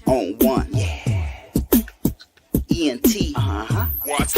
On one, yeah. ENT, What?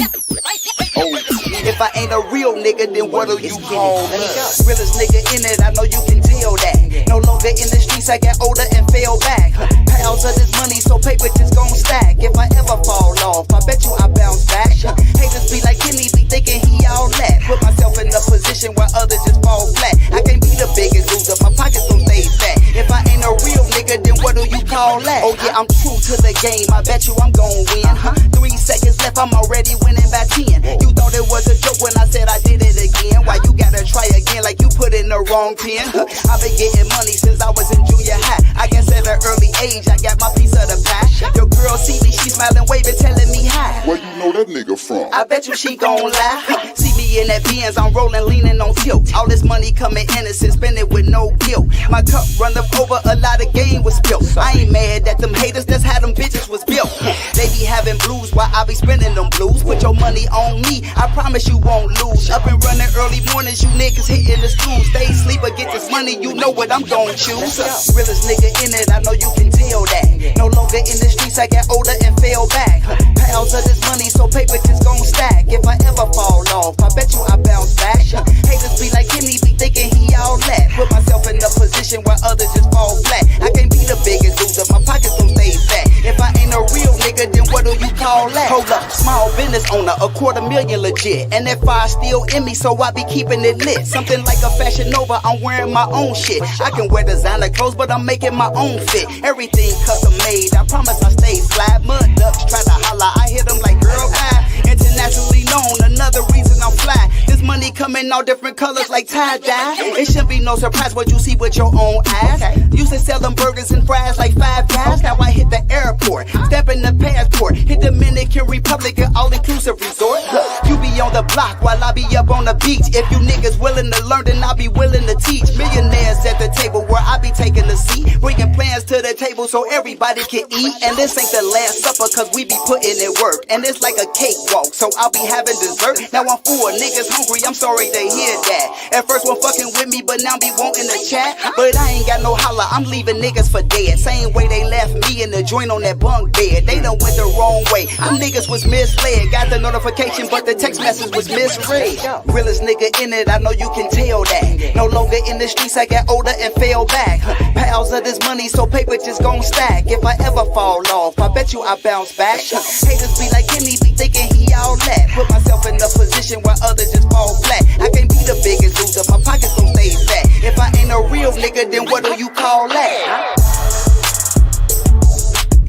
If I ain't a real nigga, then what do you call us? Realest nigga in it, I know you can tell that. No longer in the streets, I got older and fell back. Piles of this money, so paper just gon' stack. If I ever fall off, I bet you I bounce back. Haters be like Kenny, be thinking he all that. Put myself in a position where others just fall flat. I can't be the biggest loser, my pockets gon' stay fat. If I ain't a real nigga, then what do you call that? Oh yeah, I'm true to the game, I bet you I'm gon' win. 3 seconds left, I'm already winning by 10. You thought it was a joke when I said I did it again. Why you gotta try again like you put in the wrong pen? I've been getting money since I was in junior high. I guess at an early age I got my piece of the pie. Your girl see me, she smiling, waving, telling me hi. Where you know that nigga from? I bet you she gon' lie. See me in that Benz, I'm rolling, leaning on tilt. All this money coming innocent, spend it with no guilt. My cup run up over, a lot of game was spilled. I ain't mad at them haters, that's how them bitches was built. They be having blues while I be spending them blues. Put your money on me, I promise you won't lose. Up and running early mornings, you niggas hitting the stool. Stay asleep or get this money, you know what I'm gon' choose. Realest nigga in it, I know you can tell that. No longer in the streets, I got older and fell back. Piles of this money, so paper just gon' stack. If I ever fall off, I bet you I bounce back. Haters be like Kenny, be thinking he all that. Put myself in a position where others just fall flat. I can't be the biggest loser, my pockets gon' stay fat. If I ain't a real nigga, then what do you call that? Hold up, small business owner, $250,000 legit. And that fire still in me, so I be keeping it lit. Something like a Fashion Nova, I'm wearing my own shit. I can wear designer clothes, but I'm making my own fit. Everything custom made, I promise I stay fly. Mud ducks try to holler, I hit them like girl bye. Internationally known, another reason I'm fly. This money come in all different colors like tie-dye. It shouldn't be no surprise what you see with your own eyes. Used to sell them burgers and fries like Five Guys. Now I hit the airport, step in the passport, hit Dominican Republic, an all-inclusive resort. You be on the block while I be up on the beach. If you niggas willing to learn, then I'll be willing to teach. Millionaires at the table where I be taking a seat, bringing plans to the table so everybody can eat. And this ain't the last supper, cause we be putting in work. And it's like a cakewalk, so I'll be having dessert. Now I'm full, niggas hungry, I'm sorry to hear that. At first one fucking with me, but now be wanting to chat. But I ain't got no holla, I'm leaving niggas for dead. Same way they left me in the joint on that bunk bed. They done went the wrong way, them niggas was misled. Got the notification, but the text message was misread. Realest nigga in it, I know you can tell that. No longer in the streets, I got older and fell back. Piles of this money, so paper just gon' stack. If I ever fall off, I bet you I bounce back. Haters be like Kenny, be thinking he all that. Put myself in a position where others just fall flat. I can't be the biggest loser, my pockets gon' stay fat. If I ain't a real nigga, then what do you call that?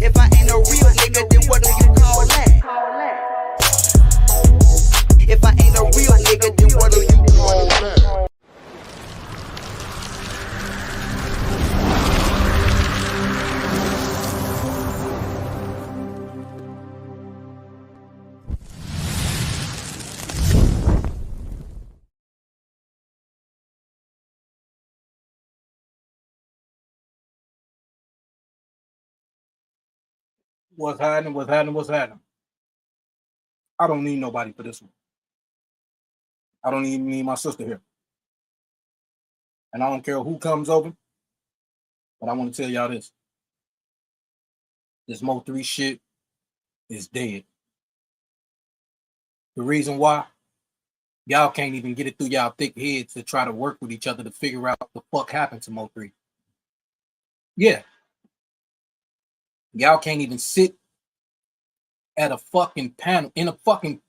If I ain't a real nigga, then what do you call that? If I ain't a real nigga, then what do you call that? What's happening? What's happening? What's happening? I don't need nobody for this one. I don't even need my sister here. And I don't care who comes over, but I want to tell y'all this. This Mo3 shit is dead. The reason why, y'all can't even get it through y'all thick heads to try to work with each other to figure out what the fuck happened to Mo3. Yeah. Y'all can't even sit at a fucking panel, in a fucking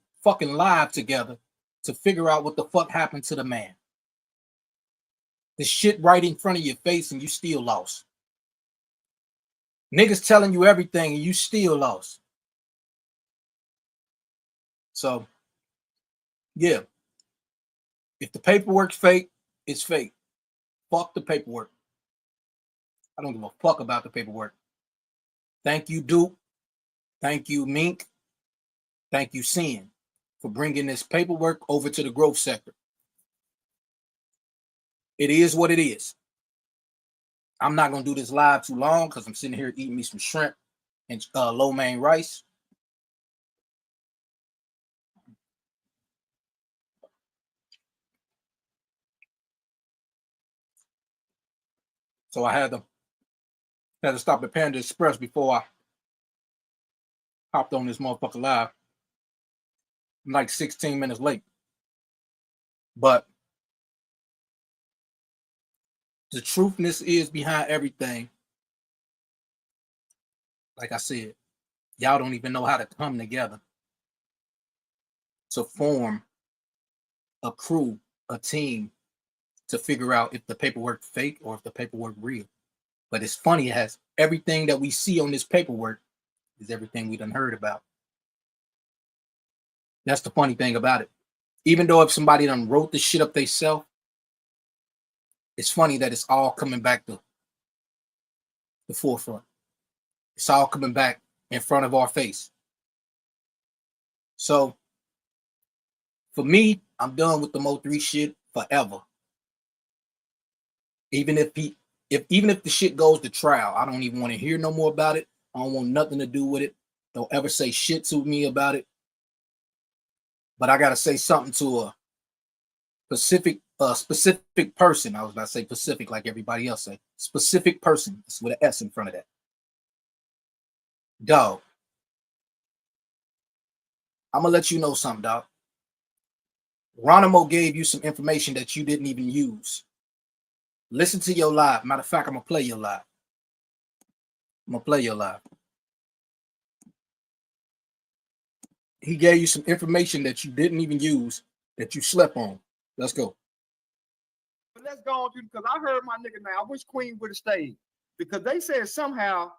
live together to figure out what the fuck happened to the man. The shit right in front of your face and you still lost. Niggas telling you everything and you still lost. So, yeah. If the paperwork's fake, it's fake. Fuck the paperwork. I don't give a fuck about the paperwork. Thank you, Duke. Thank you, Mink. Thank you, Sin, for bringing this paperwork over to the growth sector. It is what it is. I'm not going to do this live too long because I'm sitting here eating me some shrimp and lo mein rice. So I had to Had to stop at Panda Express before I hopped on this motherfucker live. I'm like 16 minutes late. But the truthness is behind everything. Like I said, y'all don't even know how to come together to form a crew, a team, to figure out if the paperwork fake or if the paperwork real. But it's funny as everything that we see on this paperwork is everything we done heard about. That's the funny thing about it. Even though if somebody done wrote the shit up themselves, it's funny that it's all coming back to the forefront. It's all coming back in front of our face. So, for me, I'm done with the Mo3 shit forever. Even if the shit goes to trial, I don't even want to hear no more about it. I don't want nothing to do with it. Don't ever say shit to me about it. But I gotta say something to a specific person. I was about to say Pacific like everybody else say. Specific person. It's with an S in front of that. Dog. I'm gonna let you know something, dog. Ronimo gave you some information that you didn't even use. Listen to your live. Matter of fact, I'm gonna play your live. He gave you some information that you didn't even use, that you slept on. Let's go. But let's go on, because I heard my nigga now. I wish Queen would have stayed, because they said somehow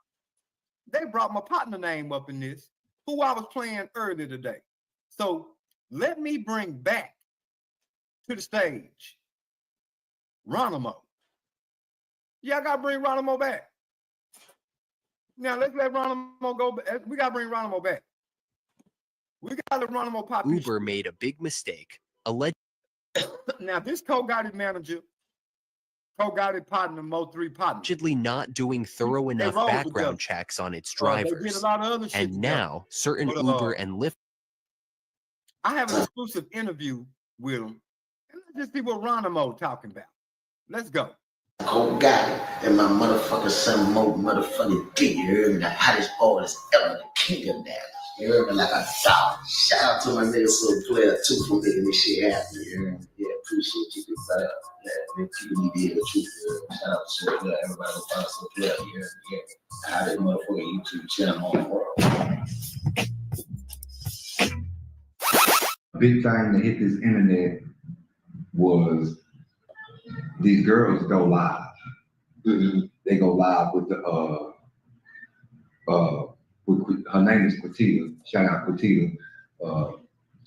they brought my partner name up in this, who I was playing earlier today. So let me bring back to the stage Ronimo. Yeah, I gotta bring Ronimo back. Now let's let Ronimo go. We gotta bring Ronimo back. We gotta let Ronimo pop. Uber made a big mistake. Now this co-guided manager, co-guided partner, Mo3 partner, Allegedly not doing thorough enough background checks on its they did drivers. a lot of other shit And together. now certain But, Uber and Lyft. I have an exclusive interview with him. And let's just see what Ronimo talking about. Let's go. Oh God, and my motherfucker son Mo motherfucking D, you heard me? The hottest artist ever, the king of that. You heard me? Like a dog. Shout out to my nigga Soul Player too for making this shit happen. You heard me? Yeah, appreciate you, big brother. Yeah, people need to hear the truth. Shout out to Soul Player, everybody who follows Soul Player. You heard me? Yeah, I had this motherfucking YouTube channel on the world. Big thing that hit this internet was these girls go live. They go live with the her name is Quatita. Shout out Quatita. I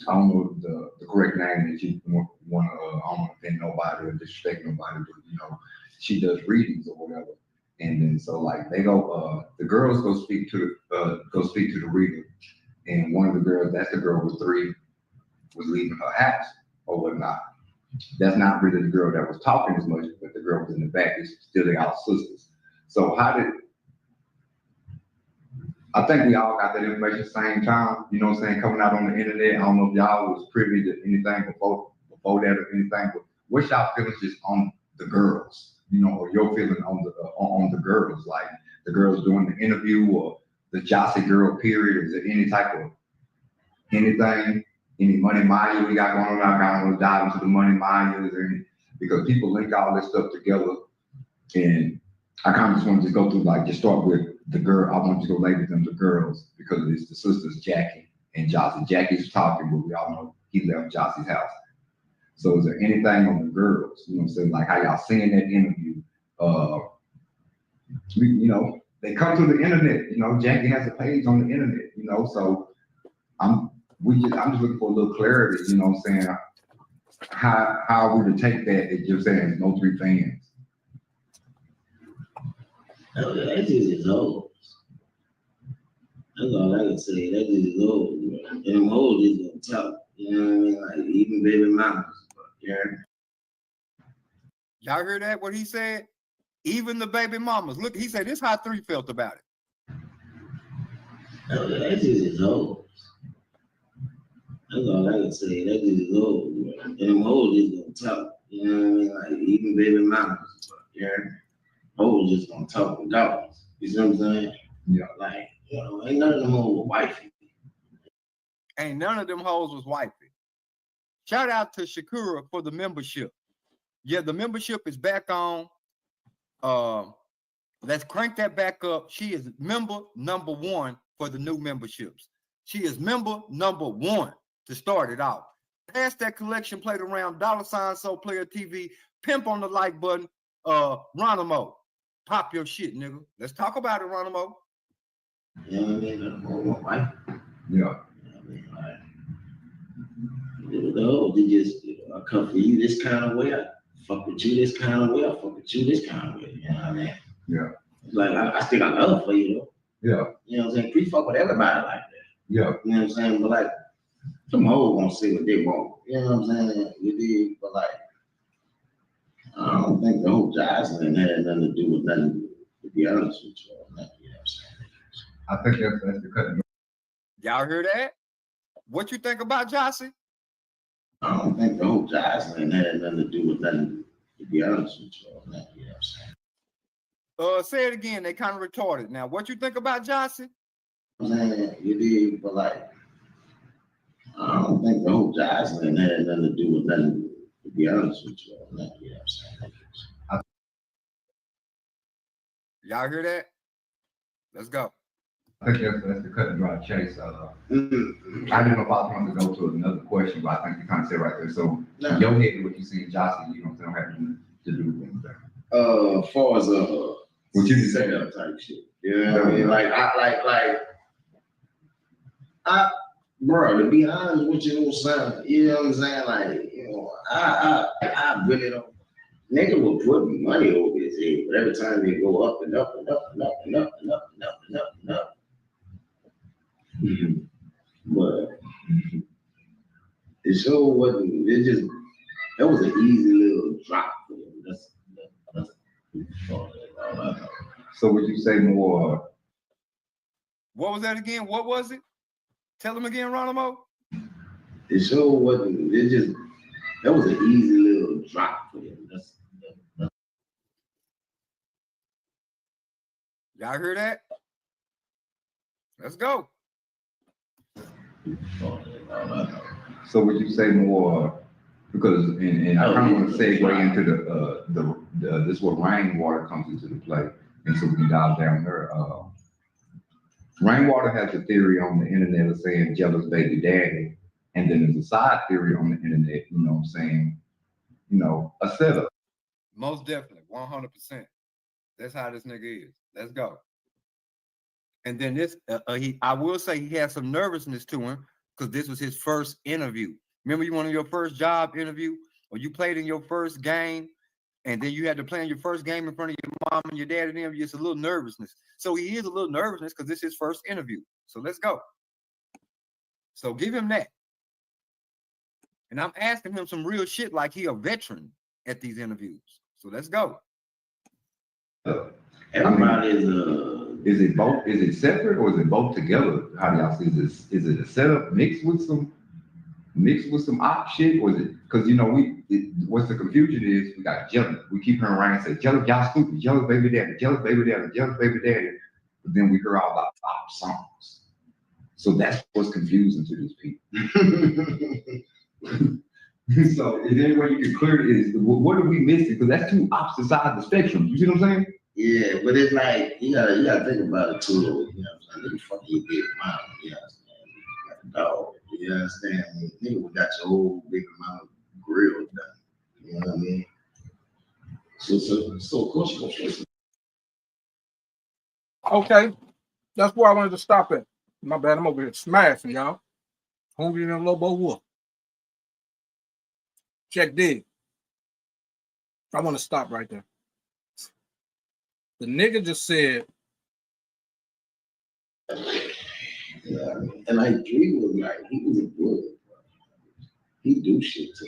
don't know the correct name that you want to. I don't want to offend nobody or disrespect nobody, but you know she does readings or whatever. And then so like they go, the girls go speak to the reader, and one of the girls, that's the girl with 3, was leaving her house or whatnot. That's not really the girl that was talking as much, but the girl was in the back. It's still they all sisters. So I think we all got that information at the same time, you know what I'm saying, coming out on the internet. I don't know if y'all was privy to anything before that or anything, but what's y'all feelings just on the girls, you know, or your feeling on the girls, like the girls doing the interview or the Jossie girl period? Is there any type of anything? Any Money Maya we got going on? I don't want to dive into the Money Mayas or any, because people link all this stuff together. And I kind of just want to go through, like, just start with the girl. I want to go label them the girls because it's the sisters, Jackie and Jossie. Jackie's talking, but we all know he left Jossie's house. So is there anything on the girls? You know what I'm saying? Like how y'all seeing that interview? You know, they come to the internet. You know, Jackie has a page on the internet. You know, so I'm just looking for a little clarity, you know what I'm saying? How are we to take that as you're saying, no 3 fans? That just is old. That's all I can say. That just is old. And them old is gonna talk. You know what I mean? Like even baby mamas. Yeah. Y'all heard that? What he said? Even the baby mamas. Look, he said this how 3 felt about it. That just is old. That's all I can say. That just is old. And them old is gonna talk. You know what I mean? Like even baby mamas. Yeah. Old just gonna talk with dogs. You see what I'm saying? Yeah. Like, you know, ain't none of them hoes wifey. Ain't none of them hoes was wifey. Shout out to Shakura for the membership. Yeah, the membership is back on. Let's crank that back up. She is member number 1 for the new memberships. She is member number 1 to start it out. Pass that collection plate around, $ Soul Player TV, pimp on the like button. Ronimo, pop your shit, nigga. Let's talk about it, Ronimo. You know what I mean? None of them hoes wife. Yeah. You know what I mean? Like, the hoes, they just, you know, I come for you this kind of way. I fuck with you this kind of way. I fuck with you this kind of way. You know what I mean? Yeah. Like, I still got love for you, though. Yeah. You know what I'm saying? We fuck with everybody like that. Yeah. You know what I'm saying? But like, some hoes gonna say what they want. You know what I'm saying? You did, but like, I don't think the whole Jocelyn had nothing to do with nothing, to be honest with you. You know what I'm saying? I think that's the cut. Y'all hear that? What you think about Jossie? I don't think the whole Jocelyn had nothing to do with nothing, to be honest with you. You know what I'm saying? Say it again. They kind of retarded. Now, what you think about Jossie? I'm saying, you did, but like, I don't think the whole Jocelyn had nothing to do with nothing, to be honest with you. You know what I'm saying? Y'all hear that? Let's go. I think that's the cut and dry chase. I didn't know if I was going to go to another question, but I think you kind of said right there. So, Nah. your head, what you see in Jocelyn, you know what I'm saying, don't have anything to do with anything. As far as What you just set said. up type shit. You know what I mean? Like, bro, to be honest with you, son, you know what I'm saying? Like, you know, I really don't. Nigga will put money over his head, but every time they go up and up and up and up and up and up and up and up and up. But it sure wasn't. It just that was an easy little drop for him. That's all I know. So would you say more? What was that again? What was it? Tell him again, Ronimo. It sure wasn't. It just that was an easy little drop for him. That's Y'all hear that? Let's go. all I know. So would you say more? Because and I kind of want to segue into the this is where rainwater comes into the play, and so we can dive down there. Rainwater has a theory on the internet of saying jealous baby daddy, and then there's a side theory on the internet, you know what I'm saying, you know, a setup. Most definitely, 100%. That's how this nigga is. Let's go. And then this, I will say he had some nervousness to him because this was his first interview. Remember, you went on your first job interview, or you played in your first game, and then you had to play in your first game in front of your mom and your dad and them. Just a little nervousness. So he is a little nervousness because this is his first interview. So let's go. So give him that. And I'm asking him some real shit like he a veteran at these interviews. So let's go. Everybody Is it both? Is it separate or is it both together? How do y'all see this? Is it a setup mixed with some op shit, or is it because you know what's the confusion is we got jealous. We keep hearing around and say jealous, y'all stupid, jealous baby daddy, jealous baby daddy, jealous baby daddy. But then we hear all about op songs. So that's what's confusing to these people. So is there any way you can clear it? Is what are we missing? Because that's two opposite sides of the spectrum. You see what I'm saying? Yeah, but it's like you gotta think about it too. You know what I'm saying? Nigga fucking you big mama, you understand? You got a dog, you understand? Nigga, we got your whole big amount of grill done. You know what I mean? So of course you gonna face it. Okay, that's where I wanted to stop at. My bad, I'm over here smashing, y'all. Hungry than a Lobo wolf. Check dig. I want to stop right there. The nigga just said, Yeah, and like Dre was like, he was a bully. He do shit to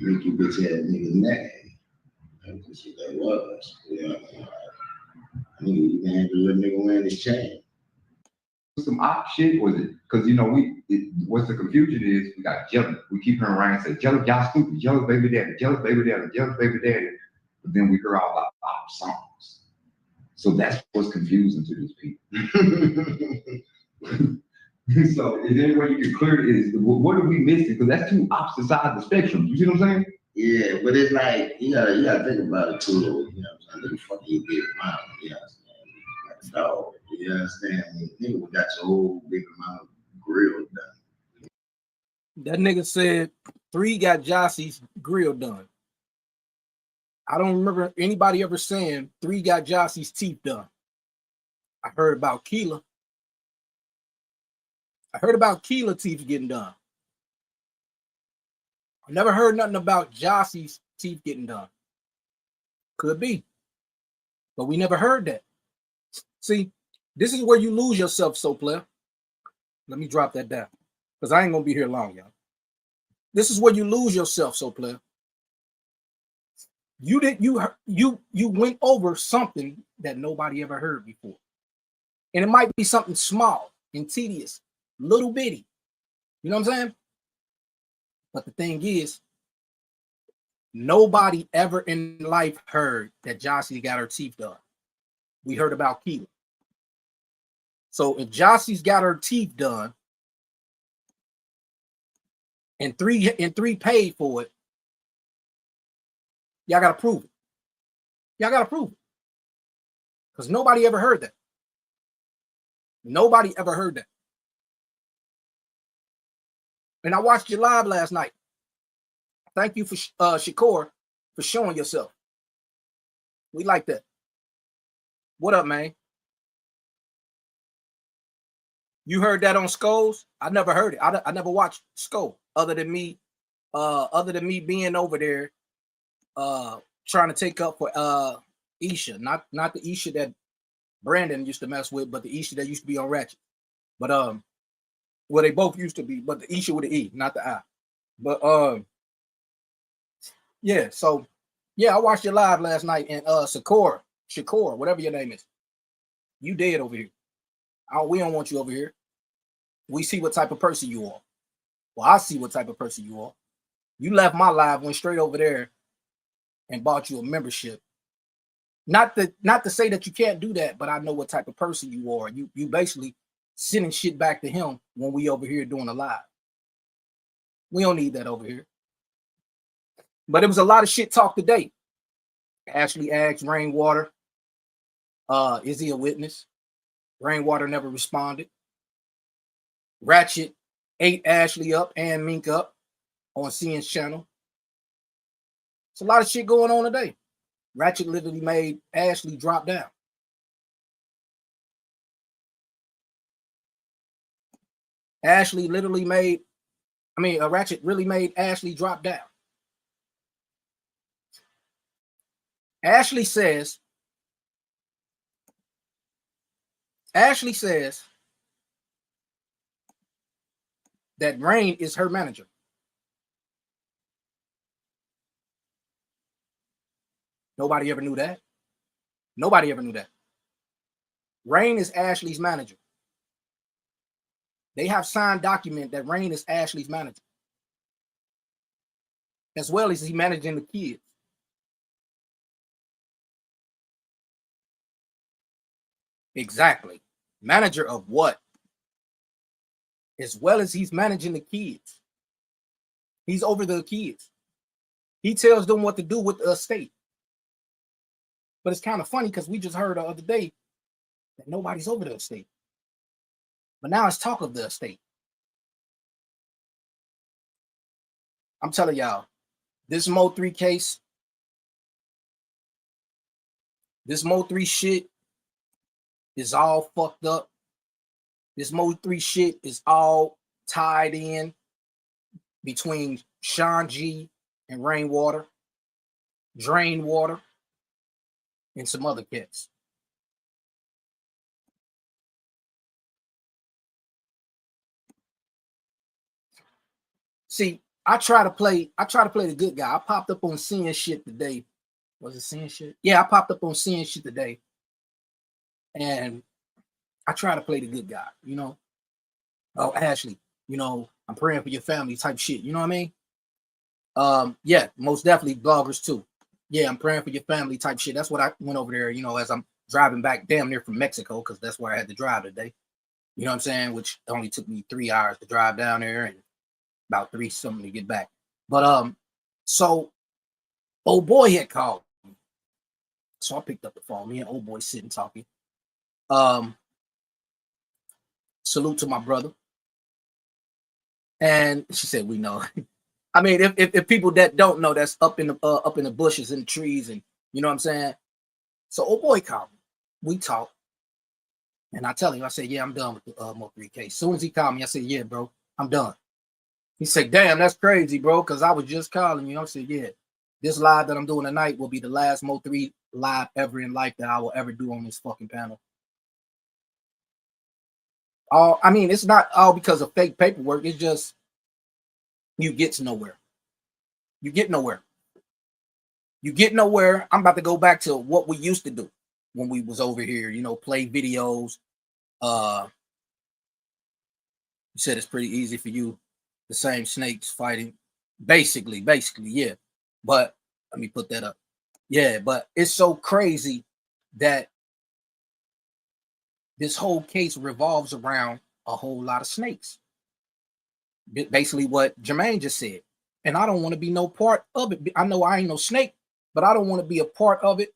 make you bitch ass niggas mad. That's what that was. You know, I mean, you can have to let nigga wearing his chain. Some op shit, or is it because you know what's the confusion is we got jealous. We keep hearing around and say jealous, y'all stupid, jealous baby daddy, jealous baby daddy, jealous baby daddy. But then we hear all about op songs. So that's what's confusing to these people. So is there any way you can clear it? Is what are we missing? Because that's two opposite sides of the spectrum. You see what I'm saying? Yeah, but it's like you gotta think about it too. You know what I'm saying? Look fuck you get mom. You know what I'm saying? Like a dog. You understand? Nigga got your whole big amount of grill done. That nigga said 3 got Jossie's grill done. I don't remember anybody ever saying 3 got Jossie's teeth done. I heard about Keela. I heard about Keela teeth getting done. I never heard nothing about Jossie's teeth getting done. Could be. But we never heard that. See, this is where you lose yourself, so player. Let me drop that down. Because I ain't gonna be here long, y'all. This is where you lose yourself, so player. You went over something that nobody ever heard before. And it might be something small and tedious, little bitty. You know what I'm saying? But the thing is, nobody ever in life heard that Jossie got her teeth done. We heard about Keela. So if Jossie's got her teeth done and three paid for it, y'all gotta prove it. Y'all gotta prove it. Because nobody ever heard that. Nobody ever heard that. And I watched you live last night. Thank you for Shakur for showing yourself. We like that. What up, man? You heard that on Skulls? I never heard it. I never watched Skull other than me being over there trying to take up for Isha. Not the Isha that Brandon used to mess with, but the Isha that used to be on Ratchet. But well, they both used to be, but the Isha with the E, not the I. But yeah, so yeah, I watched you live last night, and Shakur, whatever your name is, you dead over here. We don't want you over here. We see what type of person you are. Well, I see what type of person you are. You left my live, went straight over there, and bought you a membership. Not to say that you can't do that, but I know what type of person you are. You basically sending shit back to him when we over here doing a live. We don't need that over here. But it was a lot of shit talk today. Ashley asked Rainwater, is he a witness? Rainwater never responded. Ratchet ate Ashley up and Mink up on CN's channel. It's a lot of shit going on today. Ratchet literally made Ashley drop down. Ratchet really made Ashley drop down. Ashley says that Rain is her manager. Nobody ever knew that. Nobody ever knew that. Rain is Ashley's manager. They have signed document that Rain is Ashley's manager. As well as he managing the kids. Exactly. Manager of what? As well as he's managing the kids. He's over the kids. He tells them what to do with the estate. But it's kind of funny because we just heard the other day that nobody's over the estate. But now it's talk of the estate. I'm telling y'all, this Mo3 case, this Mo3 shit is all fucked up. This Mo3 shit is all tied in between Sean G and Rainwater, Drainwater, and some other cats. See, I try to play the good guy. I popped up on Seeing Shit today. Was it Seeing Shit? Yeah, I popped up on Seeing Shit today. And I try to play the good guy, you know. Oh, Ashley, you know, I'm praying for your family type shit. You know what I mean? Yeah, most definitely bloggers too. Yeah, I'm praying for your family type shit. That's what I went over there, you know, as I'm driving back damn near from Mexico, because that's where I had to drive today. You know what I'm saying? Which only took me 3 hours to drive down there and about 3 something to get back. But so old boy had called me. So I picked up the phone. Me and old boy sitting talking. Salute to my brother. And she said, we know. I mean, if people that don't know, that's up in the bushes and the trees, and you know what I'm saying? So old boy called me. We talked. And I tell him, I said, yeah, I'm done with the Mo3 case. As soon as he called me, I said, yeah, bro, I'm done. He said, damn, that's crazy, bro, because I was just calling you. I said, yeah, this live that I'm doing tonight will be the last Mo3 live ever in life that I will ever do on this fucking panel. I mean, it's not all because of fake paperwork. It's just you get nowhere. You get nowhere. You get nowhere. I'm about to go back to what we used to do when we was over here, you know, play videos. You said it's pretty easy for you. The same snakes fighting. Basically, yeah. But let me put that up. Yeah, but it's so crazy that this whole case revolves around a whole lot of snakes. Basically what Jermaine just said. And I don't want to be no part of it. I know I ain't no snake, but I don't want to be a part of it.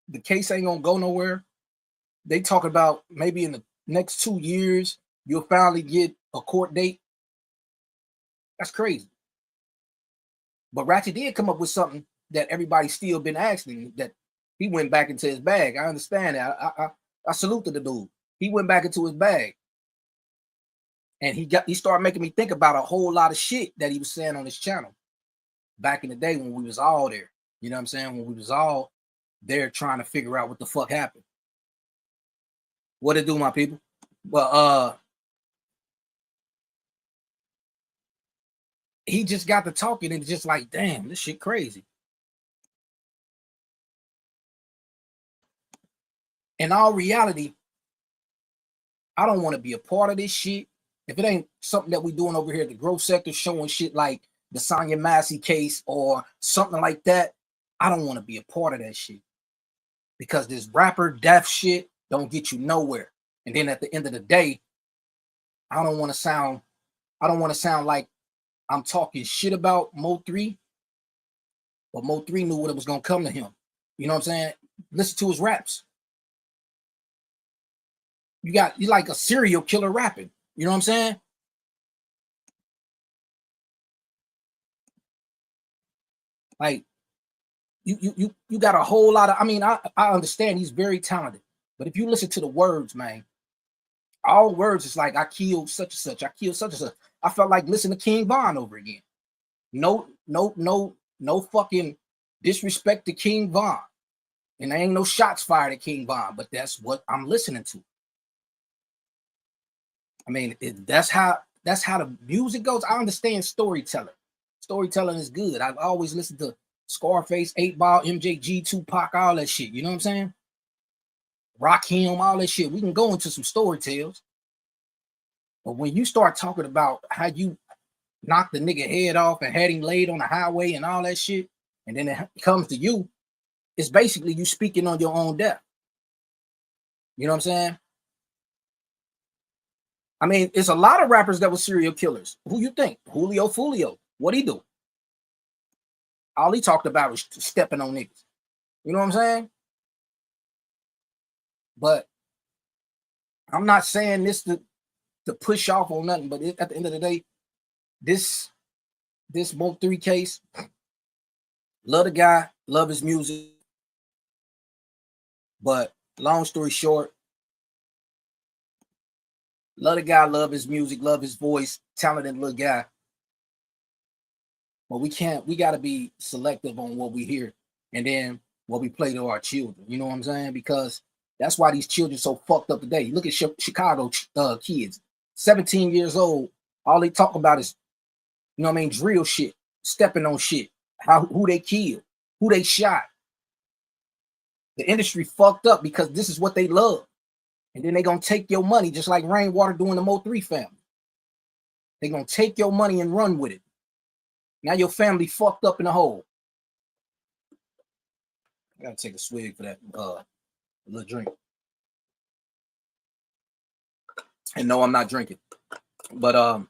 The case ain't gonna go nowhere. They talk about maybe in the next 2 years, you'll finally get a court date. That's crazy. But Ratchet did come up with something that everybody's still been asking, that he went back into his bag. I understand that. I salute to the dude. He went back into his bag. And he started making me think about a whole lot of shit that he was saying on his channel back in the day when we was all there. You know what I'm saying? When we was all there trying to figure out what the fuck happened. What it do, my people? Well, he just got to talking and just like, damn, this shit crazy. In all reality, I don't want to be a part of this shit. If it ain't something that we doing over here at the growth sector, showing shit like the Sonya Massey case or something like that, I don't want to be a part of that shit. Because this rapper death shit don't get you nowhere. And then at the end of the day, I don't want to sound like I'm talking shit about Mo3, but Mo3 knew what it was gonna come to him. You know what I'm saying? Listen to his raps. You like a serial killer rapping. You know what I'm saying? Like you got a whole lot of, I mean, I understand he's very talented, but if you listen to the words, man, all words is like, I killed such and such, I killed such and such. I felt like listening to King Von over again. No fucking disrespect to King Von. And there ain't no shots fired at King Von, but that's what I'm listening to. I mean, that's how the music goes. I understand storytelling. Storytelling is good. I've always listened to Scarface, 8 Ball, MJG, Tupac, all that shit. You know what I'm saying? Rakim, all that shit. We can go into some story tales. But when you start talking about how you knocked the nigga head off and had him laid on the highway and all that shit, and then it comes to you, it's basically you speaking on your own death. You know what I'm saying? I mean, it's a lot of rappers that were serial killers. Who you think? Julio Fulio. What'd he do? All he talked about was stepping on niggas. You know what I'm saying? But I'm not saying this to push off on nothing, but at the end of the day, this Mo3 case, love the guy, love his music. But long story short, love the guy, love his music, love his voice, talented little guy. But we got to be selective on what we hear and then what we play to our children. You know what I'm saying? Because that's why these children so fucked up today. Look at Chicago kids, 17 years old. All they talk about is, you know what I mean, drill shit, stepping on shit, who they killed, who they shot. The industry fucked up because this is what they love. And then they're going to take your money just like Rainwater doing the Mo3 family. They're going to take your money and run with it. Now your family fucked up in the hole. I got to take a swig for that A little drink. And no, I'm not drinking. But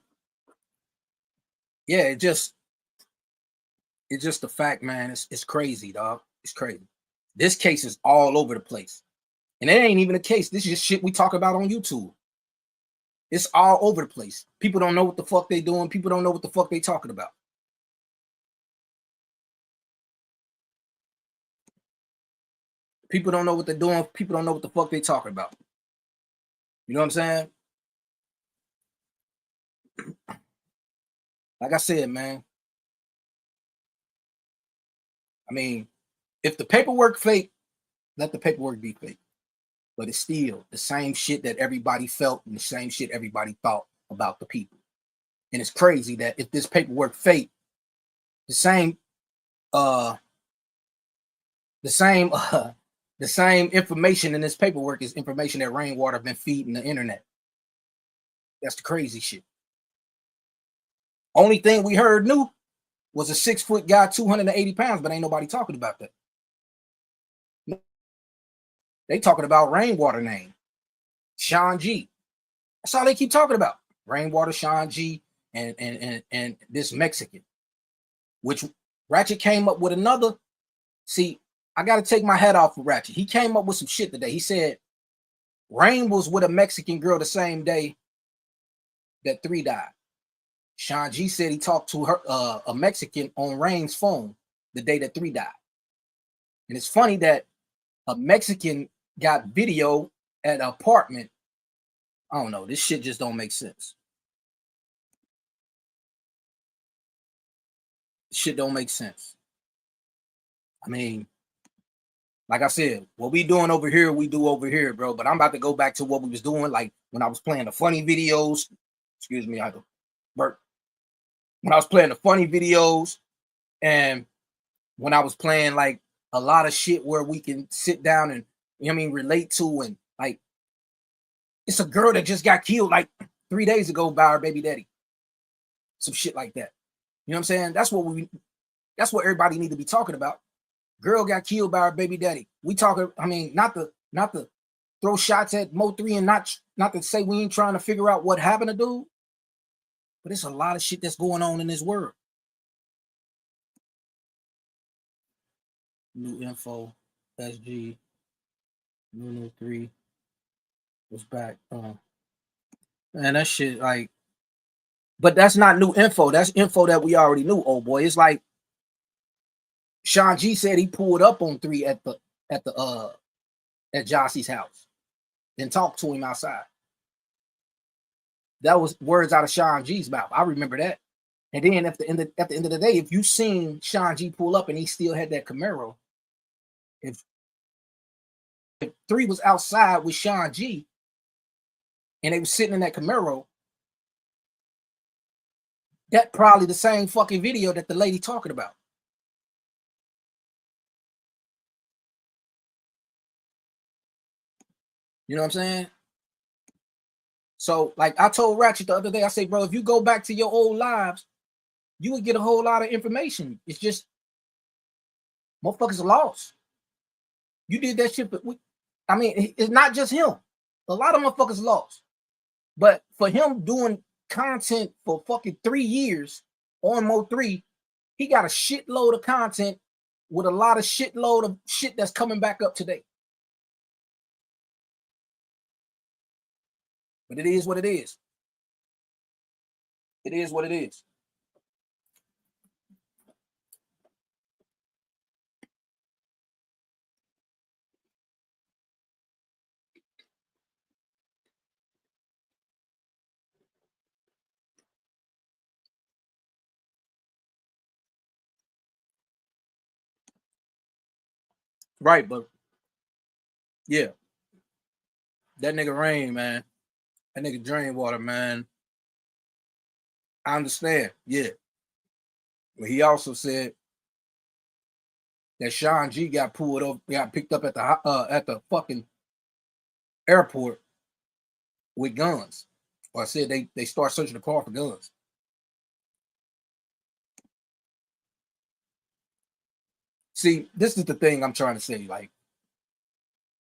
yeah, it's just the fact, man. It's crazy, dog. It's crazy. This case is all over the place. And it ain't even a case. This is just shit we talk about on YouTube. It's all over the place. People don't know what the fuck they doing. People don't know what the fuck they talking about. People don't know what they're doing. People don't know what the fuck they talking about. You know what I'm saying? Like I said, man. I mean, if the paperwork fake, let the paperwork be fake. But it's still the same shit that everybody felt and the same shit everybody thought about the people. And it's crazy that if this paperwork fake, the same information in this paperwork is information that Rainwater been feeding the internet. That's the crazy shit. Only thing we heard new was a 6-foot guy, 280 pounds, but ain't nobody talking about that. They talking about Rainwater name, Sean G. That's all they keep talking about. Rainwater, Sean G, and this Mexican, which Ratchet came up with another. See, I got to take my hat off for Ratchet. He came up with some shit today. He said Rain was with a Mexican girl the same day that 3 died. Sean G said he talked to her, a Mexican, on Rain's phone the day that 3 died. And it's funny that a Mexican got video at an apartment. I don't know. This shit just don't make sense. Shit don't make sense. I mean, like I said, what we doing over here, we do over here, bro. But I'm about to go back to what we was doing, like when I was playing the funny videos. Excuse me, I go burp. When I was playing the funny videos, and when I was playing like a lot of shit where we can sit down and, you know what I mean, relate to, and like, it's a girl that just got killed like 3 days ago by her baby daddy. Some shit like that. You know what I'm saying? That's what everybody need to be talking about. Girl got killed by her baby daddy. We talking, I mean, not to throw shots at Mo3 and not to say we ain't trying to figure out what happened to dude, but it's a lot of shit that's going on in this world. New info, SG, Nunu 3 was back. Man, that shit, like, but that's not new info. That's info that we already knew, old boy. It's like Sean G said he pulled up on 3 at Jossie's house and talked to him outside. That was words out of Sean G's mouth. I remember that. And then at the end of the day, if you seen Sean G pull up and he still had that Camaro, if 3 was outside with Sean G and they was sitting in that Camaro, that probably the same fucking video that the lady talking about. You know what I'm saying? So, like I told Ratchet the other day, I say, bro, if you go back to your old lives, you would get a whole lot of information. It's just motherfuckers are lost. You did that shit, but I mean, it's not just him. A lot of motherfuckers lost. But for him doing content for fucking 3 years on Mo3, he got a shitload of content with a lot of shitload of shit that's coming back up today. But it is what it is. It is what it is. Right, but yeah. That nigga Rain, man. That nigga Drainwater, man. I understand, yeah. But he also said that Sean G got pulled up, got picked up at the fucking airport with guns. Or I said they start searching the car for guns. – – – – – – – – – – – – – – – – – – – – – – – – – – – – – – – – – – – – – – – – – – – – – – – – – – – – – – – – – – – – – – – – – – – – – – – – – – – – – – – – – – – – – – – – – – – – – – – – – – – – – – – – – – – – – – – – – – – – – – – – – – – – – – – – – – – – – – – – – – – – – – – – – – – – – – – – – – – – – – – – – – – – – – – – – – – – – – – – – – – – – – – – – – – – See, this is the thing I'm trying to say. Like,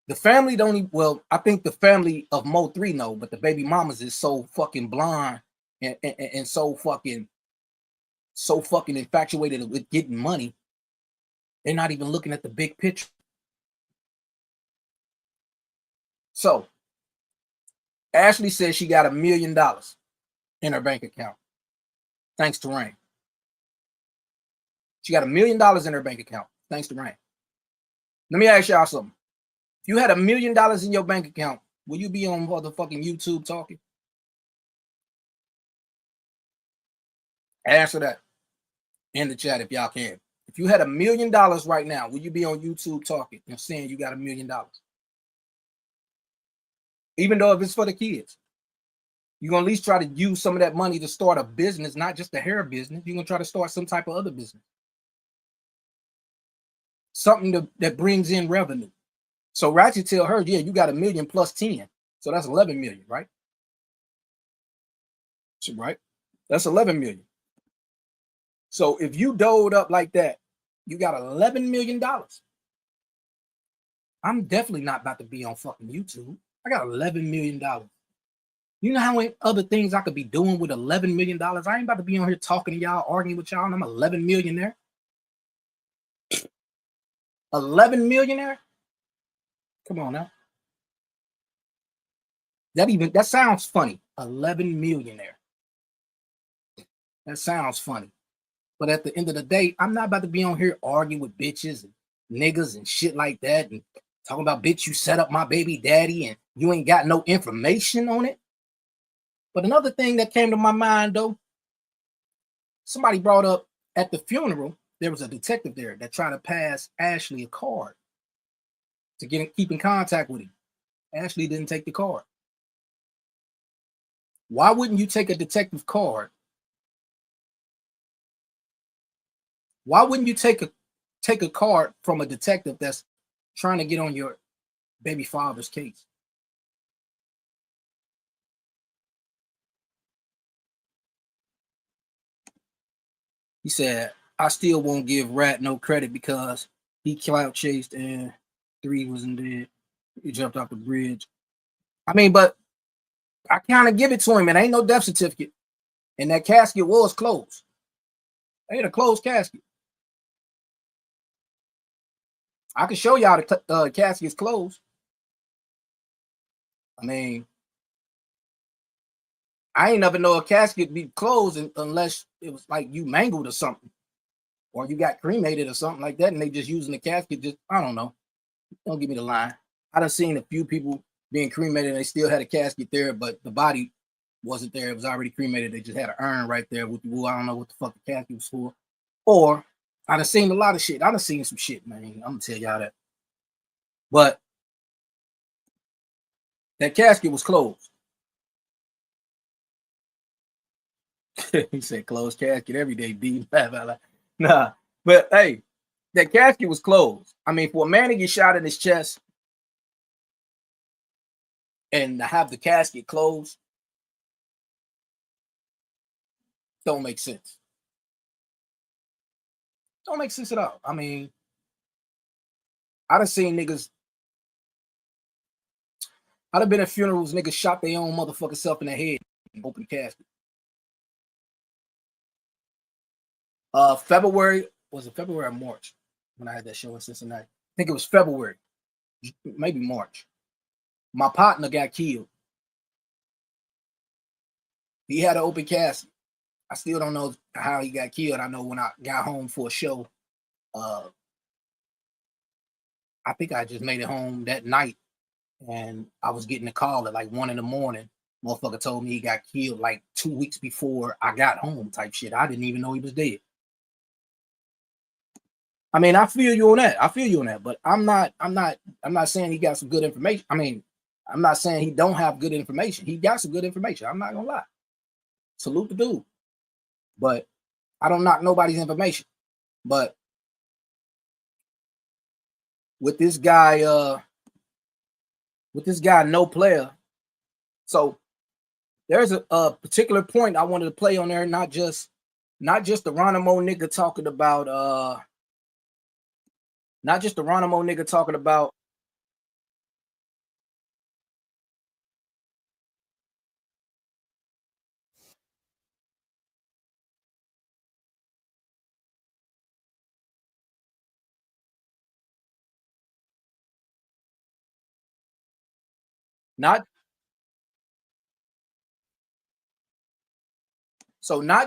The family don't even, well, I think the family of Mo3 know, but the baby mamas is so fucking blind and so fucking infatuated with getting money. They're not even looking at the big picture. So Ashley says she got $1 million in her bank account, thanks to Rain. She got $1 million in her bank account, thanks to Rain. Let me ask y'all something. If you had $1 million in your bank account, will you be on motherfucking YouTube talking? Answer that in the chat if y'all can. If you had $1 million right now, will you be on YouTube talking and saying you got $1 million? Even though if it's for the kids, you're going to at least try to use some of that money to start a business, not just a hair business. You're going to try to start some type of other business. Something that brings in revenue. So Ratchet tell her, yeah, you got $1 million plus 10. So that's 11 million, right? So, right? That's 11 million. So if you doled up like that, you got $11 million. I'm definitely not about to be on fucking YouTube. I got $11 million. You know how many other things I could be doing with $11 million? I ain't about to be on here talking to y'all, arguing with y'all, and I'm 11 millionaire. 11 millionaire? Come on now. That sounds funny. 11 millionaire. That sounds funny. But at the end of the day, I'm not about to be on here arguing with bitches and niggas and shit like that and talking about, bitch, you set up my baby daddy and you ain't got no information on it. But another thing that came to my mind, though, somebody brought up at the funeral, there was a detective there that tried to pass Ashley a card to keep in contact with him. Ashley didn't take the card. Why wouldn't you take a detective card? Why wouldn't you take a card from a detective that's trying to get on your baby father's case? He said, I still won't give Rat no credit because he clout chased and 3 wasn't dead. He jumped off the bridge. I mean, but I kind of give it to him. It ain't no death certificate. And that casket was closed. Ain't a closed casket. I can show y'all the casket's closed. I mean, I ain't never know a casket be closed unless it was like you mangled or something, or you got cremated or something like that, and they just using the casket. Just, I don't know. Don't give me the line. I done seen a few people being cremated and they still had a casket there, but the body wasn't there. It was already cremated. They just had an urn right there with the wool. I don't know what the fuck the casket was for. Or I done seen a lot of shit. I done seen some shit, man. I'm gonna tell y'all that. But that casket was closed. He said closed casket every day, B. Nah, but hey, that casket was closed. I mean, for a man to get shot in his chest and to have the casket closed don't make sense. Don't make sense at all. I mean, I done seen niggas. I'd have been at funerals, niggas shot their own motherfucking self in the head and open the casket. February, was it February or March when I had that show in Cincinnati? I think it was February, maybe March. My partner got killed. He had an open casket. I still don't know how he got killed. I know when I got home for a show, I think I just made it home that night and I was getting a call at like 1 a.m. Motherfucker told me he got killed like 2 weeks before I got home type shit. I didn't even know he was dead. I mean, I feel you on that. But I'm not saying he got some good information. I mean, I'm not saying he don't have good information. He got some good information. I'm not gonna lie. Salute the dude. But I don't knock nobody's information. But with this guy, no player. So there's a particular point I wanted to play on there, not just the Ronimo nigga talking about Not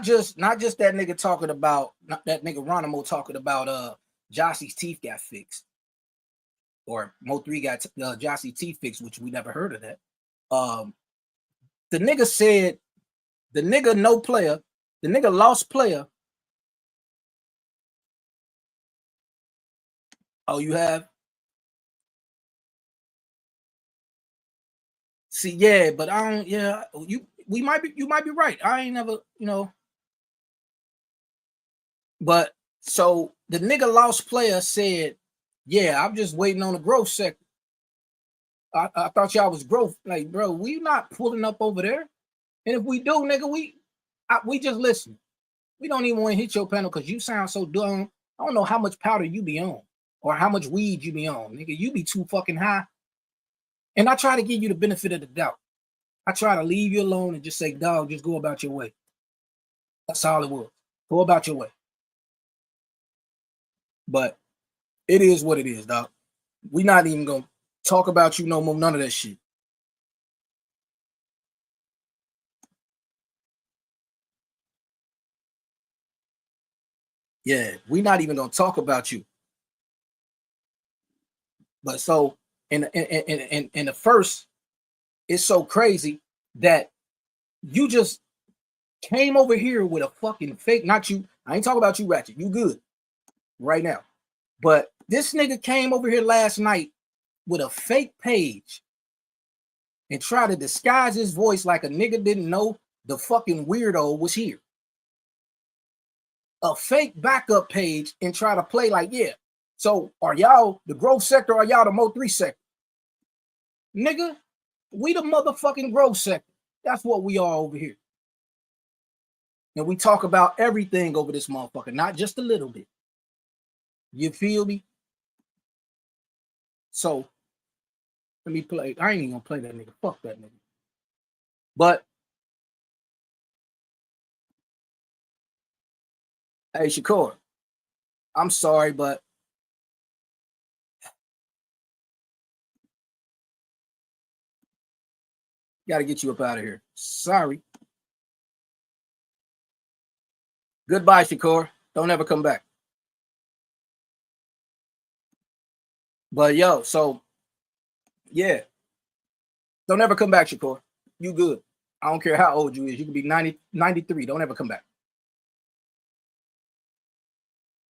just that nigga talking about that nigga Ronimo talking about Jossie's teeth got fixed, or Mo3 got Jossie's teeth fixed, which we never heard of that. The nigga said the nigga no player, the nigga lost player. Oh, you have? See, yeah, but I don't. Yeah, you might be right. I ain't never, But so the nigga lost player said, "Yeah, I'm just waiting on the growth sector." I thought y'all was growth, like, bro. We not pulling up over there, and if we do, nigga, we just listen. We don't even want to hit your panel because you sound so dumb. I don't know how much powder you be on or how much weed you be on, nigga. You be too fucking high. And I try to give you the benefit of the doubt. I try to leave you alone and just say, dog, just go about your way. That's all it was. Go about your way. But it is what it is, dog. We not even gonna talk about you no more, none of that shit. Yeah, we not even gonna talk about you. But so in the first, it's so crazy that you just came over here with a fucking fake, not you. I ain't talking about you, Ratchet. You good right now. But this nigga came over here last night with a fake page and tried to disguise his voice like a nigga didn't know the fucking weirdo was here. A fake backup page and try to play like, yeah. So are y'all the growth sector or y'all the Mo3 sector? Nigga, we the motherfucking growth sector. That's what we are over here. And we talk about everything over this motherfucker, not just a little bit. You feel me? So let me play. I ain't even gonna play that nigga. Fuck that nigga. But hey, Shakur, I'm sorry, but gotta get you up out of here. Sorry. Goodbye, Shakur. Don't ever come back. But yo, so yeah. Don't ever come back, Shakur. You good. I don't care how old you is. You can be 90, 93. Don't ever come back.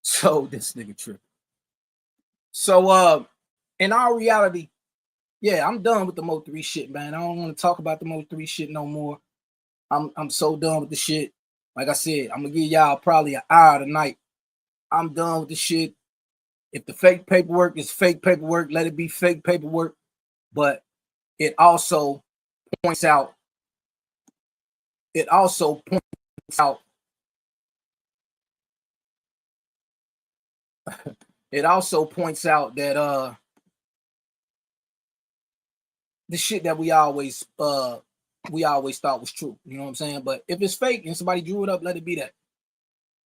So this nigga tripping. So in our reality, yeah, I'm done with the Mo3 shit, man. I don't want to talk about the Mo3 shit no more. I'm so done with the shit. Like I said, I'm gonna give y'all probably an hour tonight. I'm done with the shit. If the fake paperwork is fake paperwork, let it be fake paperwork. But it also points out. It also points out. It also points out that the shit that we always thought was true. You know what I'm saying? But if it's fake and somebody drew it up, let it be that.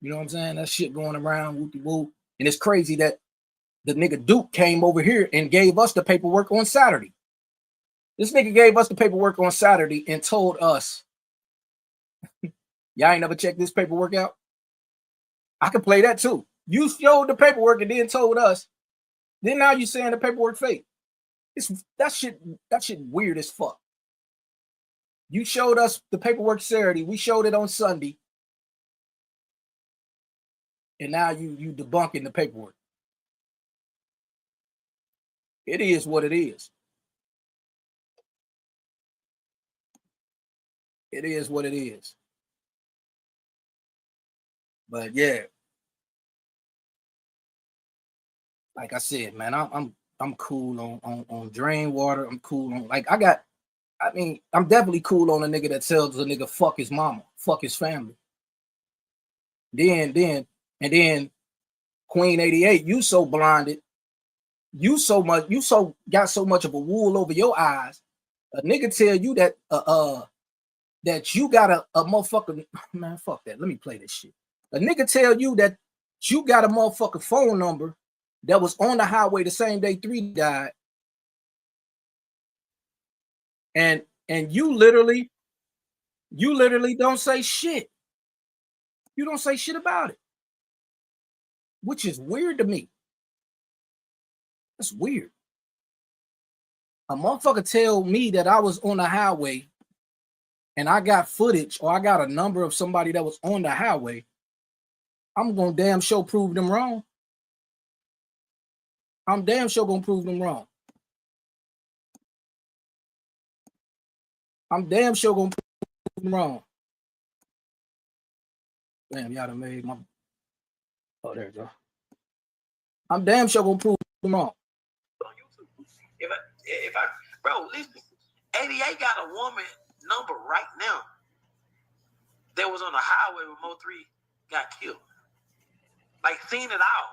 You know what I'm saying? That shit going around, whoopty-woo. And it's crazy that the nigga Duke came over here and gave us the paperwork on Saturday. This nigga gave us the paperwork on Saturday and told us, y'all ain't never checked this paperwork out? I can play that too. You showed the paperwork and then told us. Then now you saying the paperwork fake. That shit weird as fuck. You showed us the paperwork Saturday. We showed it on Sunday. And now you debunking the paperwork. It is what it is. It is what it is. But yeah. Like I said, man, I'm cool on drain water. I'm cool on I'm definitely cool on a nigga that tells a nigga fuck his mama, fuck his family. Then Queen 88, you so blinded, you got so much of a wool over your eyes. A nigga tell you that that you got a motherfucker, man, fuck that. Let me play this shit. A nigga tell you that you got a motherfucking phone number that was on the highway the same day 3 died. And you literally don't say shit. You don't say shit about it, which is weird to me. That's weird. A motherfucker tell me that I was on the highway and I got footage or I got a number of somebody that was on the highway. I'm gonna damn sure prove them wrong. I'm damn sure gonna prove them wrong. I'm damn sure gonna prove them wrong. Damn, y'all done made my. Oh, there you go. I'm damn sure gonna prove them wrong. If I, bro, listen, 88 got a woman number right now that was on the highway when Mo3 got killed. Like, seen it all.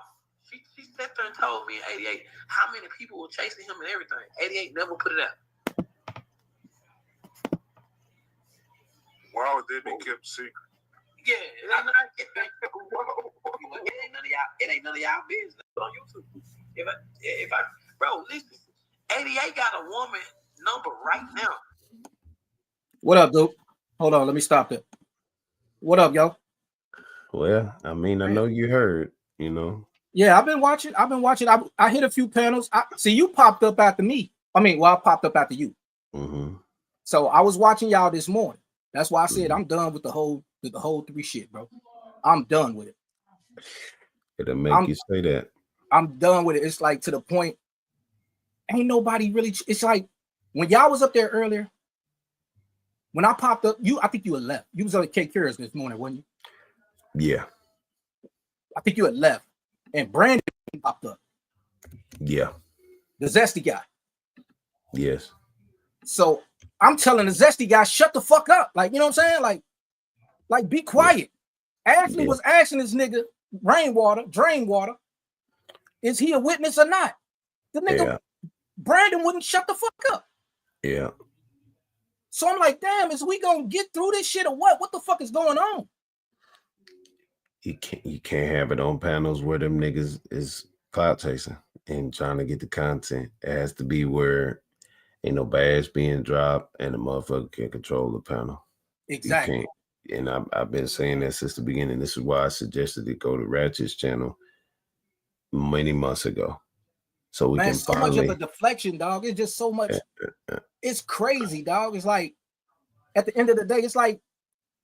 She sat there and told me in 88 how many people were chasing him and everything. 88 never put it out. Why would they be kept secret? Yeah, it ain't none of y'all business on YouTube. If I, bro, listen, 88 got a woman number right now. What up, dude? Hold on, let me stop that. What up, yo? Well, I mean, I know you heard, you know. Yeah, I've been watching. I hit a few panels. See, you popped up after me. I popped up after you. Mm-hmm. So I was watching y'all this morning. That's why I said I'm done with the whole 3 shit, bro. I'm done with it. It'll make you say that. I'm done with it. It's like to the point. Ain't nobody really. It's like when y'all was up there earlier. When I popped up, I think you had left. You was on K Curious this morning, wasn't you? Yeah. I think you had left, and Brandon popped up. Yeah. The Zesty guy. Yes. So I'm telling the Zesty guy, shut the fuck up. Like, you know what I'm saying? Like be quiet. Ashley was asking this nigga, Drainwater, is he a witness or not? The nigga, Brandon wouldn't shut the fuck up. Yeah. So I'm like, damn, is we gonna get through this shit or what? What the fuck is going on? You can't have it on panels where them niggas is clout chasing and trying to get the content. It has to be where ain't no badge being dropped and the motherfucker can control the panel. Exactly. You can't, and I've been saying that since the beginning. This is why I suggested to go to Ratchet's channel many months ago. So we can so much of a deflection, dog. It's just so much. It's crazy, dog. It's like at the end of the day, it's like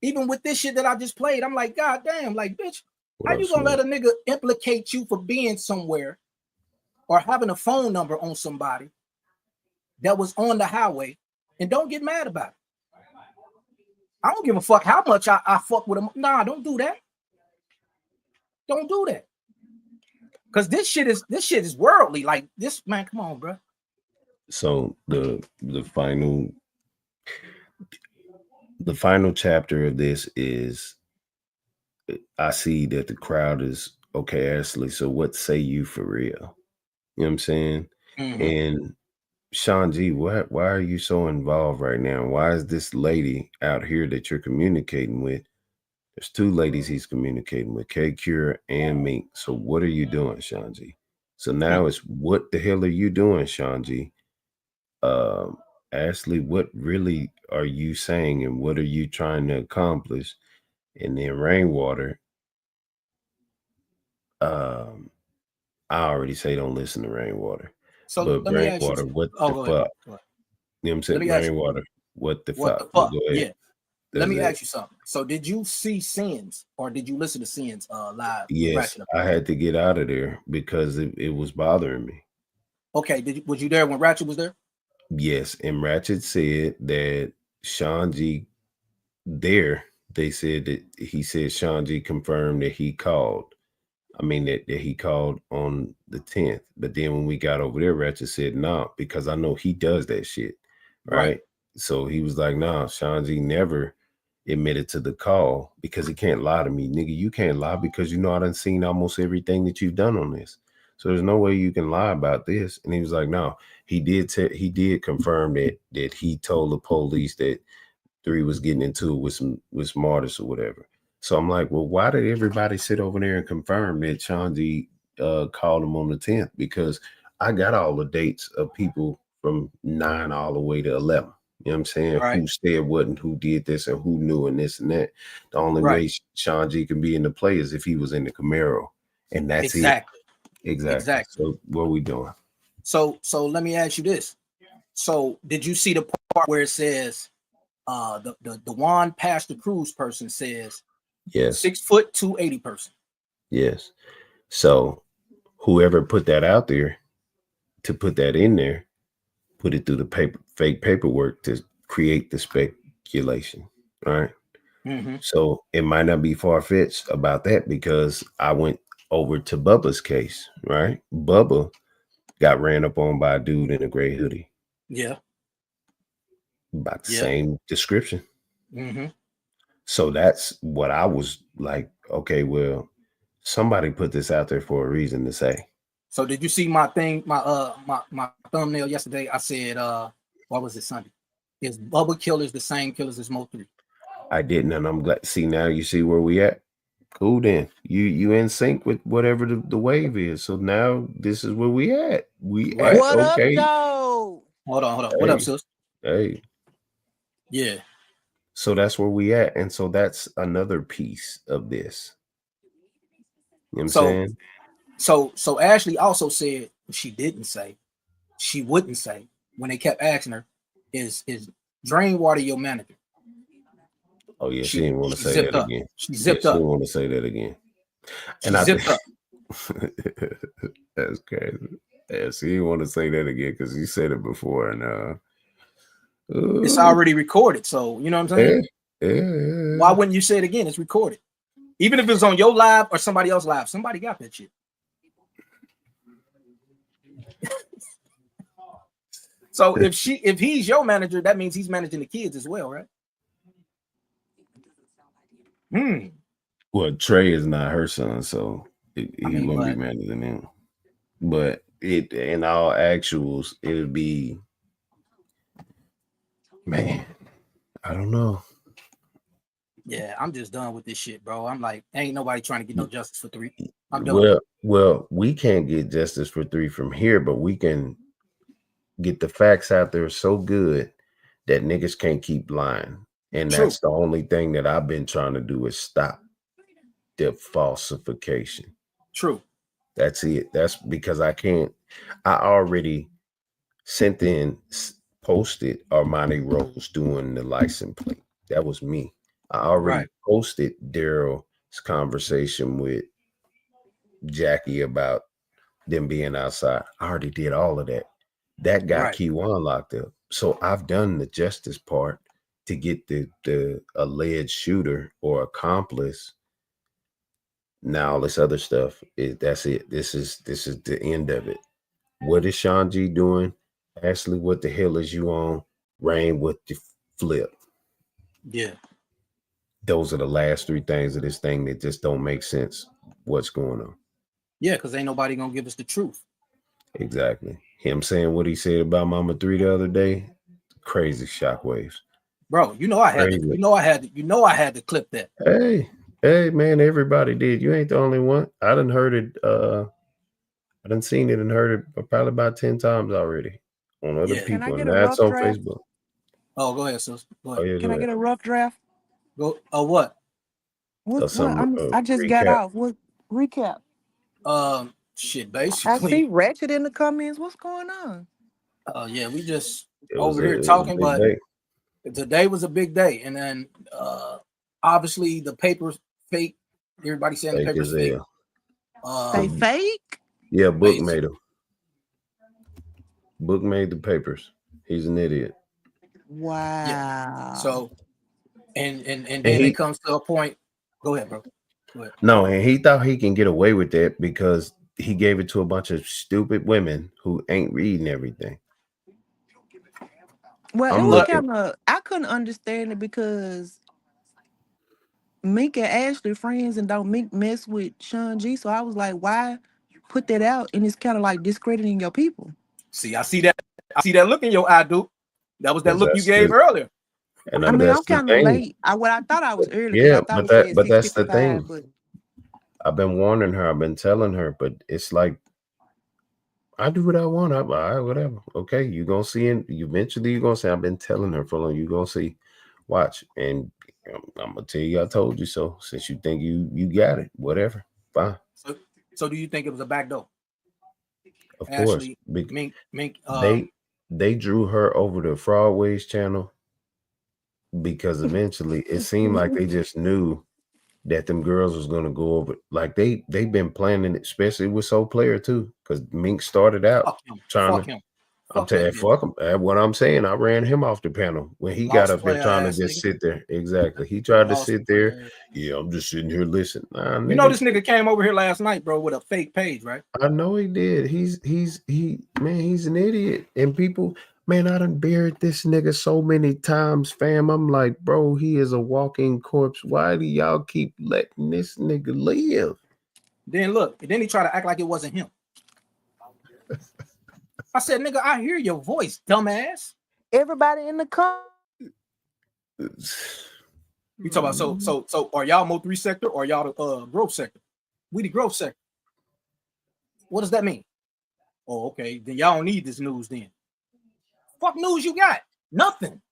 even with this shit that I just played, I'm like, God damn, like, bitch, how you gonna let a nigga implicate you for being somewhere or having a phone number on somebody that was on the highway and don't get mad about it? I don't give a fuck how much I fuck with him. Nah, don't do that. Don't do that. Cause this shit is worldly. Like this, man, come on, bro. So the final chapter of this is, I see that the crowd is okay, Ashley. So what say you for real? You know what I'm saying? Mm-hmm. And Sean G, why are you so involved right now? Why is this lady out here that you're communicating with? There's 2 ladies he's communicating with, K Cure and Mink. So what are you doing, Sean G? So now it's what the hell are you doing, Sean G? Ashley, what really are you saying and what are you trying to accomplish? And then Rainwater, I already say don't listen to Rainwater. So but Rainwater, what the fuck? You know what I'm saying? Rainwater, what the fuck? Yeah. Let me ask you something. So did you see Sins or did you listen to Sins live? Yes, I had to get out of there because it was bothering me. Okay, was you there when Ratchet was there? Yes, and Ratchet said that Sean G there, they said that he said Sean G confirmed that he called. I mean that he called on the 10th. But then when we got over there, Ratchet said no, because I know he does that shit. Right? So he was like, nah, Sean G never admitted to the call because he can't lie to me. Nigga, you can't lie because you know I done seen almost everything that you've done on this. So there's no way you can lie about this. And he was like, no, he did confirm that he told the police that 3 was getting into it with some artists or whatever. So I'm like, well, why did everybody sit over there and confirm that Sean G called him on the 10th? Because I got all the dates of people from 9 all the way to 11. You know You know what I'm saying? Right. Who said what and who did this and who knew and this and that. The only Right. way Sean G can be in the play is if he was in the Camaro. And that's Exactly. it. Exactly. So what are we doing? So let me ask you this. So did you see the part where it says the Juan Pastor Cruz person says Yes. 6 foot 280 person? Yes. So whoever put that out there to put that in there, put it through the fake paperwork to create the speculation. Right. Mm-hmm. So it might not be far-fetched about that because I went over to Bubba's case, right? Bubba got ran up on by a dude in a gray hoodie. Yeah. About the same description. Mm-hmm. So that's what I was like, okay, well, somebody put this out there for a reason to say. So did you see my thing, my thumbnail yesterday? I said, what was it, Sunday? Is Bubba killers the same killers as Mo3? I didn't, and I'm glad. See, now you see where we at. Cool, then you in sync with whatever the wave is. So now this is where we at. What okay. up, though? Hold on. Hey. What up, sis? Hey. Yeah. So that's where we at, and so that's another piece of this. You know what I'm saying? So Ashley also said she wouldn't say when they kept asking her, is Drainwater your manager? Oh yeah, she didn't want to say that up. again. She zipped She up. didn't want to say that again. And I zipped up. That's crazy. Yeah, she didn't want to say that again because you said it before, and it's already recorded. So you know what I'm saying? Yeah. Why wouldn't you say it again? It's recorded. Even if it's on your live or somebody else's live, somebody got that shit. So if he's your manager, that means he's managing the kids as well, right? Well, Trey is not her son, so he wouldn't be managing him. But it, in all actuals, it'd be, man, I don't know. Yeah, I'm just done with this shit, bro. I'm like, ain't nobody trying to get no justice for 3. I'm done. Well, we can't get justice for 3 from here, but we can get the facts out there so good that niggas can't keep lying. And that's the only thing that I've been trying to do is stop the falsification. True. That's it. That's because I already sent in, posted Armani Rose doing the license plate. That was me. I already posted Daryl's conversation with Jackie about them being outside. I already did all of that. That got Keywan locked up. So I've done the justice part to get the alleged shooter or accomplice. Now all this other stuff that's it. This is the end of it. What is Sean G doing? Ashley, what the hell is you on? Rain, what the flip? Yeah. Those are the last 3 things of this thing that just don't make sense. What's going on? Yeah, because ain't nobody gonna give us the truth. Exactly. Him saying what he said about Mama 3 the other day, crazy shockwaves. Bro, you know I had to clip that. Hey, man, everybody did. You ain't the only one. I done heard it. I done seen it and heard it probably about 10 times already on other people. And that's on Facebook. Oh, go ahead, sis. Go ahead. Oh, yeah, Can I get a rough draft? Go. Oh, what? I just got off. What recap? Shit, basically. I see Ratchet in the comments. What's going on? Yeah, we just over here talking, but today was a big day, and then obviously the paper's fake. Everybody saying the paper's fake. They fake? Yeah, Book made them. Book made the papers. He's an idiot. Wow. Yeah. So, and then it comes to a point. Go ahead, bro. Go ahead. No, and he thought he can get away with that because he gave it to a bunch of stupid women who ain't reading everything. Well, it was kind of, I couldn't understand it because Mink and Ashley friends and don't Mink mess with Sean G. So I was like, why put that out? And it's kind of like discrediting your people. See, I see that look in your eye, dude. That was that look you gave earlier. And I mean, I'm kind of late. I thought I was early. Yeah, but that's the thing. I've been warning her. I've been telling her, but it's like I do what I want. All right, whatever. Okay, you gonna see it. Eventually, you gonna say, I've been telling her for long. You gonna see. Watch, and I'm gonna tell you, I told you so. Since you think you got it, whatever, fine. So do you think it was a backdoor? Of course, Ashley, Mink, they drew her over to Fraudways channel because eventually it seemed like they just knew that them girls was gonna go over. Like they've been planning it, especially with Soul Player too, because Mink started out trying to. I'm telling you, fuck him. What I'm saying, I ran him off the panel when he got up there trying to just sit there. Exactly. He tried to sit there. Yeah, I'm just sitting here listening. Nah, you know, this nigga came over here last night, bro, with a fake page, right? I know he did. He's an idiot. And people, man, I done buried this nigga so many times, fam. I'm like, bro, he is a walking corpse. Why do y'all keep letting this nigga live? Then look, and then he tried to act like it wasn't him. I said, nigga, I hear your voice, dumbass. Everybody in the car. You talk about so are y'all Mo3 sector or y'all the growth sector? We the growth sector. What does that mean? Oh, okay. Then y'all don't need this news then. Fuck news you got? Nothing.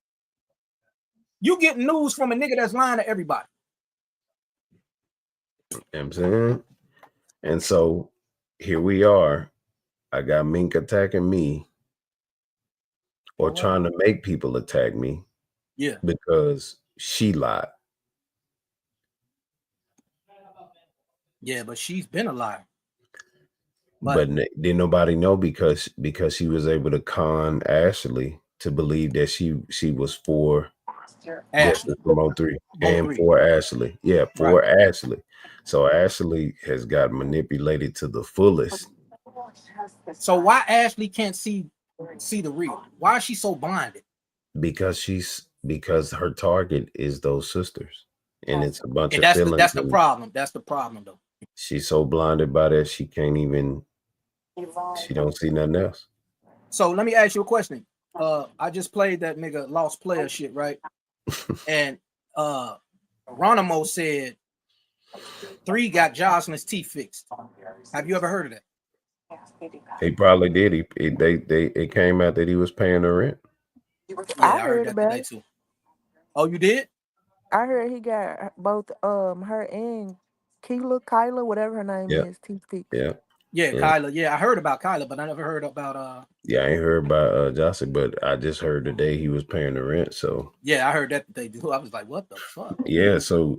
You get news from a nigga that's lying to everybody. You know what I'm saying? And so here we are. I got Mink attacking me or trying to make people attack me. Yeah. Because she lied. Yeah, but she's been a liar. But didn't nobody know because she was able to con Ashley to believe that she was for Ashley from 03 and for Ashley. Yeah, for Ashley. So Ashley has got manipulated to the fullest. So why Ashley can't see the real? Why is she so blinded? Because her target is those sisters, and it's a bunch of feelings. That's the problem. That's the problem, though. She's so blinded by that she can't even. She don't see nothing else. So let me ask you a question. I just played that nigga Lost Player shit, right? And Ronimo said 3 got Jocelyn's teeth fixed. Have you ever heard of that? He probably did. It came out that he was paying the rent. Yeah, I heard that today too. Oh, you did? I heard he got both her and Kyla, whatever her name is, teeth fixed. Yeah, Kyla. Yeah, I heard about Kyla, but I never heard about Yeah, I ain't heard about Jocelyn, but I just heard today he was paying the rent. So yeah, I heard that they do. I was like, what the fuck? Yeah, so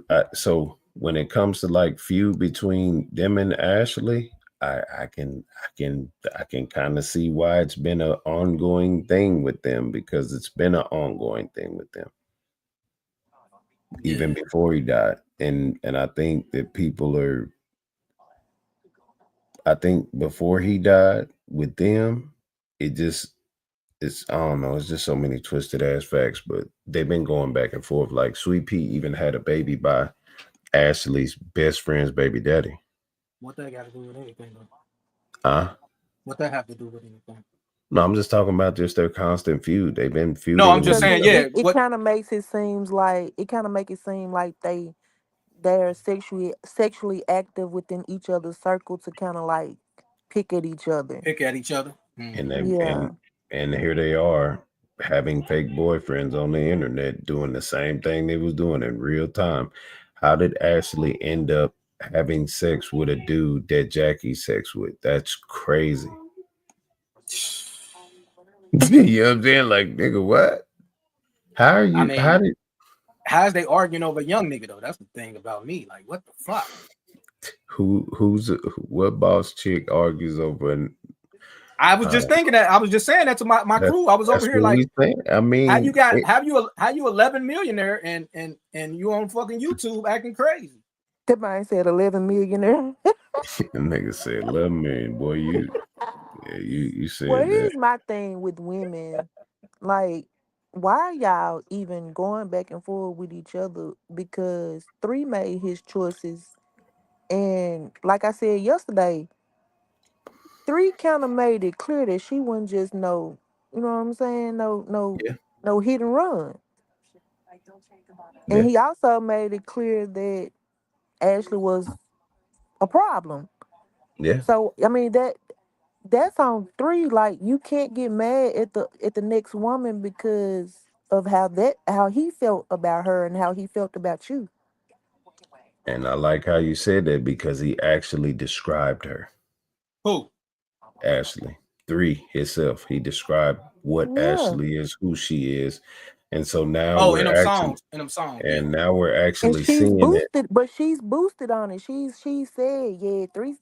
when it comes to like feud between them and Ashley, I can kind of see why it's been an ongoing thing with them, because it's been an ongoing thing with them even before he died, and I think that I think before he died with them, it's I don't know, it's just so many twisted ass facts, but they've been going back and forth. Like Sweet Pea even had a baby by Ashley's best friend's baby daddy. What that got to do with anything, though? What that have to do with anything? No, I'm just talking about just their constant feud. They've been feuding. No, I'm just saying, yeah. It kind of makes it seem like they're sexually active within each other's circle to kind of like pick at each other. Mm-hmm. And here they are having fake boyfriends on the internet doing the same thing they was doing in real time. How did Ashley end up having sex with a dude that Jackie's sex with? That's crazy. You know what I'm saying? Like, nigga, what? How are you? How's they arguing over a young nigga though? That's the thing about me. Like, what the fuck? What boss chick argues over? I was just thinking that. I was just saying that to my crew. I was over here like, I mean, how you 11 millionaire and you on fucking YouTube acting crazy? That man said 11 millionaire. The nigga said 11 million. Boy, you said well, that. Here's my thing with women. Like, why are y'all even going back and forth with each other? Because 3 made his choices. And like I said yesterday, 3 kind of made it clear that she wasn't just you know what I'm saying? No hit and run. And he also made it clear that Ashley was a problem. Yeah. So I mean that's on 3. Like you can't get mad at the next woman because of how he felt about her and how he felt about you. And I like how you said that because he actually described her. Who? Ashley. 3 himself. He described what Yeah. Ashley is, who she is. And so now Oh, we're in them actually songs. In them songs. and now we're And actually she's seeing it. boosted, but she's boosted on it. She said, yeah, 3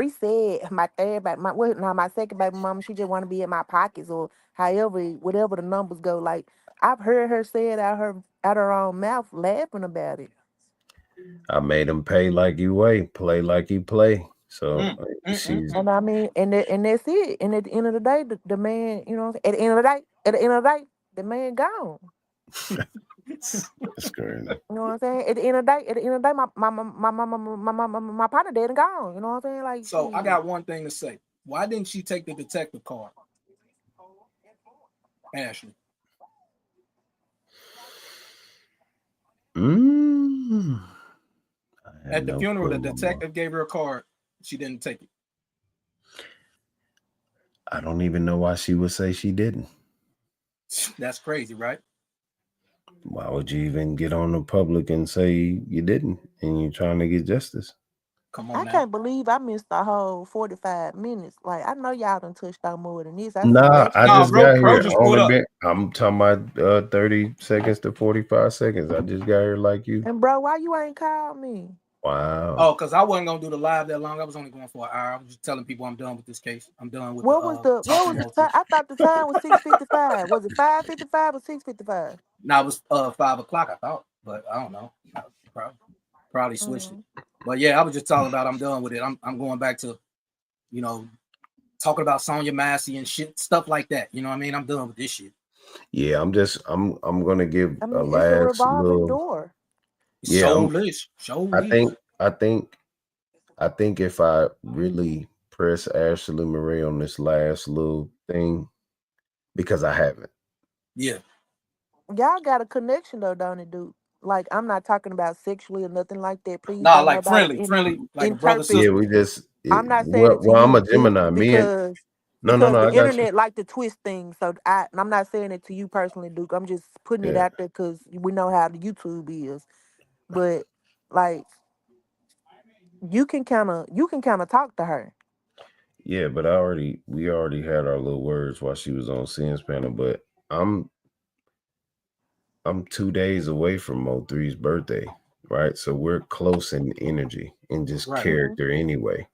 said my third baby, my second baby mama, she just want to be in my pockets or however, whatever the numbers go. Like I've heard her say it out her own mouth, laughing about it. I made him pay like you weigh, play like you play. So she's And I mean, and that's it. And at the end of the day, the man, you know, at the end of the day, the man gone. that's crazy. You know what I'm saying? At the end of the day, my partner dead and gone. You know what I'm saying? Like, so I got one thing to say. Why didn't she take the detective card? Ashley. At the funeral, the detective gave her a card. She didn't take it. I don't even know why she would say she didn't. That's crazy, right? Why would you even get on the public and say you didn't and you're trying to get justice? Come on, I can't believe I missed the whole 45 minutes. Like, I know y'all done touched on more than this. Nah, I just bro, got here. just pulled up. I'm talking about 30 seconds to 45 seconds. I just got here like you. And bro, why you ain't called me? Wow. Oh, because I wasn't gonna do the live that long. I was only going for an hour. I was just telling people I'm done with this case. I'm done with What was the time? I thought the time was 6:55. Was it 5:55 or 6:55? No, it was 5 o'clock, I thought, but I don't know. Probably switched it. But yeah, I was just talking about I'm done with it. I'm going back to, you know, talking about Sonya Massey and shit, stuff like that. You know what I mean? I'm done with this shit. Yeah, I'm gonna give I mean, a it's last a revolving little door. Yeah, I think if I really press Ashley Marie on this last little thing, because I haven't. Yeah. Y'all got a connection though, don't it, dude? Like, I'm not talking about sexually or nothing like that. Please, nah, don't like nobody friendly, like a brother sister. Yeah, we just. I'm not saying it to I'm you, a Gemini. because No, the I got internet you. like to twist things. So I'm not saying it to you personally, Duke. I'm just putting it out there because we know how the YouTube is. But like, you can kind of talk to her. Yeah, but we already had our little words while she was on Sin's panel. But I'm 2 days away from Mo3's birthday, right? So we're close in energy and just character anyway.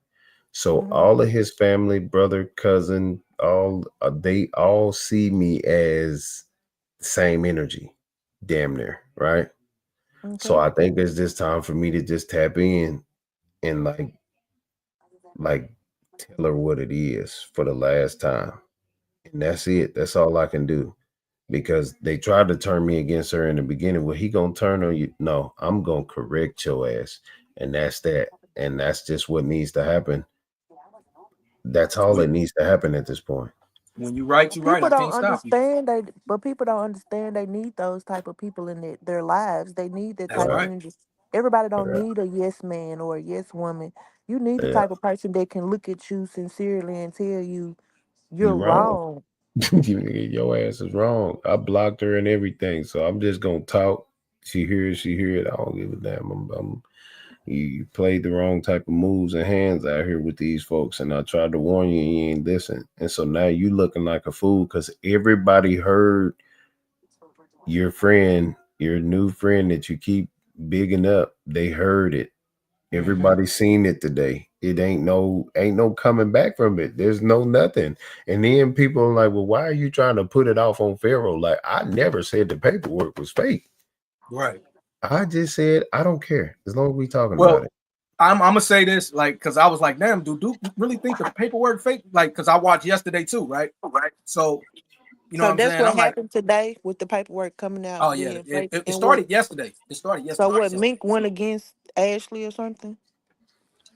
So all of his family, brother, cousin, they all see me as the same energy, damn near, right? So I think it's just time for me to just tap in and like tell her what it is for the last time. And that's it. That's all I can do. Because they tried to turn me against her in the beginning. Well, he gonna turn on you? No, I'm gonna correct your ass. And that's that. And that's just what needs to happen. That's all that needs to happen at this point. When you right, you right. I can't stop you. But people don't understand they need those type of people in their lives. They need that That's type right. of energy. Everybody don't need a yes man or a yes woman. You need the Yeah. type of person that can look at you sincerely and tell you you're You wrong. wrong. Your ass is wrong. I blocked her and everything. So I'm just gonna talk. She hear it. I don't give a damn. You played the wrong type of moves and hands out here with these folks, and I tried to warn you and you ain't listen. And so now you looking like a fool because everybody heard your friend, your new friend that you keep bigging up. They heard it. Everybody seen it today. It ain't no coming back from it. There's no nothing. And then people are like, well, why are you trying to put it off on Pharaoh? Like, I never said the paperwork was fake. Right. I just said I don't care as long as we talking about it. I'm gonna say this, like, because I was like, damn, do Duke really think the paperwork fake? Like, because I watched yesterday too, right? So, you know what I'm saying? That's what happened today with the paperwork coming out. Oh yeah, it started yesterday. So what? Mink went against Ashley or something?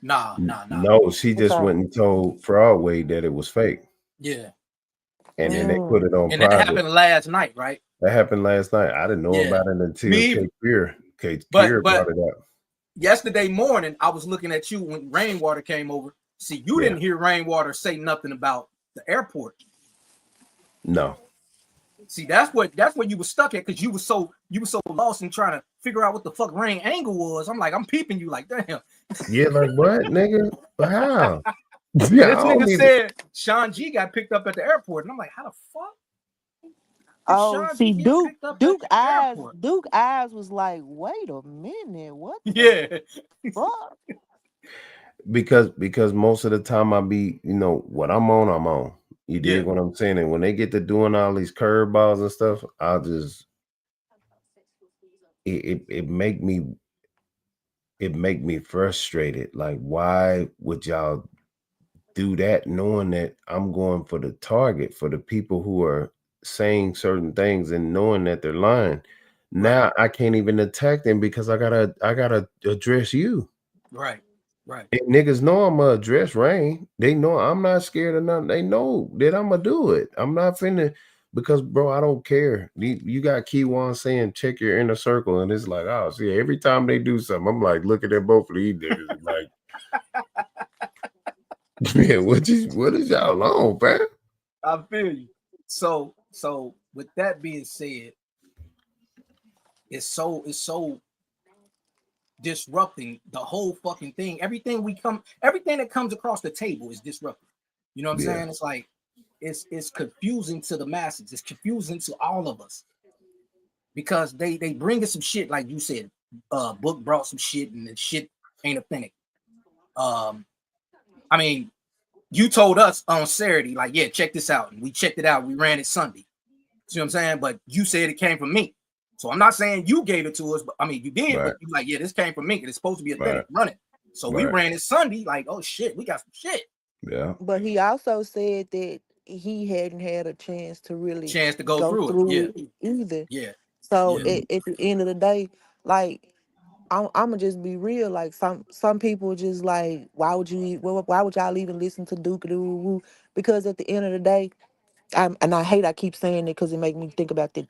Nah. No, she just went and told Broadway that it was fake. Yeah. And then they put it on and private. That happened last night, right? That happened last night. I didn't know about it until Kate Pierre brought it up. Yesterday morning, I was looking at you when Rainwater came over. See, you Yeah. didn't hear Rainwater say nothing about the airport. No. See, that's where you were stuck at because you were so lost in trying to figure out what the fuck Rain angle was. I'm like, I'm peeping you like, damn. Yeah, like what, nigga? How? This Yeah, I don't nigga even- said Sean G got picked up at the airport, and I'm like, how the fuck? Oh, Sean see, G get Duke picked up at Duke the eyes airport. Duke eyes was like, wait a minute, what the Yeah. fuck? because most of the time I be, you know, what I'm on. You dig Yeah. what I'm saying? And when they get to doing all these curveballs and stuff, I'll just it make me frustrated. Like, why would y'all do that knowing that I'm going for the target for the people who are saying certain things and knowing that they're lying? Now I can't even attack them because I gotta address you. Right. And niggas know I'm gonna address Rain. They know I'm not scared of nothing. They know that I'm gonna do it. I'm not finna, because bro, I don't care. You got Keywan saying check your inner circle, and it's like, oh, see, every time they do something, I'm like looking at both of these niggas and like, man, what is y'all on, man? I feel you. So with that being said, it's so disrupting the whole fucking thing. Everything that comes across the table is disruptive. You know what I'm Yeah. saying? It's like it's confusing to the masses. It's confusing to all of us because they bring us some shit like you said. Book brought some shit and the shit ain't authentic. I mean, you told us on Saturday, like, yeah, check this out, and we checked it out. We ran it Sunday. See what I'm saying? But you said it came from me. So I'm not saying you gave it to us, but I mean you did, Right. but you like, yeah, this came from me. It's supposed to be authentic. Right. Run it. So we Right. ran it Sunday, like, oh shit, we got some shit. Yeah. But he also said that he hadn't had a chance to really Chance to go through it. it either. Yeah. So Yeah. at the end of the day, like I'm gonna just be real. Like some people just like, why would y'all even listen to Duke Doo? Because at the end of the day, and I hate I keep saying it because it make me think about that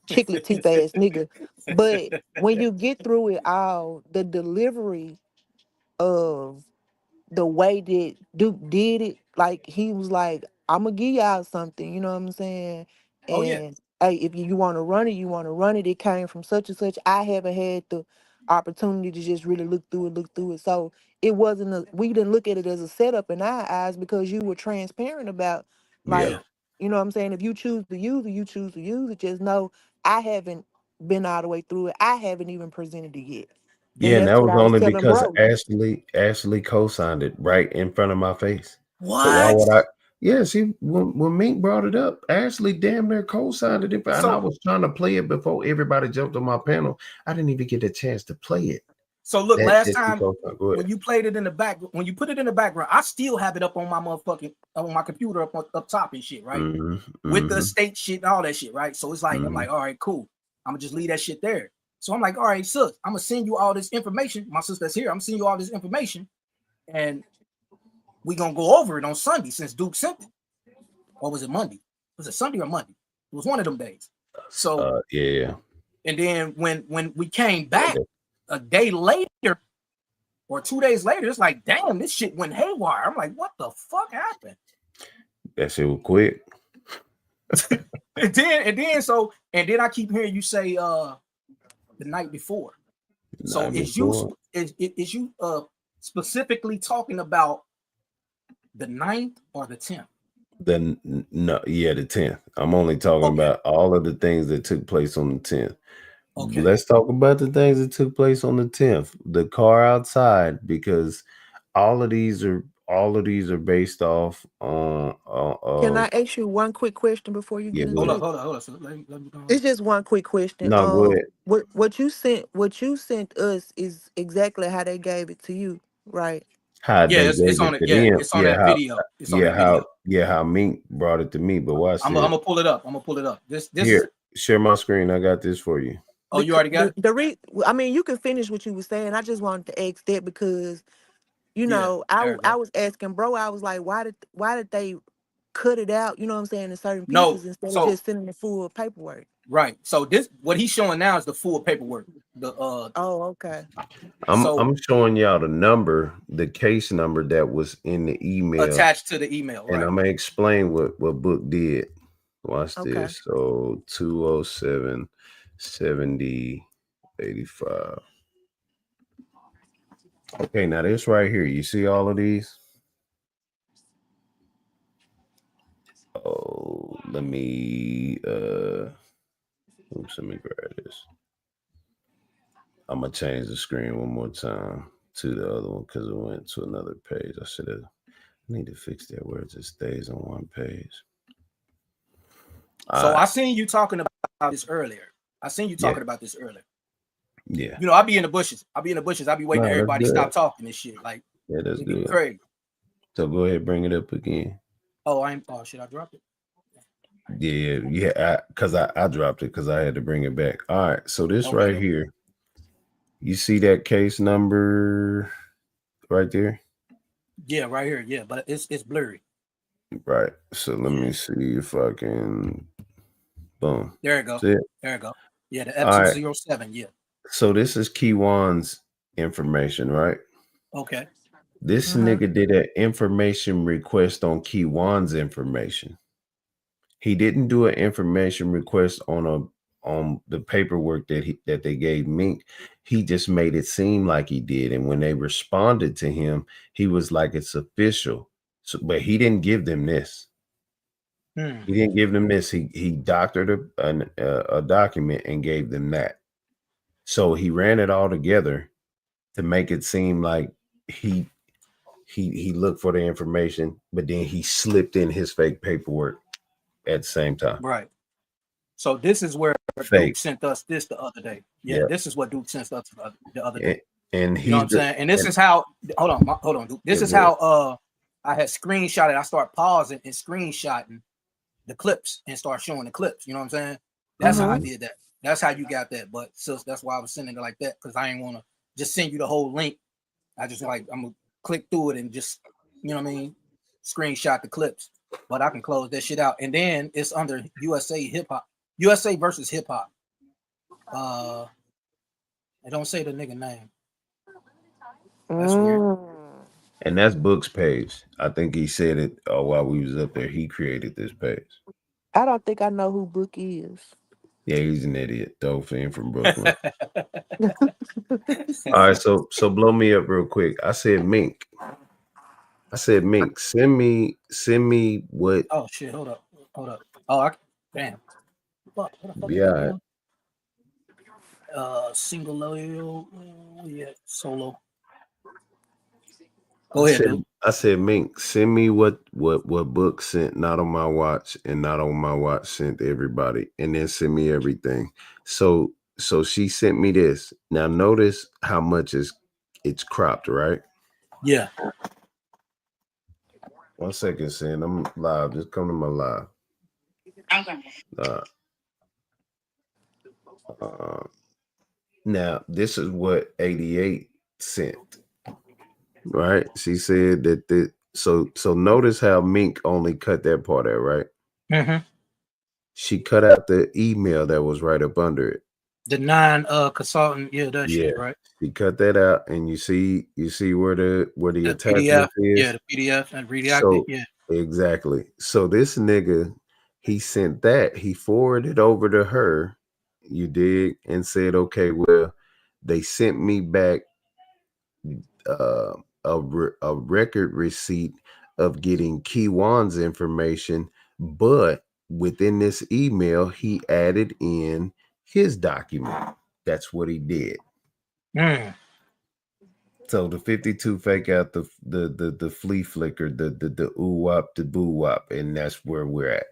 chiclet teeth ass nigga. But when you get through it all, the delivery of the way that Duke did it, like he was like, I'm gonna give y'all something, you know what I'm saying? Oh, yeah. And hey, if you want to run it, you want to run it. It came from such and such. I haven't had the opportunity to just really look through it. So it wasn't we didn't look at it as a setup in our eyes because you were transparent about, like, Yeah. you know what I'm saying? If you choose to use it, you choose to use it. Just know I haven't been all the way through it. I haven't even presented it yet. Yeah, and that's that what was I was only telling because bro. Ashley co-signed it right in front of my face. So why What? would I? Yeah, see, when Mink brought it up, Ashley damn near co-signed it, and I So was trying to play it before everybody jumped on my panel. I didn't even get a chance to play it. look, That last she time co-signed. Go when ahead. you played it in the back, when you put it in the background, I still have it up on my motherfucking on my computer up top and shit, right? With the state shit and all that shit, right? So it's like I'm like, all right, cool. I'm gonna just leave that shit there. So I'm like, all right, sis, I'm gonna send you all this information. My sister's here. I'm gonna send you all this information, and we gonna go over it on Sunday since Duke sent it. Or was it Monday? Was it Sunday or Monday? It was one of them days. So Yeah. and then when we came back a day later or 2 days later, it's like, damn, this shit went haywire. I'm like, what the fuck happened? That shit was quick. And then I keep hearing you say the night before. So is you specifically talking about the 9th or the 10th? The 10th. I'm only talking about all of the things that took place on the 10th. Okay. Let's talk about the things that took place on the 10th. The car outside, because all of these are based off on Can I ask you one quick question before you yeah, get go into ahead. it? Hold on. So let me go. It's just one quick question. No, go ahead. What you sent us is exactly how they gave it to you, right? How they it's gave on it it. to Yeah, them. it's on that video. It's on that video. How Mink brought it to me. But watch I'm this. gonna pull it up. This Here, is share my screen. I got this for you. oh, you already got it? I mean, you can finish what you were saying. I just wanted to ask that because, you Yeah, know, there we I go. was asking bro, I was like, why did they cut it out, you know what I'm saying, in certain No, pieces instead of so just sending the full paperwork? right. So this what he's showing now is the full paperwork. The Oh, okay. I'm showing y'all the number, the case number that was in the email attached to the email, and right? I'm gonna explain what Book did. Watch Okay. this. So 207 70 85. Okay, now this right here, you see all of these? Oh, let me grab this. I'm gonna change the screen one more time to the other one because it went to another page. I need to fix that where it just stays on one page. So I seen you talking about this earlier. Yeah. You know, I be in the bushes. I be waiting No, for everybody to that's stop talking and shit. Like, Yeah, that's it be good. crazy. So go ahead, bring it up again. Oh, should I drop it? Yeah, because I dropped it because I had to bring it back. All right, so this Okay, right okay. here, you see that case number right there? Yeah, right here. Yeah, but it's blurry. Right. So let me see if I can. Boom. There you go. See it? There you go. Yeah, the All right. F207. Yeah. So this is Keywan's information, right? Okay. This nigga did an information request on Keywan's information. He didn't do an information request on the paperwork that they gave Mink. He just made it seem like he did. And when they responded to him, he was like, it's official. So, but he didn't give them this. He didn't give them this. He doctored a document and gave them that. So he ran it all together to make it seem like he looked for the information, but then he slipped in his fake paperwork at the same time. Right. So this is where Fake. Duke sent us this the other day. Yeah, Yeah. this is what Duke sent us the other day. And You know what I'm saying? And this is how. Hold on, Duke. This is how I had screenshotted. I start pausing and screenshotting the clips and start showing the clips. You know what I'm saying? That's how I did that. That's how you got that. But sis, that's why I was sending it like that, because I ain't want to just send you the whole link. I just I'm gonna click through it and just, you know what I mean, screenshot the clips. But I can close that shit out. And then it's under USA versus hip hop. They don't say the nigga name. That's weird. And that's Book's page. I think he said it while we was up there. He created this page. I don't think I know who Book is. Yeah, he's an idiot. Dolphin from Brooklyn. All right, so blow me up real quick. I said Mink. Send me what. Oh shit! Hold up. Oh, damn. What the fuck? Yeah. Single loyal. Yeah, solo. Go ahead, dude. I said, Mink, send me what Book sent, not on my watch, and not on my watch sent to everybody, and then send me everything. So she sent me this. Now notice how much it's cropped, right? Yeah. 1 second, Sin. I'm live. Just come to my live. Now this is what 88 sent. Right? She said that so notice how Mink only cut that part out, right? Mm-hmm. She cut out the email that was right up under it. The consultant, shit, right? She cut that out, and you see where the attachment PDF, is. yeah, the PDF and redacted, yeah. Exactly. So this nigga, he sent that, he forwarded over to her, you dig, and said, okay, well, they sent me back a record receipt of getting Keywan's information, but within this email, he added in his document. That's what he did. So the 52 fake out the flea flicker, the ooh wop, the boo wop, and that's where we're at.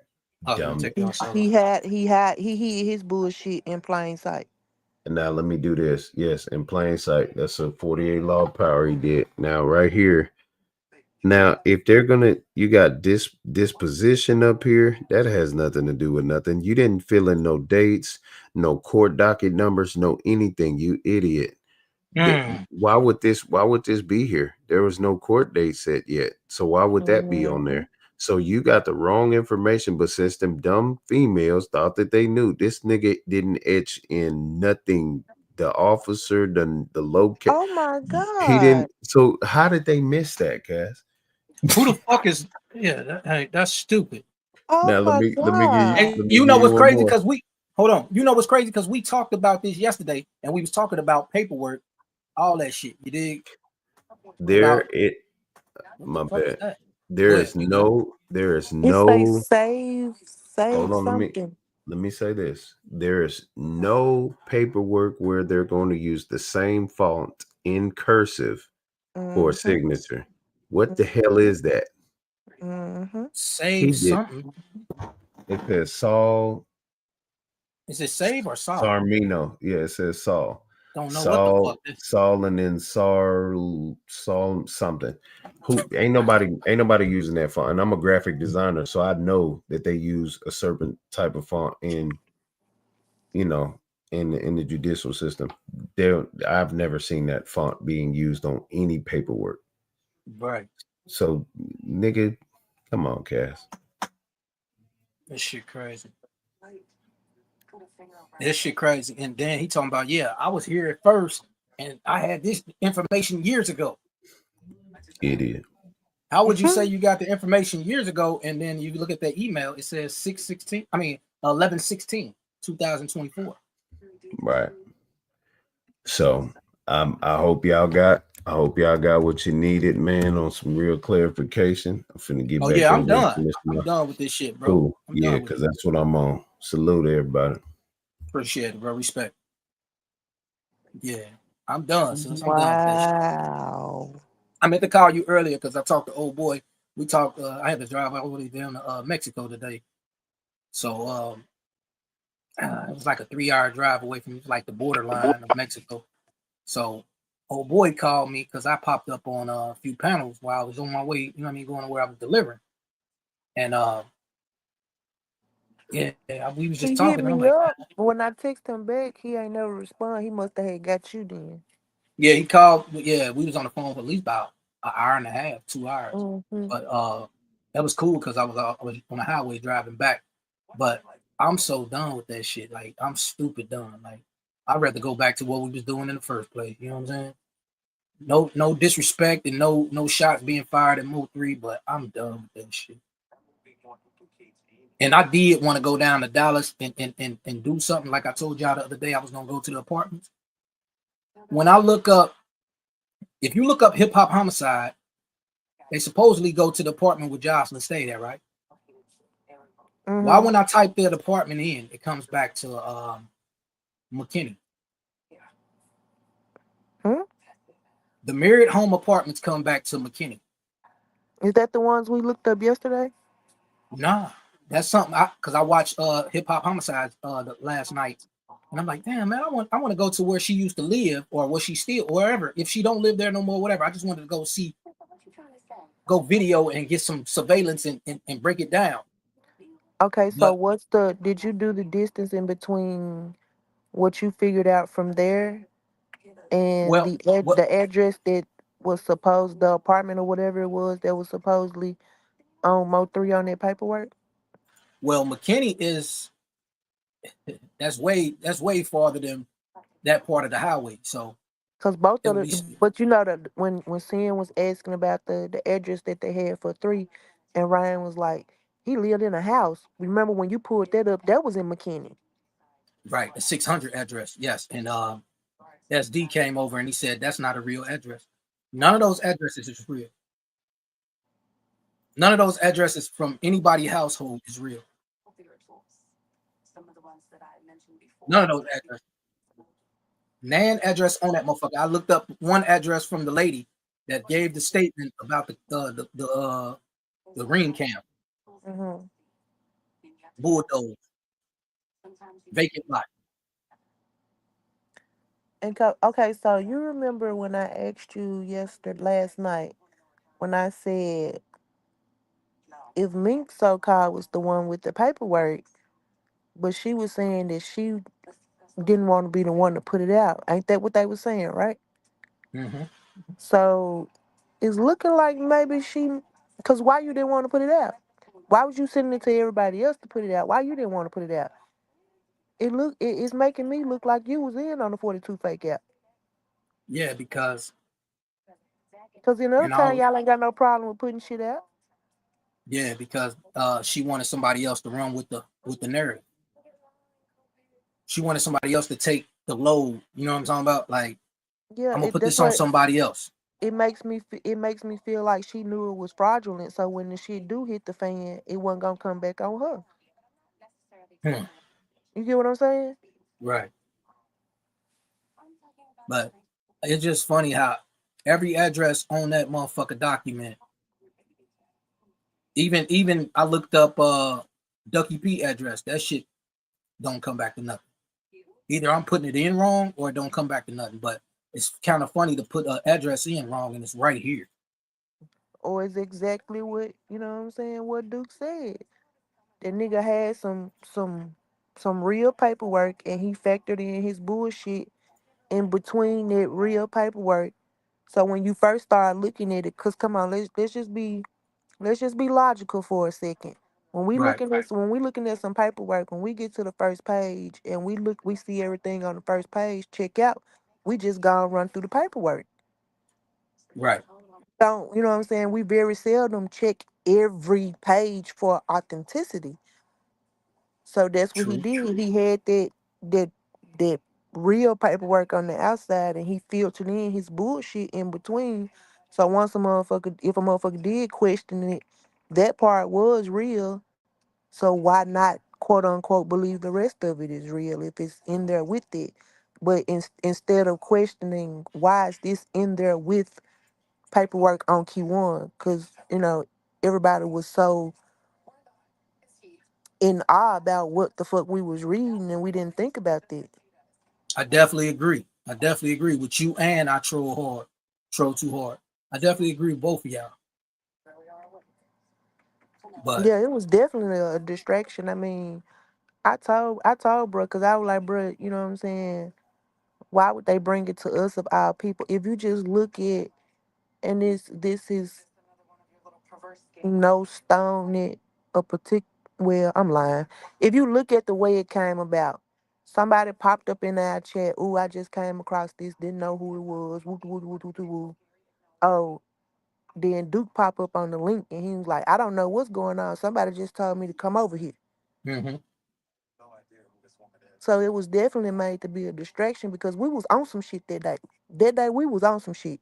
He hid his bullshit in plain sight. And now let me do this. Yes, in plain sight. That's a 48 law of power he did. Now right here. Now, if they're you got disposition up here, that has nothing to do with nothing. You didn't fill in no dates, no court docket numbers, no anything, you idiot. Why would this be here? There was no court date set yet. So why would that be on there? So you got the wrong information, but since them dumb females thought that they knew, this nigga didn't etch in nothing the officer, the locate. Oh my He God. didn't. So how did they miss that, Cass? Who the fuck is? Yeah, hey, that's stupid. Oh Now my let me give God. And let me you give know you what's one crazy? more. Because we hold on. You know what's crazy? Because we talked about this yesterday, and we was talking about paperwork, all that shit. You dig? There About it. what the My fuck is bad. that? There Go is ahead. You good? It say no. save Hold on. something. Let me say this. There is no paperwork where they're going to use the same font in cursive for a Mm-hmm. signature. What the hell is that? Mm-hmm. He Save did. something. It says Saul Is it save or solve? Sarmino. Yeah, it says Saul. Don't know what the fuck this. Saul, and then Saul something. Who ain't nobody using that font. And I'm a graphic designer, so I know that they use a certain type of font in in the judicial system. I've never seen that font being used on any paperwork. Right. So nigga, come on, Cass. This shit crazy. This shit crazy. And then he talking about, yeah, I was here at first, and I had this information years ago. Idiot. How would you say you got the information years ago, and then you look at that email, it says 11/16/2024. Right. So I hope y'all got what you needed, man, on some real clarification. I'm finna get Oh back yeah, I'm over done. and I'm done with this shit, bro. cool. I'm Yeah, done with because it. that's what I'm on. Salute everybody. Appreciate it, bro. Respect. Yeah, I'm done. Since I'm done with that shit. Wow. I meant to call you earlier because I talked to old boy. We talked. I had to drive all the way down to Mexico today, so it was like a 3-hour drive away from like the borderline of Mexico. So old boy called me because I popped up on a few panels while I was on my way. You know what I mean, going to where I was delivering, and yeah, we was He just hit talking. And I'm me like, up. When I text him back, he ain't never respond. He must have had got you then. yeah, he called. Yeah, we was on the phone for at least about an hour and a half, 2 hours. Mm-hmm. But that was cool because I was on the highway driving back. But I'm so done with that shit. Like I'm stupid done. Like I'd rather go back to what we was doing in the first place. You know what I'm saying? No disrespect and no shots being fired at Mo 3, but I'm done with that shit. And I did want to go down to Dallas and do something like I told y'all the other day. I was gonna go to the apartments. When I look up, if you look up hip hop homicide, they supposedly go to the apartment where Jocelyn stayed at, right? Mm-hmm. Why when I type that apartment in, it comes back to McKinney? Hmm? The Marriott Home Apartments come back to McKinney. Is that the ones we looked up yesterday? Nah, that's something because I watched Hip Hop Homicides last night, and I'm like, damn man, I want to go to where she used to live or where she still or wherever. If she don't live there no more, whatever. I just wanted to go video and get some surveillance and break it down. Okay, so But did you do the distance in between what you figured out from there and well, what? the address that was supposed, the apartment or whatever it was that was supposedly on Mo 3 on that paperwork? Well, McKinney is that's way farther than that part of the highway. So Because both it of would be but you know that when Sin was asking about the address that they had for 3, and Ryan was like, he lived in a house. Remember when you pulled that up, that was in McKinney. right, the 600 address, yes. And SD came over and he said that's not a real address. None of those addresses is real. None of those addresses from anybody's household is real. None of those addresses. Nan address on that motherfucker. I looked up one address from the lady that gave the statement about the ring camp, Mm-hmm. bulldoze, vacant lot. Okay, so you remember when I asked you last night when I said if Mink so-called was the one with the paperwork, but she was saying that she didn't want to be the one to put it out. Ain't that what they were saying, right? Mm-hmm. So it's looking like maybe because why you didn't want to put it out? Why was you sending it to everybody else to put it out? Why you didn't want to put it out? It's making me look like you was in on the 42 fake app. Yeah, because Cause in other and time all y'all ain't got no problem with putting shit out. yeah, because she wanted somebody else to run with the narrative. She wanted somebody else to take the load. You know what I'm talking about? Like, Yeah, I'm gonna put that's this on what somebody else. it makes me. It makes me feel like she knew it was fraudulent. So when the shit do hit the fan, it wasn't gonna come back on her. Hmm, You get what I'm saying? right. But it's just funny how every address on that motherfucker document, even I looked up Ducky P address, that shit don't come back to nothing. Either I'm putting it in wrong or it don't come back to nothing. But it's kind of funny to put an address in wrong and it's right here. Or it's exactly what you know what I'm saying? What Duke said. That nigga had some real paperwork and he factored in his bullshit in between that real paperwork. So when you first start looking at it, cause come on, let's just be logical for a second. Right, When we looking at some paperwork, when we get to the first page and we see everything on the first page, check out, we just gonna run through the paperwork. right, Don't you know what I'm saying? We very seldom check every page for authenticity. So that's what he true. did. He had that that real paperwork on the outside, and he filtered in his bullshit in between. So once if a motherfucker did question it, that part was real. So why not quote unquote believe the rest of it is real if it's in there with it? But instead of questioning why is this in there with paperwork on Q1, because everybody was so in awe about what the fuck we was reading and we didn't think about that. I definitely agree. I definitely agree with you and I troll too hard. I definitely agree with both of y'all. But Yeah, it was definitely a distraction. I mean, I told bro, because I was like, bro, you know what I'm saying? Why would they bring it to us of our people? If you just look at, and this is no stone it a particular, well, I'm lying. If you look at the way it came about, somebody popped up in our chat, ooh, I just came across this, didn't know who it was, woo, woo, woo, woo, woo, woo. Oh, then Duke pop up on the link and he was like, I don't know what's going on. Somebody just told me to come over here. mm-hmm. So it was definitely made to be a distraction because we was on some shit that day. That day we was on some shit.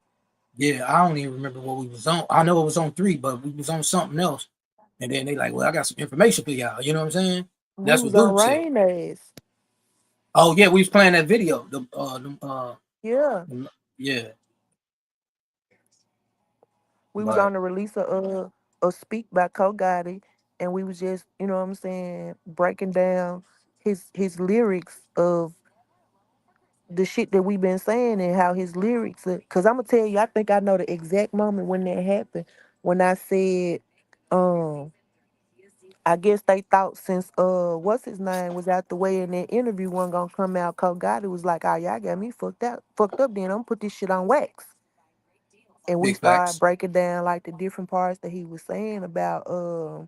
Yeah, I don't even remember what we was on. I know it was on 3, but we was on something else. And then they like, well, I got some information for y'all. You know what I'm saying? We That's what was on Duke said. Rain ass. Oh yeah, we was playing that video. Yeah. Yeah, We was but on the release of Speak by Co Gotti, and we was just, you know what I'm saying, breaking down his lyrics of the shit that we been saying and how his lyrics cause I'm gonna tell you, I think I know the exact moment when that happened. When I said, I guess they thought since what's his name was out the way in that interview wasn't gonna come out, Co Gotti was like, oh y'all got me fucked up then I'm gonna put this shit on wax. And we big started facts. breaking down like the different parts that he was saying about uh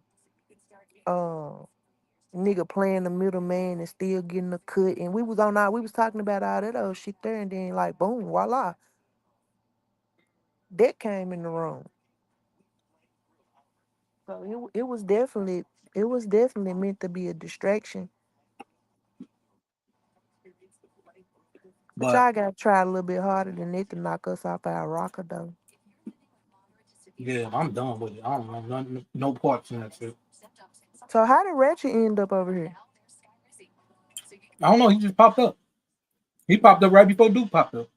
nigga playing the middleman and still getting a cut. And we was talking about all that old shit there, and then like boom, voila, that came in the room. So it was definitely meant to be a distraction. But But y'all gotta try a little bit harder than that to knock us off our rocker though. yeah, I'm done with it. I don't know no parts in that shit. So how did Ratchet end up over here? I don't know. He just popped up. He popped up right before Duke popped up.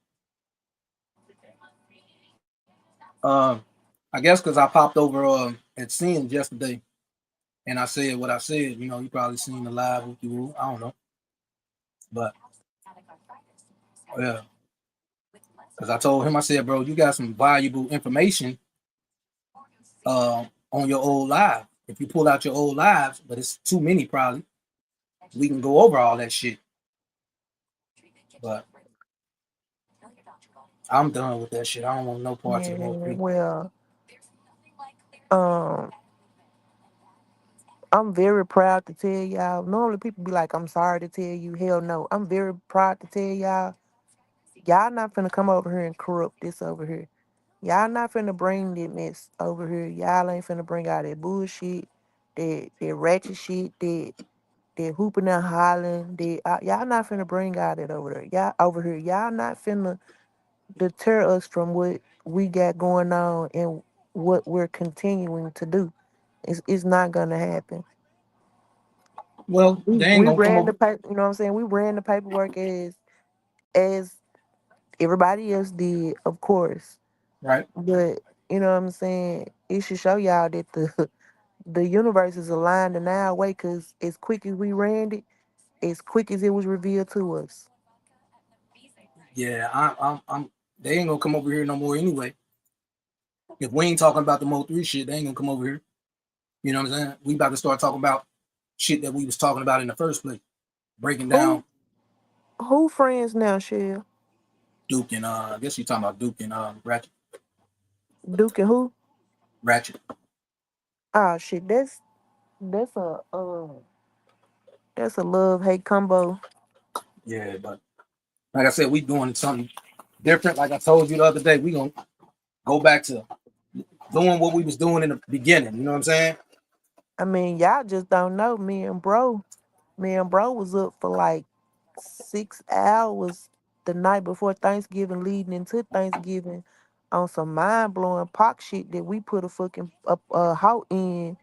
I guess because I popped over at Sims yesterday, and I said what I said. You know, you probably seen the live with you. I don't know, but yeah, because I told him, I said, bro, you got some valuable information on your old live. If you pull out your old lives, but it's too many probably, we can go over all that shit. But I'm done with that shit. I don't want no parts Yeah, of the whole thing. well, um, I'm very proud to tell y'all. Normally people be like, I'm sorry to tell you. Hell no. I'm very proud to tell y'all. Y'all not finna come over here and corrupt this over here. Y'all not finna bring that mess over here. Y'all ain't finna bring out that bullshit, that ratchet shit, that hooping and hollering. Y'all not finna bring out that over there. Y'all over here. Y'all not finna deter us from what we got going on and what we're continuing to do. It's not gonna happen. Well, We they ain't we gonna come ran the over, paper. You know what I'm saying? We ran the paperwork as everybody else did, of course. right? But you know what I'm saying? It should show y'all that the universe is aligned in our way. Cause as quick as we ran it, as quick as it was revealed to us. Yeah, I'm. They ain't gonna come over here no more anyway. If we ain't talking about the Mo3 shit, they ain't gonna come over here. You know what I'm saying? We about to start talking about shit that we was talking about in the first place, breaking Who down who friends now, Shell? Duke and I guess you talking about Duke and Ratchet. Duke and who? Ratchet. Oh shit, that's a love hate combo. Yeah, but like I said, we doing something different. Like I told you the other day, we gonna go back to doing what we was doing in the beginning. You know what I'm saying? I mean, y'all just don't know. Me and bro was up for like 6 hours the night before Thanksgiving, leading into Thanksgiving, on some mind blowing pox shit that we put a fucking halt in.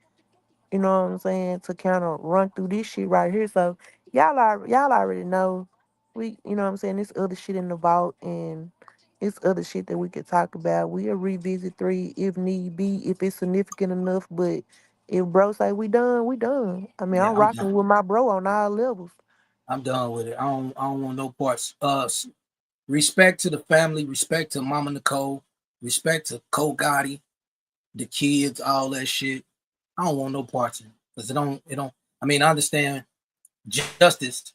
You know what I'm saying? To kind of run through this shit right here. So y'all already know. You know what I'm saying? There's other shit in the vault, and it's other shit that we could talk about. We'll revisit 3 if need be, if it's significant enough. But if bro say we done, we done. I mean, I'm Yeah, I'm done. rocking with my bro on all levels. I'm done with it. I don't want no parts. Respect to the family, respect to Mama Nicole, respect to Cole Gotti, the kids, all that shit. I don't want no parts in it. Because it don't I mean, I understand justice.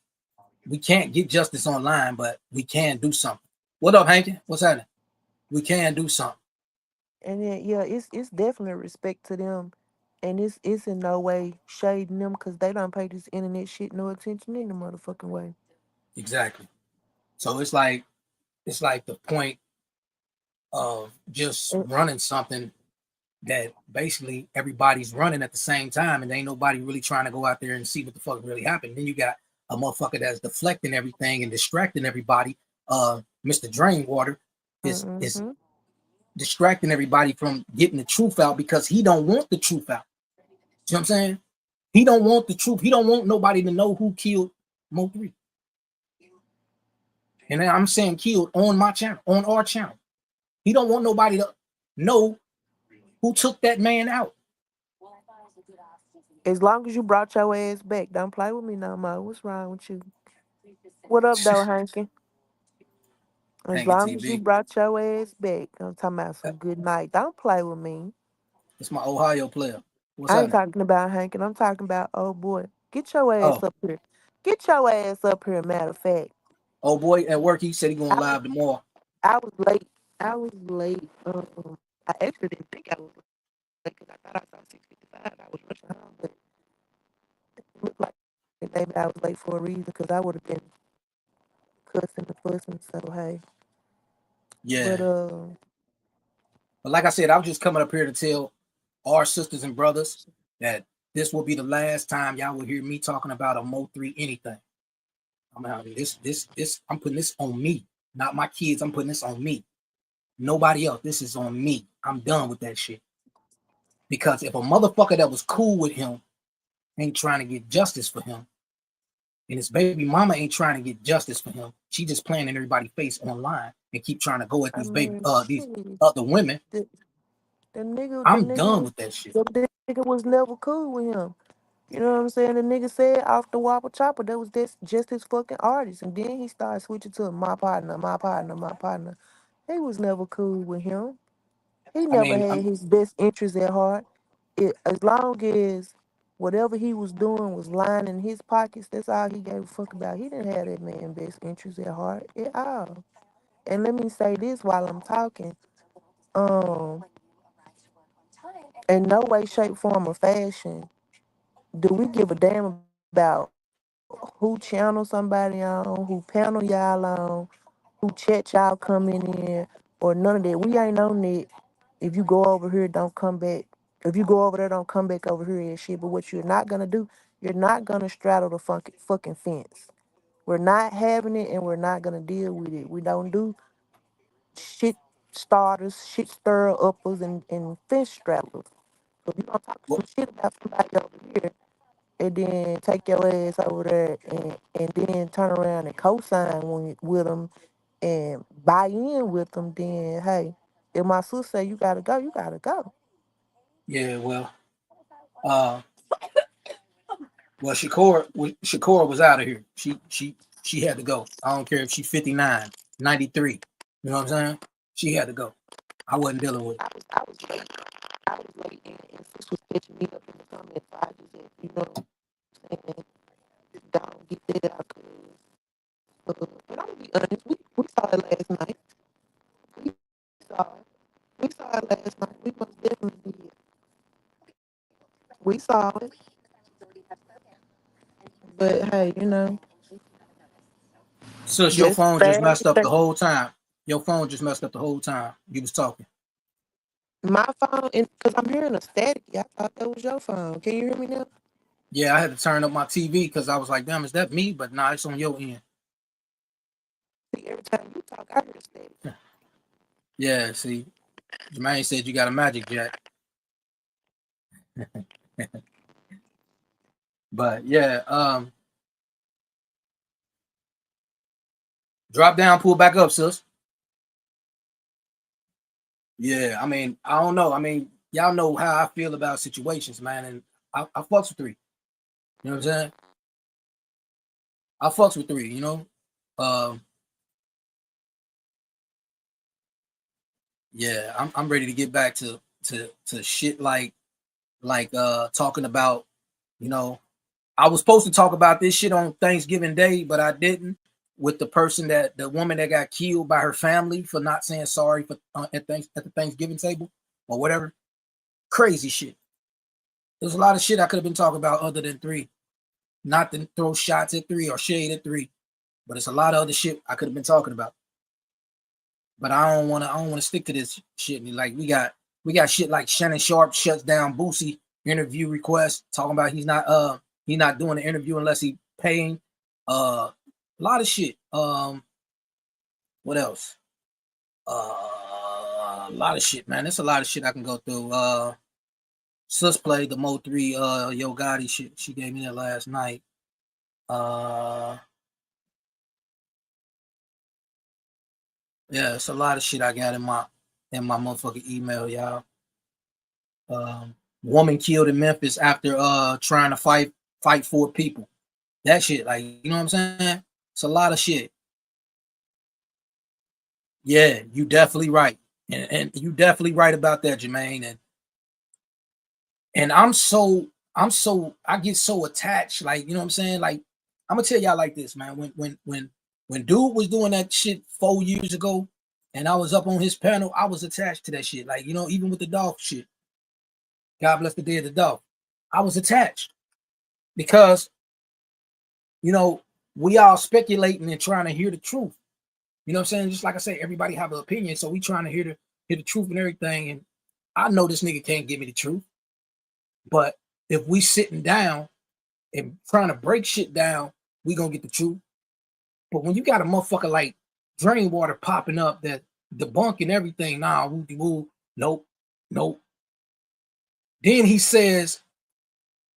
We can't get justice online, but we can do something. What up, Hanky? What's happening? We can do something. And then yeah, it's definitely respect to them, and it's in no way shading them because they don't pay this internet shit no attention in the motherfucking way. Exactly. So it's like the point of just And, running something that basically everybody's running at the same time and ain't nobody really trying to go out there and see what the fuck really happened. Then you got a motherfucker that's deflecting everything and distracting everybody. Mr. Drainwater is mm-hmm. distracting everybody from getting the truth out because he don't want the truth out. See what I'm saying? He don't want the truth. He don't want nobody to know who killed Mo3. And I'm saying killed on my channel, on our channel. He don't want nobody to know who took that man out. As long as you brought your ass back, don't play with me no more. What's wrong with you? What up, though, Hanky? As Hanky long as you TV. brought your ass back, I'm talking about some good night. Don't play with me. It's my Ohio player. What's I ain't happening? talking about Hanky. I'm talking about, oh boy. Get your ass Oh, up here. Get your ass up here, matter of fact. oh boy, at work he said he going I was live tomorrow. I was late. I was late. I actually didn't think I was late because I thought I saw 6:55. I was rushing home, but it looked like maybe I was late for a reason because I would have been cussing and fussing. So hey, but Yeah. But like I said, I was just coming up here to tell our sisters and brothers that this will be the last time y'all will hear me talking about a Mo3 anything. I'm out this I'm putting this on me, not my kids. I'm putting this on me. Nobody else. This is on me. I'm done with that shit. Because if a motherfucker that was cool with him ain't trying to get justice for him, and his baby mama ain't trying to get justice for him, she just playing in everybody's face online and keep trying to go at I these mean, these shit, other women. the, the nigga, the I'm nigga done was with that shit. the nigga was never cool with him. You know what I'm saying? The nigga said off the Whopper Chopper that was just his fucking artist, and then he started switching to my partner, my partner, my partner. He was never cool with him. He I never mean, had his best interest at heart. As long as whatever he was doing was lying in his pockets, that's all he gave a fuck about. He didn't have that man's best interest at heart at all. And let me say this while I'm talking. Um, in no way, shape, form, or fashion Do we give a damn about who channel somebody on, who panel y'all on, who chat y'all coming in, or none of that? We ain't on it. If you go over here, don't come back. If you go over there, don't come back over here and shit. But what you're not gonna do, you're not gonna straddle the fucking fence. We're not having it, and we're not gonna deal with it. We don't do shit starters, shit stir uppers, and fence straddlers. So if you gonna talk Well, some shit about somebody over here, and then take your ass over there and then turn around and co-sign with them and buy in with them, then hey, if my sister say you gotta go, you gotta go. yeah, uh, Shakora was out of here. She had to go. I don't care if she's 59, 93. You know what I'm saying? She had to go. I wasn't dealing with it. I was late. I was late, and sis was catching me up in the comments. So I just said, saying, don't get that out. And I'm gonna be honest, we saw it last night. We saw it. We saw it last night. We most definitely did. We saw it. But hey, Sis, your just phone just sad messed up the that whole time. Your phone just messed up the whole time you was talking. my phone, because I'm hearing a static. I thought that was your phone. Can you hear me now? Yeah, I had to turn up my TV because I was like, damn, is that me? But nah, it's on your end. See, every time you talk, I hear a static. Yeah, see, Jermaine said you got a magic jack. But yeah, drop down, pull back up, sis. Yeah, I mean, I don't know. I mean, y'all know how I feel about situations, man, and I fucks with 3. You know what I'm saying? I fucks with 3. You know, yeah, I'm ready to get back to shit like talking about, you know, I was supposed to talk about this shit on Thanksgiving Day, but I didn't, with the woman that got killed by her family for not saying sorry for at the Thanksgiving table or whatever. Crazy shit. There's a lot of shit I could have been talking about other than 3. Not to throw shots at 3 or shade at 3, but it's a lot of other shit I could have been talking about. But I don't want to stick to this shit. Like we got shit like Shannon Sharp shuts down Boosie interview request, talking about he's not doing the interview unless he paying. A lot of shit. What else? A lot of shit, man. There's a lot of shit I can go through. Sus played the Mo 3 Yo Gotti shit. She gave me that last night. Yeah, it's a lot of shit I got in my motherfucking email, y'all. Woman killed in Memphis after trying to fight 4 people. That shit, like, you know what I'm saying? It's a lot of shit. Yeah, you definitely right. And you definitely right about that, Jermaine. And I get so attached, like, you know what I'm saying? Like, I'm gonna tell y'all like this, man. When dude was doing that shit 4 years ago and I was up on his panel, I was attached to that shit. Like, you know, even with the dog shit. God bless the day of the dog. I was attached because, you know, we all speculating and trying to hear the truth. You know what I'm saying? Just like I say, everybody have an opinion, so we trying to hear the truth and everything. And I know this nigga can't give me the truth, but if we sitting down and trying to break shit down, we gonna get the truth. But when you got a motherfucker like Drain Water popping up that debunking everything, nah, woo, nope. Then he says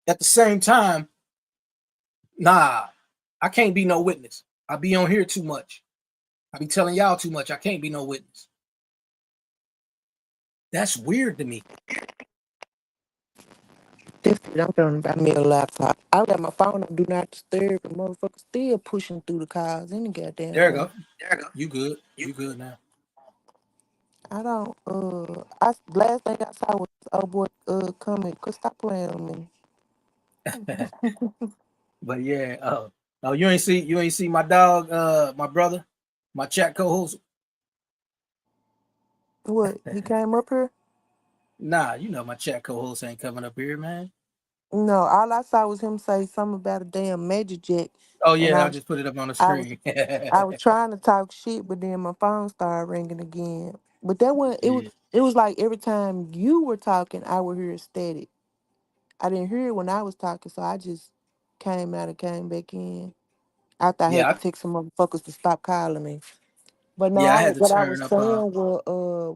at the same time, nah, I can't be no witness. I be on here too much. I be telling y'all too much. I can't be no witness. That's weird to me. This shit, I'm talking about me a laptop. I got my phone on do not disturb, and motherfucker still pushing through the cars any goddamn There you way. go. You good. You good now. I don't. Last thing I saw was old boy comment. Cause stop playing with me. But yeah, oh, you ain't see my dog, my brother, my chat co-host. What? He came up here? Nah, you know my chat co-host ain't coming up here, man. No, all I saw was him say something about a damn Magic Jack, Oh and yeah, I just put it up on the I was screen. I was trying to talk shit, but then my phone started ringing again. But that one, Yeah. it was like every time you were talking, I would hear static. I didn't hear it when I was talking, so I just came out and came back in after I had Yeah, to text some motherfuckers to stop calling me. But no, I had to what I was turn up. saying was,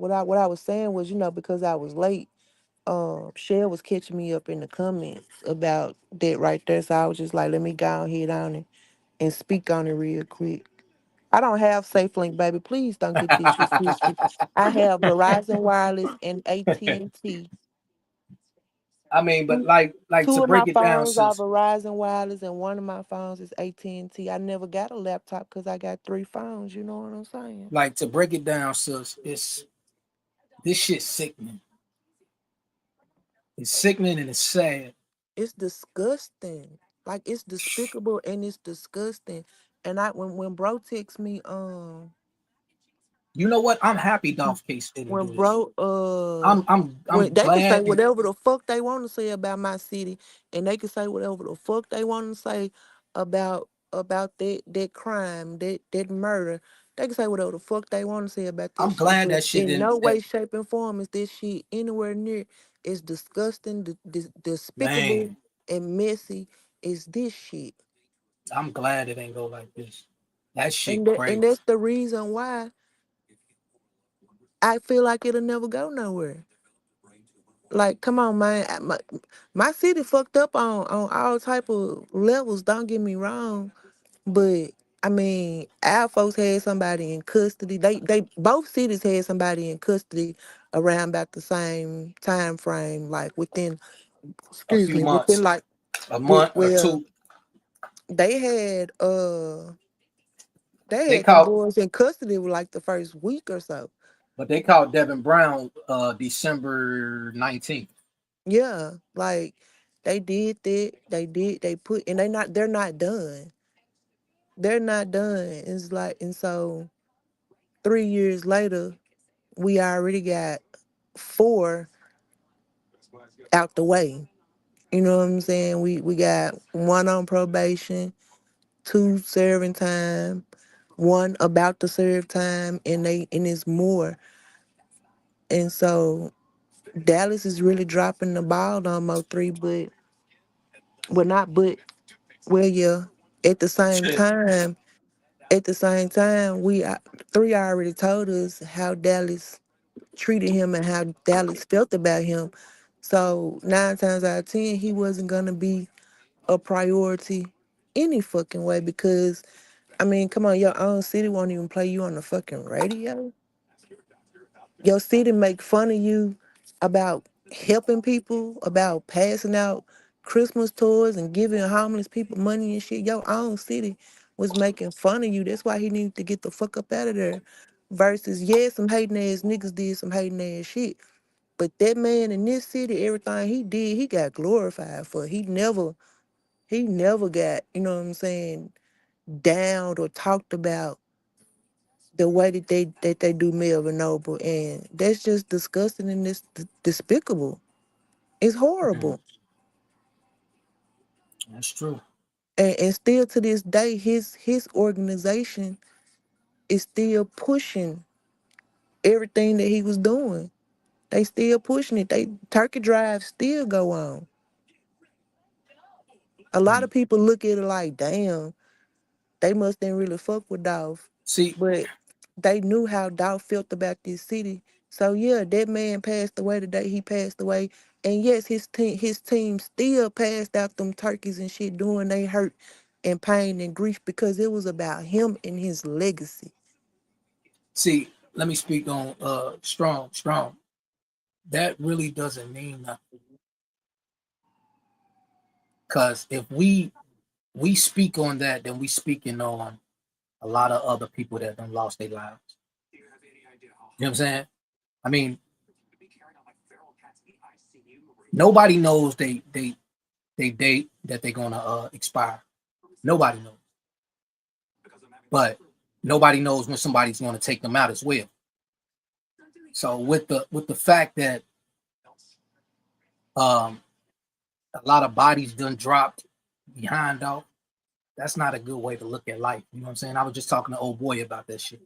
what I was saying was, because I was late, Shell was catching me up in the comments about that right there. So I was just like, let me go ahead on it and speak on it real quick. I don't have SafeLink, baby. Please don't get this shit twisted. I have Verizon Wireless and AT&T. I mean, but Two like to two of my break it down, phones are sis. Verizon Wireless, and one of my phones is AT&T. I never got a laptop because I got 3 phones. You know what I'm saying? Like to break it down, sis. This shit sickening. It's sickening and it's sad. It's disgusting. Like, it's despicable and it's disgusting. And when bro texts me, You know what? I'm happy Dolph Case didn't when do this. bro I'm when they can say glad that whatever the fuck they want to say about my city, and they can say whatever the fuck they want to say about that crime, that murder. They can say whatever the fuck they want to say about that I'm shit, glad but that shit in didn't. no way, shape, and form is this shit anywhere near as disgusting, despicable, Man, and messy as this shit. I'm glad it ain't go like this. That shit And crazy. that's the reason why I feel like it'll never go nowhere. Like, come on, man. My city fucked up on all type of levels. Don't get me wrong, but I mean, our folks had somebody in custody. They both cities had somebody in custody around about the same time frame, like within, A excuse few me, within months, like, a month or well, two. they had they They had them caught, boys in custody with like the first week or so. but they caught Devin Brown December 19th. Yeah, like they did that. They put, and they're not done. They're not done. It's like, and so 3 years later, we already got 4 out the way. You know what I'm saying? We got 1 on probation, 2 serving time, 1 about to serve time, and it's more. And so Dallas is really dropping the ball on Mo3, but well, not but, well, yeah. At the same Shit. time, we 3 already told us how Dallas treated him and how Dallas felt about him. So 9 times out of 10, he wasn't gonna be a priority any fucking way, because I mean, come on, your own city won't even play you on the fucking radio. Your city make fun of you about helping people, about passing out Christmas toys and giving homeless people money and shit. Your own city was making fun of you. That's why he needed to get the fuck up out of there. Versus, yeah, some hating ass niggas did some hating ass shit. But that man in this city, everything he did, he got glorified for. He never got, you know what I'm saying, downed or talked about the way that they do Melvin Noble, and that's just disgusting and it's despicable. It's Mm, horrible, that's true. and still to this day, his organization is still pushing everything that he was doing. They still pushing it. They Turkey Drive still go on. A lot of Mm. people look at it like, damn, they must didn't really fuck with Dolph, See, but they knew how Dolph felt about this city. So yeah, that man passed away the day he passed away, and yes, his team still passed out them turkeys and shit, doing they hurt and pain and grief, because it was about him and his legacy. let me speak on strong. That really doesn't mean nothing. Cause if we speak on that, then we speaking on a lot of other people that done lost their lives. You know what I'm saying? I mean, nobody knows they date that they're gonna expire. Nobody knows. But nobody knows when somebody's gonna take them out as well. So with the fact that um a lot of bodies done dropped behind dog. That's not a good way to look at life. You know what I'm saying? I was just talking to old boy about that shit.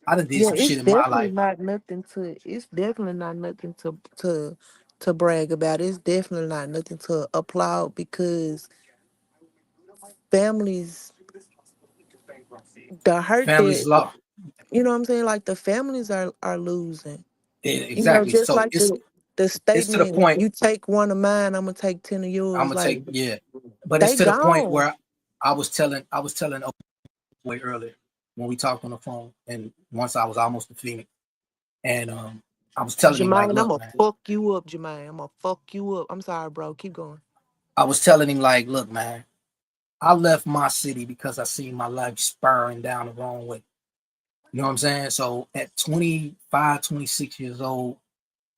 I done did Yeah, some it's shit in my definitely life. not nothing to. It's definitely not nothing to brag about. It's definitely not nothing to applaud because families, the hurt Families that law. you know what I'm saying. Like the families are losing. Yeah, You know, exactly. just So like the it's to the statement, point you take one of mine, I'm gonna take 10 of I'm yours. gonna Like take, yeah. But it's they to the point gone. where I was telling old boy earlier when we talked on the phone, and once I was almost to Phoenix, and I was telling him like, Jermaine, I'm look, gonna man. fuck you up, Jermaine. I'm gonna fuck you up. I'm sorry, bro. Keep going. I was telling him like, look, man. I left my city because I seen my life spiraling down the wrong way. You know what I'm saying? So at 25, 26 years old,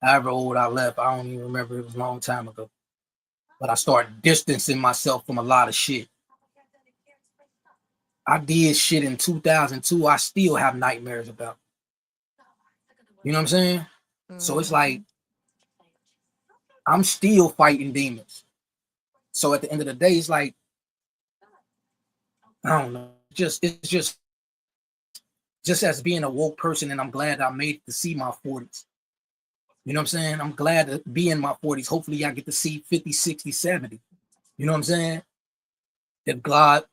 however old I left, I don't even remember. It was a long time ago. But I started distancing myself from a lot of shit. I did shit in 2002 I still have nightmares about. You know what I'm saying? So it's like I'm still fighting demons. So at the end of the day, it's like, I don't know. It's just as being a woke person, and I'm glad I made it to see my 40s. You know what I'm saying? I'm glad to be in my 40s. Hopefully I get to see 50, 60, 70. You know what I'm saying? If God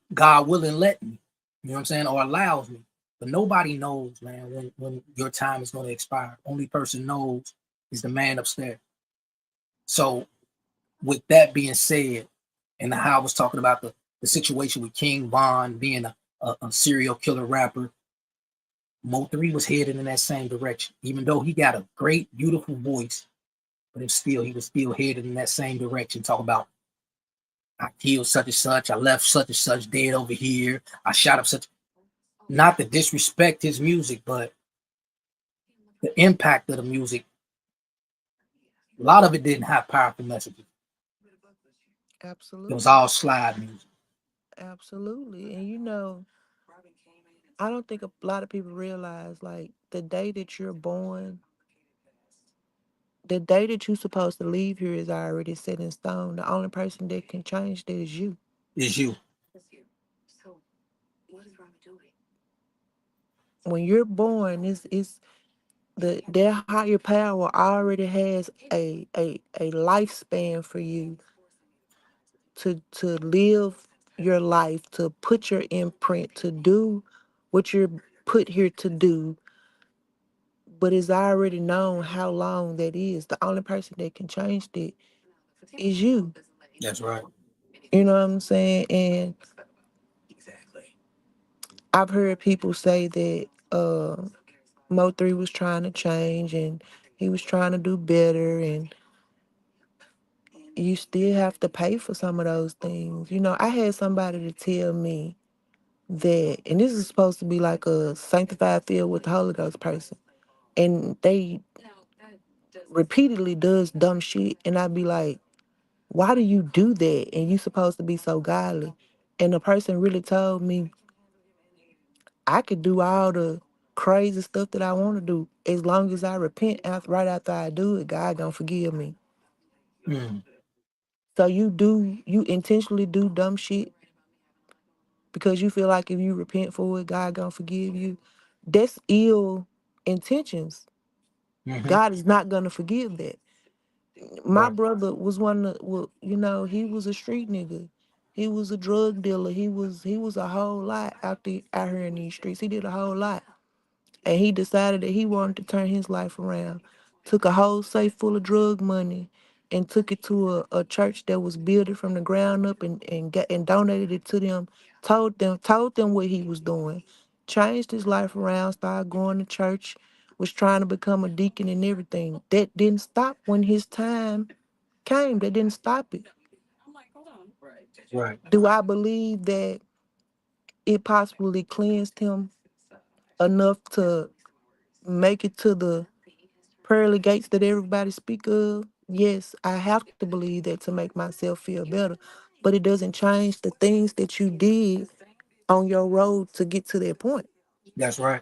willing let me. You know what I'm saying? Or allows me. But nobody knows, man, when your time is going to expire. Only person knows is the man upstairs. So with that being said, and how I was talking about the situation with King Von being a serial killer rapper, Mo3 was headed in that same direction. Even though he got a great, beautiful voice, but he was still headed in that same direction. Talk about, I killed such and such, I left such and such dead over here, I shot up such. Not to disrespect his music, but the impact of the music, a lot of it didn't have powerful messages. It was Absolutely. all slide music. Absolutely. And you know, I don't think a lot of people realize like the day that you're born, the day that you're supposed to leave here is already set in stone. The only person that can change that is you. Is you. When you're born, it's their higher power already has a lifespan for you to live your life, to put your imprint, to do what you're put here to do, but it's already known how long that is. The only person that can change that is you. That's right. You know what I'm saying? And I've heard people say that Mo3 was trying to change and he was trying to do better, and you still have to pay for some of those things. You know, I had somebody to tell me that, and this is supposed to be like a sanctified filled with the Holy Ghost person, and they repeatedly does dumb shit, and I'd be like, why do you do that? And you supposed to be so godly. And the person really told me I could do all the crazy stuff that I want to do as long as I repent right after I do it. God gonna forgive me. Mm. So you intentionally do dumb shit because you feel like if you repent for it, God gonna forgive you. That's ill intentions. Mm-hmm. God is not gonna forgive that. My Right. brother was one of, well, you know, he was a street nigga. He was a drug dealer. He was a whole lot out here in these streets. He did a whole lot. And he decided that he wanted to turn his life around. Took a whole safe full of drug money and took it to a church that was built it from the ground up and donated it to them. Told them what he was doing. Changed his life around, started going to church, was trying to become a deacon and everything. That didn't stop when his time came. That didn't stop it. Right. Do I believe that it possibly cleansed him enough to make it to the pearly gates that everybody speak of? Yes, I have to believe that to make myself feel better. But it doesn't change the things that you did on your road to get to that point. That's right.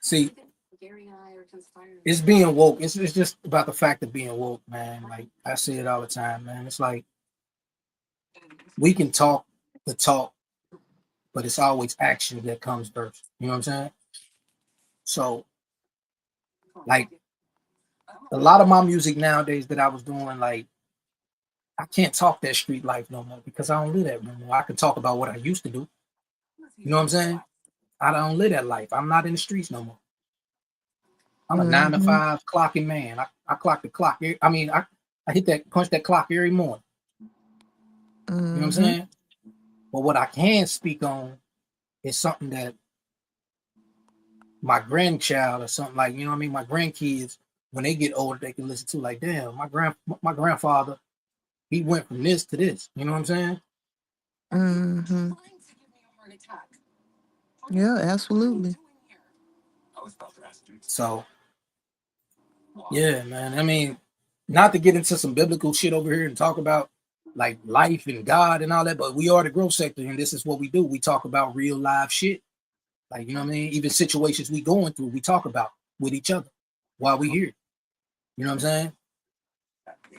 See, It's being woke. It's just about the fact of being woke, man. Like I say it all the time, man. It's like we can talk the talk, but it's always action that comes first. You know what I'm saying? So, like a lot of my music nowadays that I was doing, like I can't talk that street life no more because I don't live that no more. I can talk about what I used to do. You know what I'm saying? I don't live that life. I'm not in the streets no more. I'm a 9 to 5 clocking man. I clock the clock. I hit that punch that clock every morning. You know what I'm saying? But what I can speak on is something that my grandchild or something like, you know what I mean? My grandkids, when they get older, they can listen to like, damn, my grandfather, he went from this to this. You know what I'm saying? Mm-hmm. Yeah, absolutely. So, yeah, man. I mean, not to get into some biblical shit over here and talk about like life and God and all that, but we are the growth sector, and this is what we do. We talk about real live shit. Like, you know what I mean? Even situations we going through, we talk about with each other while we here. You know what I'm saying?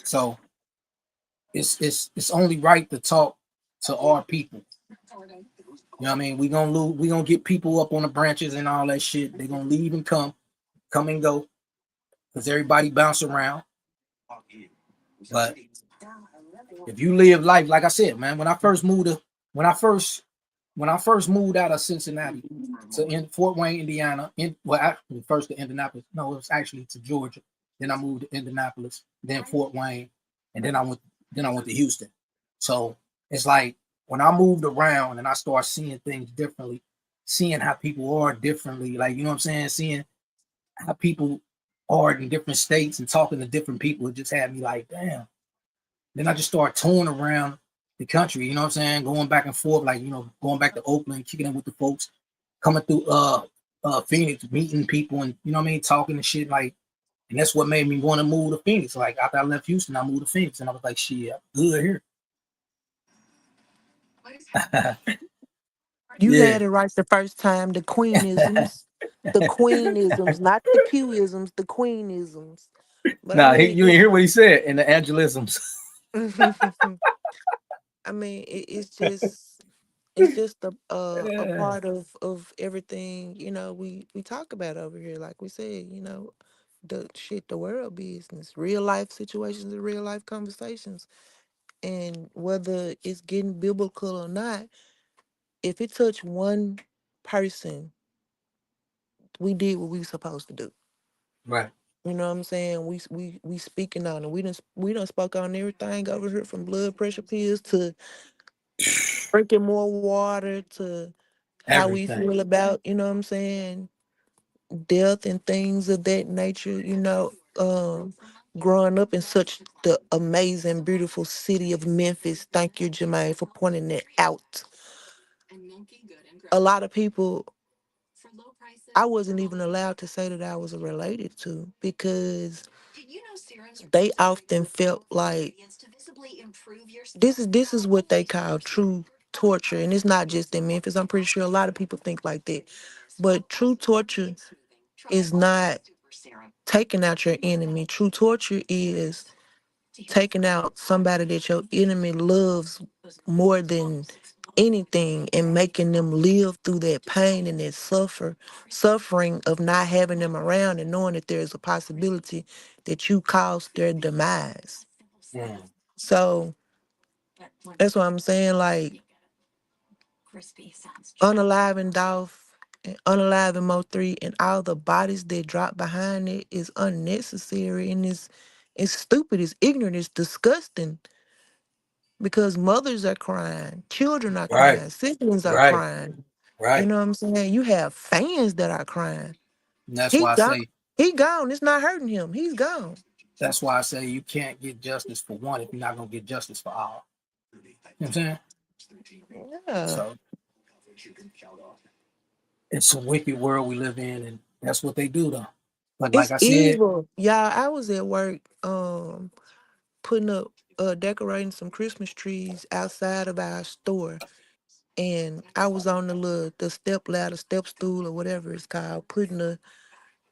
So it's only right to talk to our people. You know what I mean? We gonna get people up on the branches and all that shit. They're gonna leave and come and go. Because everybody bounce around. But if you live life, like I said, man, when I first moved out of Cincinnati to in Fort Wayne, Indiana, first to Indianapolis. No, it was actually to Georgia. Then I moved to Indianapolis, then Fort Wayne, and then I went to Houston. So it's like when I moved around and I started seeing things differently, seeing how people are differently, like, you know what I'm saying, seeing how people are in different states and talking to different people, it just had me like, damn. Then I just started touring around the country, you know what I'm saying, going back and forth, like, you know, going back to Oakland, kicking in with the folks, coming through Phoenix, meeting people, and you know what I mean, talking and shit, like, and that's what made me want to move to Phoenix. Like after I left Houston, I moved to Phoenix, and I was like, shit, I'm good here. You had it right the first time. The queenisms, not the Q-isms, the queenisms. But Nah, you didn't hear what he said in the Angelisms. I mean, it's just a part of everything, you know, we talk about over here. Like we said, you know, the world business, real life situations and real life conversations. And whether it's getting biblical or not, if it touched one person, we did what we were supposed to do. Right. You know what I'm saying? We speaking on it. We done spoke on everything over here, from blood pressure pills to drinking more water to how we Everything. feel about, you know what I'm saying, death and things of that nature, you know. Growing up in such the amazing, beautiful city of Memphis. Thank you, Jermaine, for pointing that out. A lot of people I wasn't even allowed to say that I was related to, because they often felt like this is what they call true torture. And it's not just in Memphis. I'm pretty sure a lot of people think like that. But true torture is not taking out your enemy. True torture is taking out somebody that your enemy loves more than anything, and making them live through that pain and that suffering of not having them around, and knowing that there's a possibility that you caused their demise. So that's what I'm saying. Like, unaliving Dolph and unaliving Mo3 and all the bodies that drop behind it is unnecessary, and it's stupid, it's ignorant, it's disgusting. Because mothers are crying, children are Right. crying, siblings are Right. crying. Right. You know what I'm saying? You have fans that are crying. And that's He why I gone. say He gone. It's not hurting him. He's gone. you can't get justice for one if you're not gonna get justice for all. You know what I'm saying? Yeah. So it's a wicked world we live in, and that's what they do though. But like It's I said, evil. Y'all, I was at work putting up decorating some Christmas trees outside of our store. And I was on the step ladder, step stool, or whatever it's called, putting the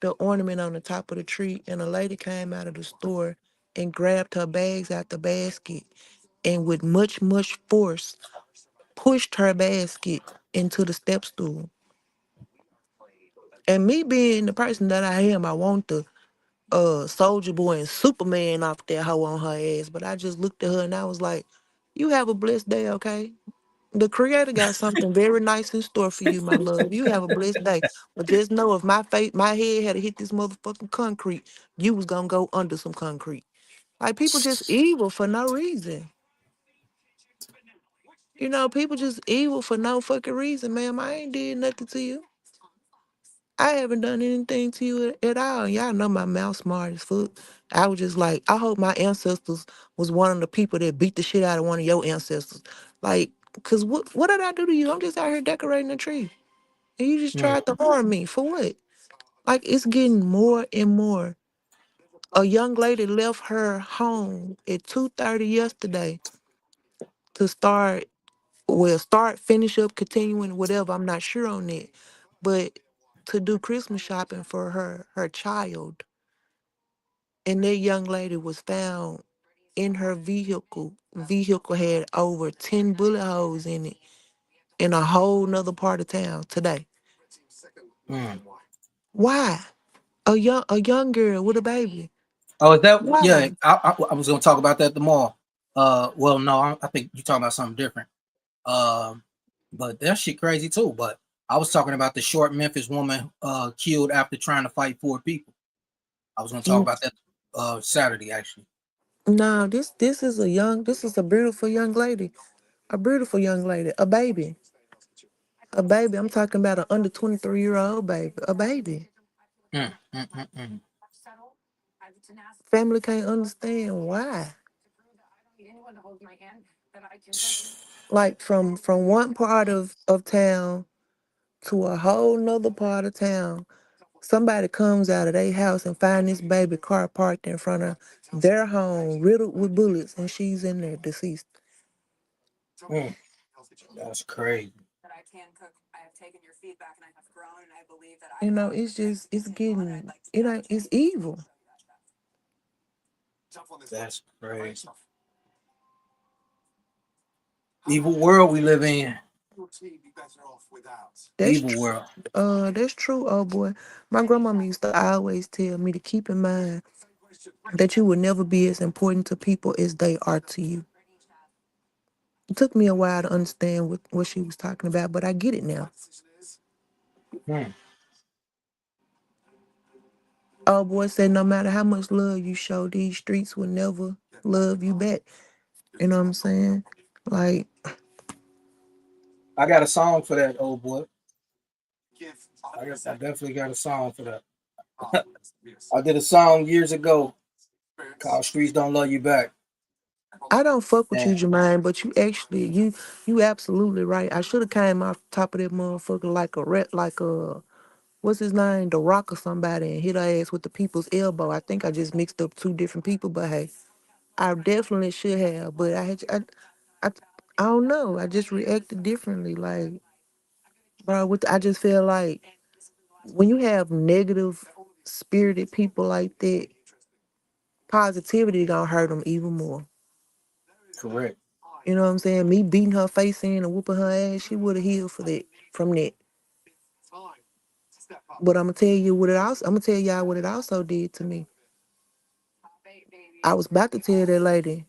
the ornament on the top of the tree, and a lady came out of the store and grabbed her bags out the basket and with much force pushed her basket into the step stool. And me being the person that I am, I want the Soldier Boy and Superman off that hoe on her ass. But I just looked at her and I was like, you have a blessed day, okay? The creator got something very nice in store for you, my love. You have a blessed day. But just know if my head had hit this motherfucking concrete, you was gonna go under some concrete. Like people just evil for no reason. You know, people just evil for no fucking reason, ma'am. I ain't did nothing to you. I haven't done anything to you at all. Y'all know my mouth smart as fuck. I was just like, I hope my ancestors was one of the people that beat the shit out of one of your ancestors. Like, cause what did I do to you? I'm just out here decorating a tree. And you just Mm. tried to harm me. For what? Like it's getting more and more. A young lady left her home at 2:30 yesterday to finish up, continuing, whatever. I'm not sure on that. But to do Christmas shopping for her child. And that young lady was found in her vehicle. Vehicle had over 10 bullet holes in it in a whole nother part of town today. Mm. Why? A young girl with a baby. Oh, is that? Yeah, Why? I was gonna talk about that tomorrow. Well, no, I think you're talking about something different. But that shit crazy too. But I was talking about the short Memphis woman killed after trying to fight 4 people. I was gonna talk about that Saturday actually. No, this is a beautiful young lady. A beautiful young lady. A baby. A baby. I'm talking about an under 23-year-old baby. A baby. Mm, mm, mm, mm. Family can't understand why. Like from one part of town to a whole nother part of town. Somebody comes out of their house and find this baby car parked in front of their home, riddled with bullets, and she's in there deceased. Mm. That's crazy. You know, it's getting, it's evil. That's crazy. Evil world we live in. That's Evil world. that's true, oh boy. My grandmama used to always tell me to keep in mind that you will never be as important to people as they are to you. It took me a while to understand what she was talking about, but I get it now. Mm. Oh boy said no matter how much love you show, these streets will never love you back. You know what I'm saying? Like, I got a song for that, old boy. I definitely got a song for that. I did a song years ago called "Streets Don't Love You Back." I don't fuck with you, And Jermaine, but you absolutely right. I should have came off the top of that motherfucker like what's his name, The Rock or somebody, and hit her ass with the people's elbow. I think I just mixed up 2 different people, but hey, I definitely should have. But I, I don't know. I just reacted differently. Like, bro, I just feel like when you have negative spirited people like that, positivity gonna hurt them even more. correct. You know what I'm saying? Me beating her face in and whooping her ass, she would have healed from that. But I'm gonna tell y'all what it also did to me. I was about to tell that lady,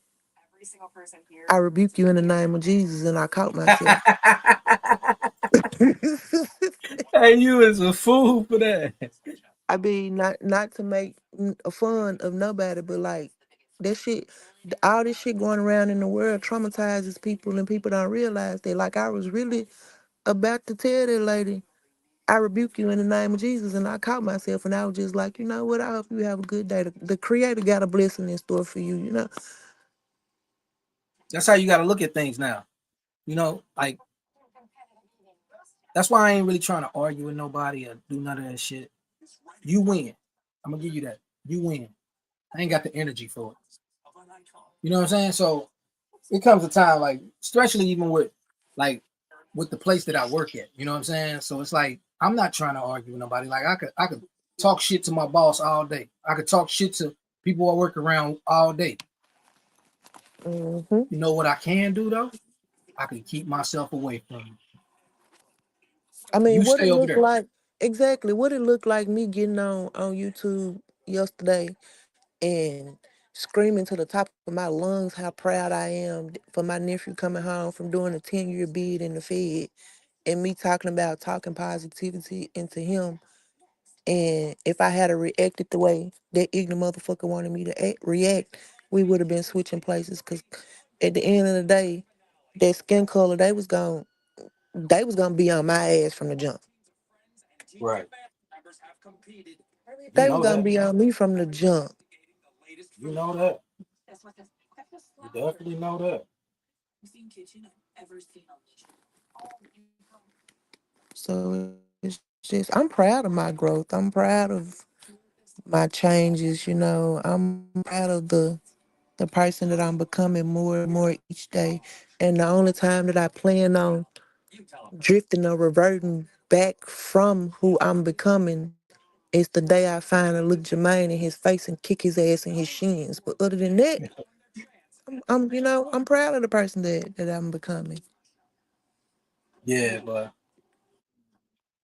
I rebuke you in the name of Jesus, and I caught myself. Hey, you is a fool for that. I mean, not to make a fun of nobody, but like that shit, all this shit going around in the world traumatizes people, and people don't realize that. Like I was really about to tell that lady, I rebuke you in the name of Jesus, and I caught myself, and I was just like, you know what? I hope you have a good day. The Creator got a blessing in store for you. You know. That's how you got to look at things now. You know, like that's why I ain't really trying to argue with nobody or do none of that shit. You win. I'm gonna give you that. You win. I ain't got the energy for it. You know what I'm saying? So it comes a time, like, especially even with the place that I work at. You know what I'm saying? So it's like I'm not trying to argue with nobody. Like I could talk shit to my boss all day. I could talk shit to people I work around all day. Mm-hmm. You know what I can do though? I can keep myself away from it. I mean, You what stay it over looked there. like exactly what it looked like me getting on YouTube yesterday and screaming to the top of my lungs how proud I am for my nephew coming home from doing a 10-year bid in the Fed and me talking about talking positivity into him. And if I had reacted the way that ignorant motherfucker wanted me to react, we would have been switching places. Cause at the end of the day, that skin color, they was gonna be on my ass from the jump. Right. You They was know gonna that. be on me from the jump. You know that. You definitely know that. So it's just I'm proud of my growth. I'm proud of my changes, you know. I'm proud of the person that I'm becoming more and more each day. And the only time that I plan on drifting or reverting back from who I'm becoming is the day I finally look Jermaine in his face and kick his ass in his shins. But other than that, I'm proud of the person that I'm becoming. Yeah, but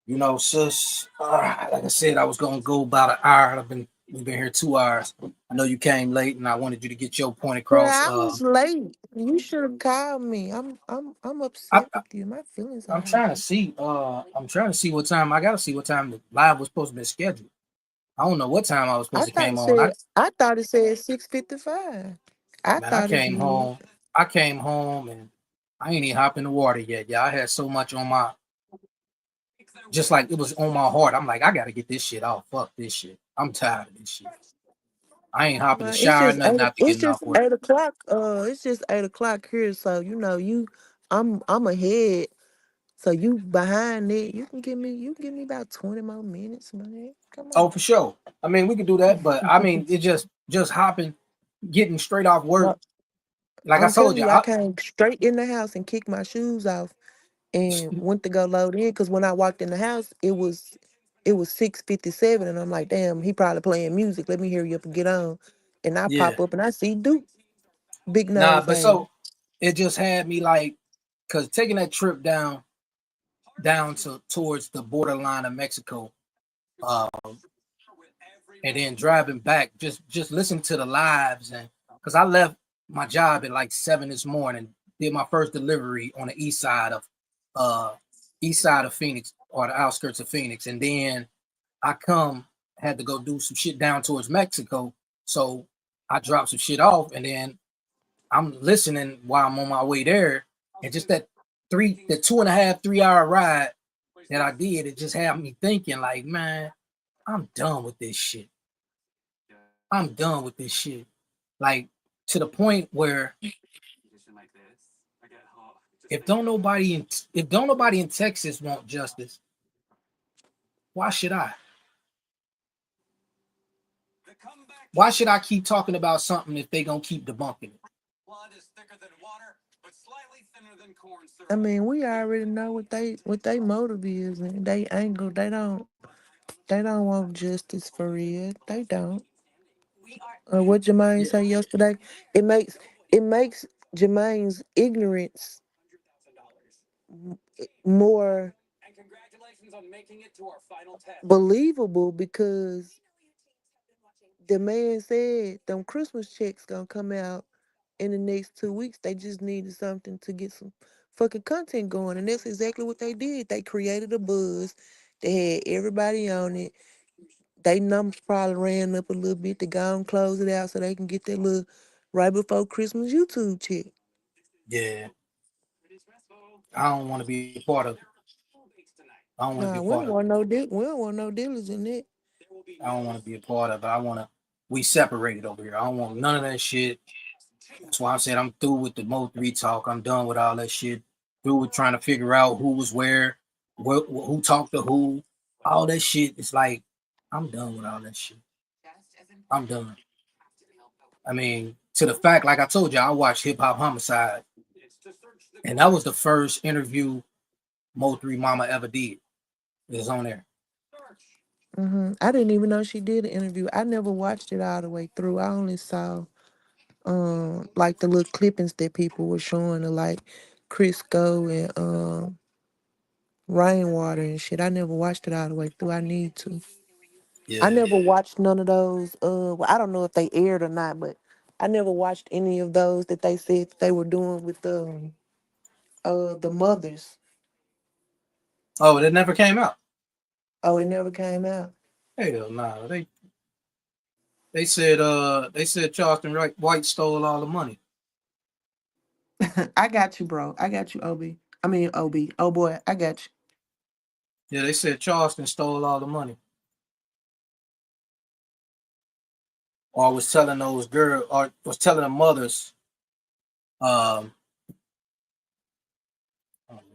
you know, sis, like I said, I was gonna go about an hour. We've been here 2 hours. I know you came late, and I wanted you to get your point across. Yeah, I was late. You should have called me. I'm I, upset with you. My feelings are I'm trying to hurt. see. I'm trying to see what time. I gotta see what time the live was supposed to be scheduled. I don't know what time I was I supposed to thought came it on. said I thought it said 6:55. I Man, I thought it came did. home. I came home and I ain't even hopped in the water yet. Yeah, I had so much on my, just like it was on my heart. I'm like, I gotta get this shit off. Fuck this shit. I'm tired of this shit. I ain't hopping the Well, it's shower, just nothing after it's getting just off work. 8 o'clock. It's just 8 o'clock here. So I'm ahead. So you behind it. You can give me about 20 more minutes, man. Come Oh, on. for sure. I mean, we could do that, but I mean, it just hopping, getting straight off work. No, Like I I'm told telling you, you, I came straight in the house and kicked my shoes off and went to go load in because when I walked in the house, it was 6:57 and I'm like, damn, he probably playing music. Let me hurry up and get on. And I yeah. pop up and I see Duke, big Nah, nose but thing. so it just had me like, cause taking that trip down to towards the borderline of Mexico, um, and then driving back, just listen to the lives, and because I left my job at like 7 this morning, did my first delivery on the east side of Phoenix or the outskirts of Phoenix, and then I had to go do some shit down towards Mexico, so I dropped some shit off, and then I'm listening while I'm on my way there, and just the 2.5, 3 hour ride that I did, it just had me thinking like, man, I'm done with this shit. I'm done with this shit. Like to the point where if don't nobody in Texas want justice, why should I? Why should I keep talking about something if they gonna keep debunking it? I mean, we already know what they motive is and they angle. They don't want justice for real. They don't. What Jermaine Yeah, said yesterday, it makes Jermaine's ignorance more believable because the man said them Christmas checks gonna come out in the next 2 weeks. They just needed something to get some fucking content going, and that's exactly what they did. They created a buzz. They had everybody on it. They numbers probably ran up a little bit to go and close it out so they can get that little right before Christmas YouTube check. yeah. I don't want to be a part of it. I don't want to be Nah, a we part don't of it. want no we don't want no dealers in it. I don't want to be a part of it. We separated over here. I don't want none of that shit. That's why I said I'm through with the Mo3 talk. I'm done with all that shit. Through with trying to figure out who was where, who talked to who. All that shit. It's like, I'm done with all that shit. I'm done. I mean, to the fact, like I told you, I watched Hip Hop Homicide. And that was the first interview Mo3 Mama ever did. It was on there. I didn't even know she did an interview. I never watched it all the way through. I only saw like the little clippings that people were showing of like Crisco and Rainwater and shit. I never watched it all the way through. I need to. I Yeah. never watched none of those. Well, I don't know if they aired or not, but I never watched any of those that they said that they were doing with the mothers. Oh, it never came out. Oh, it never came out. Hell no. They said Charleston White stole all the money. I got you, bro. I got you, OB. I mean, OB. Oh boy, I got you. Yeah, they said Charleston stole all the money. Or was telling those girls, or was telling the mothers,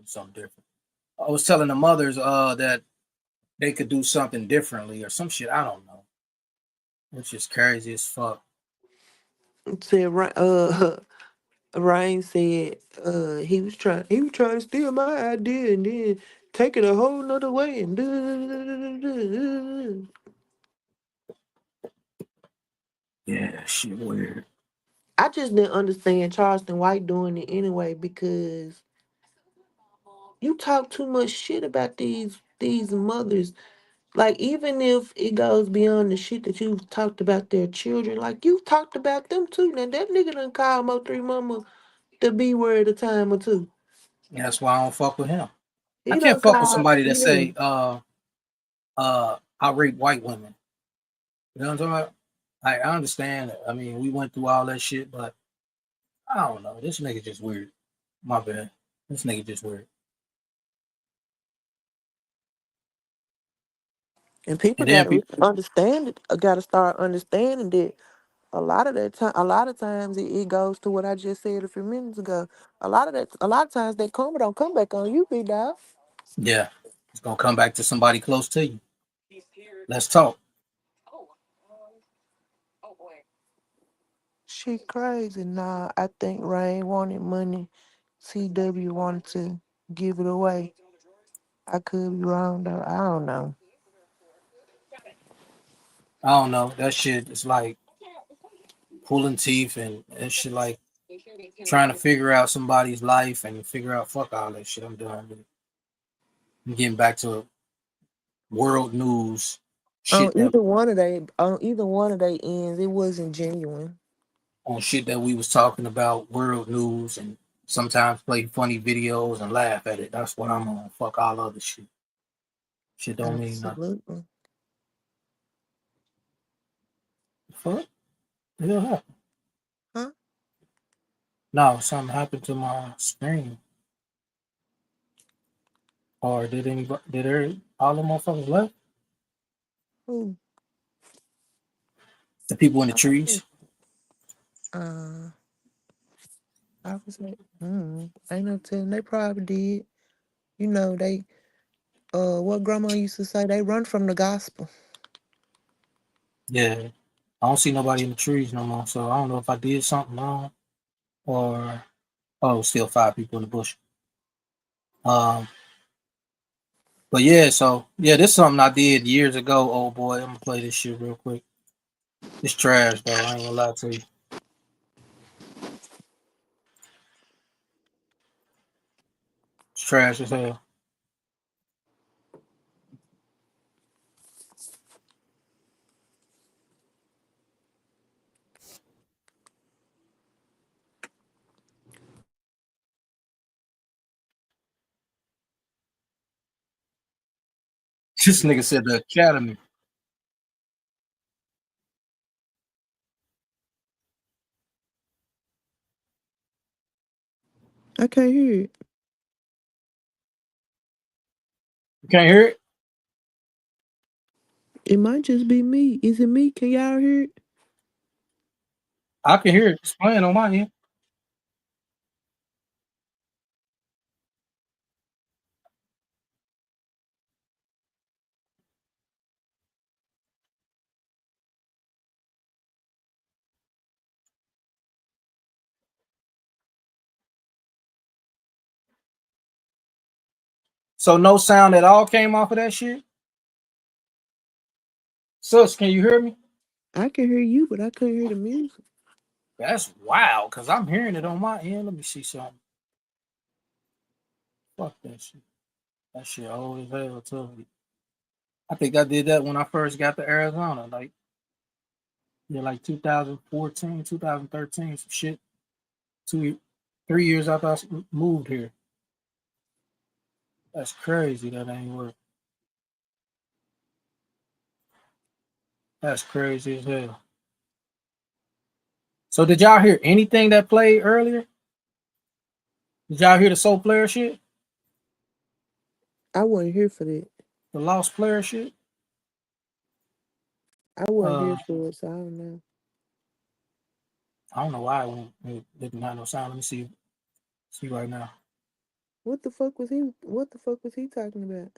something different. I was telling the mothers that they could do something differently or some shit. I don't know. It's just crazy as fuck. Said Ryan said he was trying to steal my idea and then take it a whole nother way and Yeah, shit weird. I just didn't understand Charleston White doing it anyway because you talk too much shit about these mothers. Like even if it goes beyond the shit that you've talked about their children, like you talked about them too. Now that nigga done call Mo3 Mama the B word a time or two. That's why I don't fuck with him. I He can't done fuck with called somebody that yeah. say I rape white women. You know what I'm talking about? I understand. I mean, we went through all that shit, but I don't know. This nigga just weird. My bad. This nigga just weird. And people And then gotta people, understand it. Gotta start understanding that a lot of that time, a lot of times it goes to what I just said a few minutes ago. A lot of times that karma don't come back on you, big dog. yeah, it's gonna come back to somebody close to you. Let's talk. She crazy. Nah, I think Rain wanted money. CW wanted to give it away. I could be wrong though. I don't know. I don't know. That shit is like pulling teeth and shit, like trying to figure out somebody's life and figure out fuck all that shit. I'm done with it. I'm getting back to world news shit that On either one of they ends, it wasn't genuine. on shit that we was talking about, world news, and sometimes play funny videos and laugh at it. That's what I'm on. Fuck all other shit. Shit don't mean nothing. Absolutely. Fuck? Yeah, happened. Huh? No, something happened to my screen. Or all the motherfuckers left? Who? The people in the trees? Uh, I was like, ain't no telling. They probably did. You know, they what grandma used to say, they run from the gospel. Yeah. I don't see nobody in the trees no more, so I don't know if I did something wrong or still 5 people in the bush. But yeah, so yeah, this is something I did years ago, old boy. I'm gonna play this shit real quick. It's trash though, I ain't gonna lie to you. It's trash as hell. This nigga said the academy. I can't hear it. You can't hear it? It might just be me. Is it me? Can y'all hear it? I can hear it. It's playing on my end. So no sound at all came off of that shit? Sus, can you hear me? I can hear you, but I couldn't hear the music. That's wild, because I'm hearing it on my end. Let me see something. Fuck that shit. That shit old as hell, too. I think I did that when I first got to Arizona, like 2014, 2013, some shit. 3 years after I moved here. That's crazy. That ain't work. That's crazy as hell. So did y'all hear anything that played earlier? Did y'all hear the Soul Player shit? I wasn't here for that. The Lost Player shit? I wasn't here for it, so I don't know. I don't know why it didn't have no sound. Let me see right now. What the fuck was he talking about?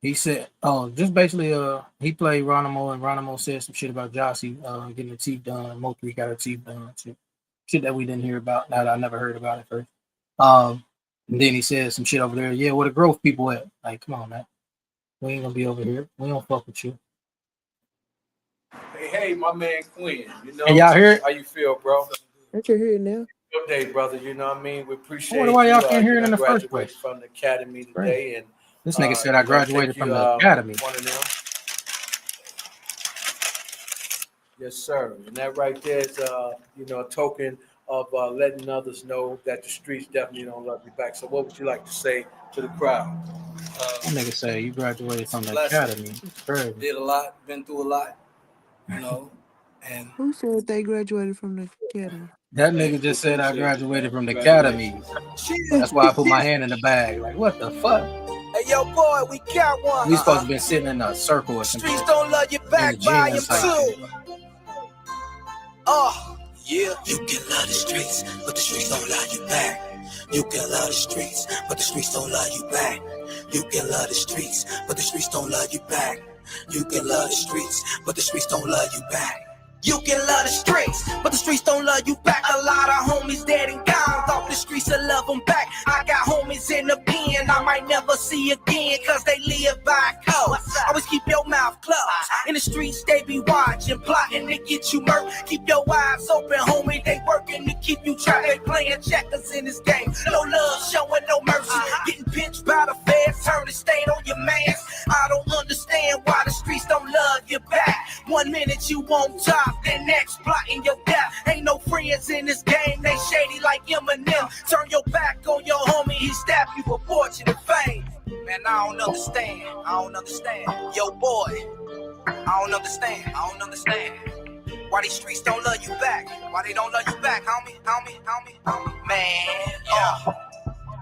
He said, just basically, he played Ronimo, and Ronimo said some shit about Jossie getting her teeth done. Mo3 got her teeth done. Shit that we didn't hear about, that I never heard about at first. And then he said some shit over there. Yeah, where the growth people at? Like, come on, man. We ain't gonna be over here. We don't fuck with you. Hey, my man Quinn. You know, and y'all hear it? How you feel, bro? I can hear it now. Good day, brother. You know what I mean? We appreciate I wonder why y'all can't hear it in the graduated first place. From the academy today, and this nigga said I graduated from the academy. One of them. Yes, sir. And that right there is, a token of letting others know that the streets definitely don't love you back. So, what would you like to say to the crowd? That nigga say you graduated from the academy. It's crazy. Did a lot, been through a lot, you know. And who said they graduated from the academy? That nigga just said I graduated from the academy. That's why I put my hand in the bag. Like, what the fuck? Hey, yo, boy, we got one. We supposed to be sitting in a circle or something. Streets don't love you back, volume 2. Yeah. You can love the streets, but the streets don't love you back. You can love the streets, but the streets don't love you back. You can love the streets, but the streets don't love you back. You can love the streets, but the streets don't love you back. You can love the streets, but the streets don't love you back. A lot of homies dead and gone, thought the streets would love them back. I got homies in the pen I might never see again, cause they live by code. Always keep your mouth closed. In the streets they be watching, plotting to get you murked. Keep your eyes open, homie, they working to keep you trapped. They playing checkers in this game, no love, showing no mercy. Getting pinched by the feds, turn the stain on your mask. I don't understand why the streets don't love you back. 1 minute you won't top, then next plotting your death. Ain't no friends in this game, they shady like Eminem. Turn your back on your homie, he stab you for fortune and fame. Man, I don't understand. Yo, boy, I don't understand. Why these streets don't love you back? Why they don't love you back, homie? Man,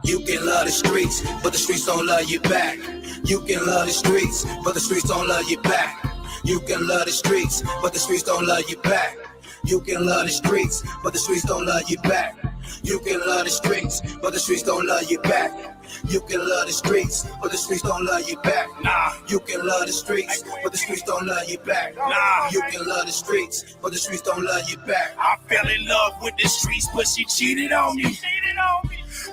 You can love the streets, but the streets don't love you back. You can love the streets, but the streets don't love you back. You can love the streets, but the streets don't love you back. You can love the streets, but the streets don't love you back. You can love the streets, but the streets don't love you back. You can love the streets, but the streets don't love you back. Nah. You can love the streets, but the streets don't love you back. Nah. You can love the streets, but the streets don't love you back. I fell in love with the streets, but she cheated on me.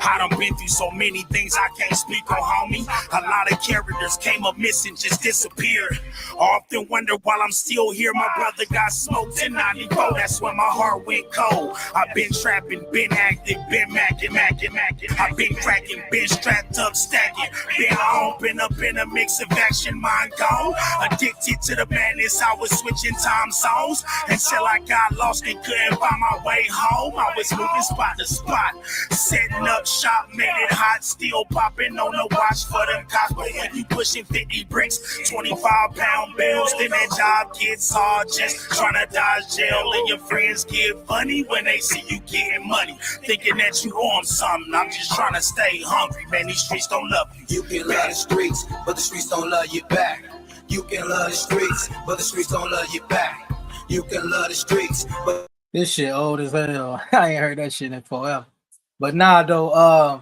I done been through so many things I can't speak on, homie. A lot of characters came up missing, just disappeared. I often wonder while I'm still here, my brother got smoked in 94. That's when my heart went cold. I've been trapping, been active, been macking. I've been cracking, been strapped up, stacking. Been home, been up in a mix of action, mind gone. Addicted to the madness, I was switching time zones until I got lost and couldn't find my way home. I was moving spot to spot, setting up shop, made it hot, still popping on the watch for them cops. But when you pushing 50 bricks, 25-pound bills, then that job gets hard, just trying to dodge jail. And your friends get funny when they see you getting money, thinking that you owe them something. I'm just trying to stay hungry, man. These streets don't love you. You can love the streets, but the streets don't love you back. You can love the streets, but the streets don't love you back. You can love the streets, but this shit old as hell. I ain't heard that shit in forever. But nah, though,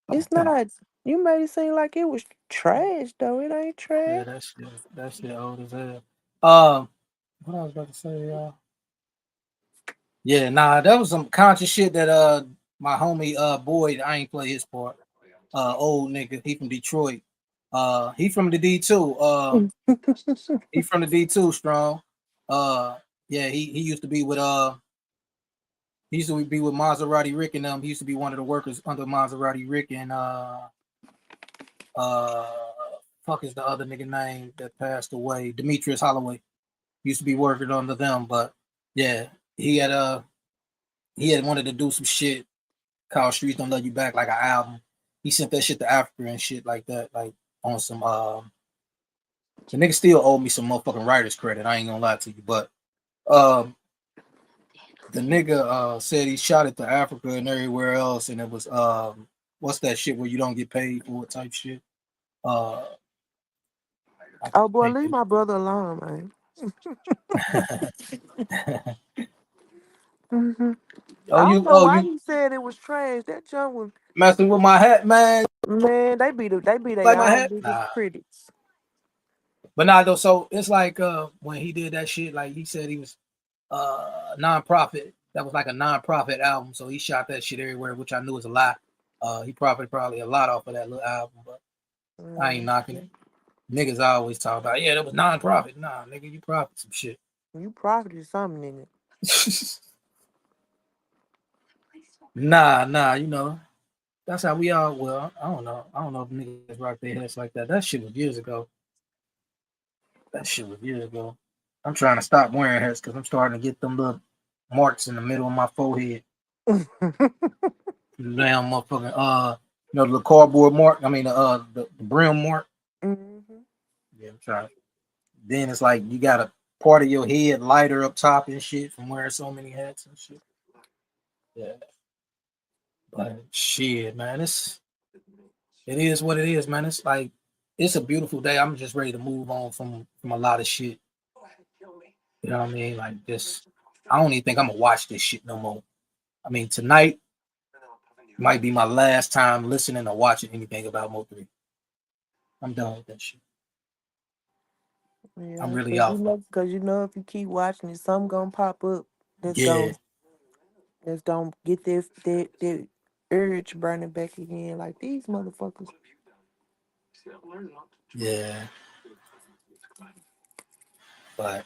it's not. You made it seem like it was trash, though. It ain't trash. Yeah, that shit old as hell. What I was about to say, y'all? Yeah, nah, that was some conscious shit that my homie Boyd, I ain't play his part. Old nigga, he from Detroit. He from the D too. He from the D too, strong. Yeah, he used to be with he used to be with Maserati Rick and them. He used to be one of the workers under Maserati Rick and fuck is the other nigga name that passed away? Demetrius Holloway. Used to be working under them, but yeah, he had wanted to do some shit called Streets Don't Love You Back, like an album. He sent that shit to Africa and shit like that, like on some the nigga still owe me some motherfucking writer's credit. I ain't gonna lie to you, but the nigga said he shot it to Africa and everywhere else, and it was what's that shit where you don't get paid for it type shit. Oh boy, leave my brother alone, man. I don't know why you said it was trash. That junk was messing with my hat, man. Man, they be their Like my own hat? biggest Nah. critics. But nah, though, so it's like when he did that shit, like he said he was non-profit. That was like a non-profit album, so he shot that shit everywhere, which I knew was a lie. He profited probably a lot off of that little album, but I ain't knocking it. Niggas always talk about, yeah, that was non-profit. Nah, nigga, you profit some shit. You profited something, nigga. Nah, you know, that's how we all. Well, I don't know if niggas rock their heads like that. That shit was years ago. I'm trying to stop wearing hats because I'm starting to get them little marks in the middle of my forehead. Damn motherfucking you know, the cardboard mark. I mean the brim mark. Mm-hmm. Yeah, I'm trying. Then it's like you got a part of your head lighter up top and shit from wearing so many hats and shit. Yeah. But shit, man, it is what it is, man. It's like it's a beautiful day. I'm just ready to move on from a lot of shit. You know what I mean? Like this, I don't even think I'm gonna watch this shit no more. I mean, tonight might be my last time listening or watching anything about Mo3. I'm done with that shit. Yeah, I'm really off. Because you know if you keep watching it, something gonna pop up that's Yeah. gonna get that urge burning back again. Like these motherfuckers. Yeah. But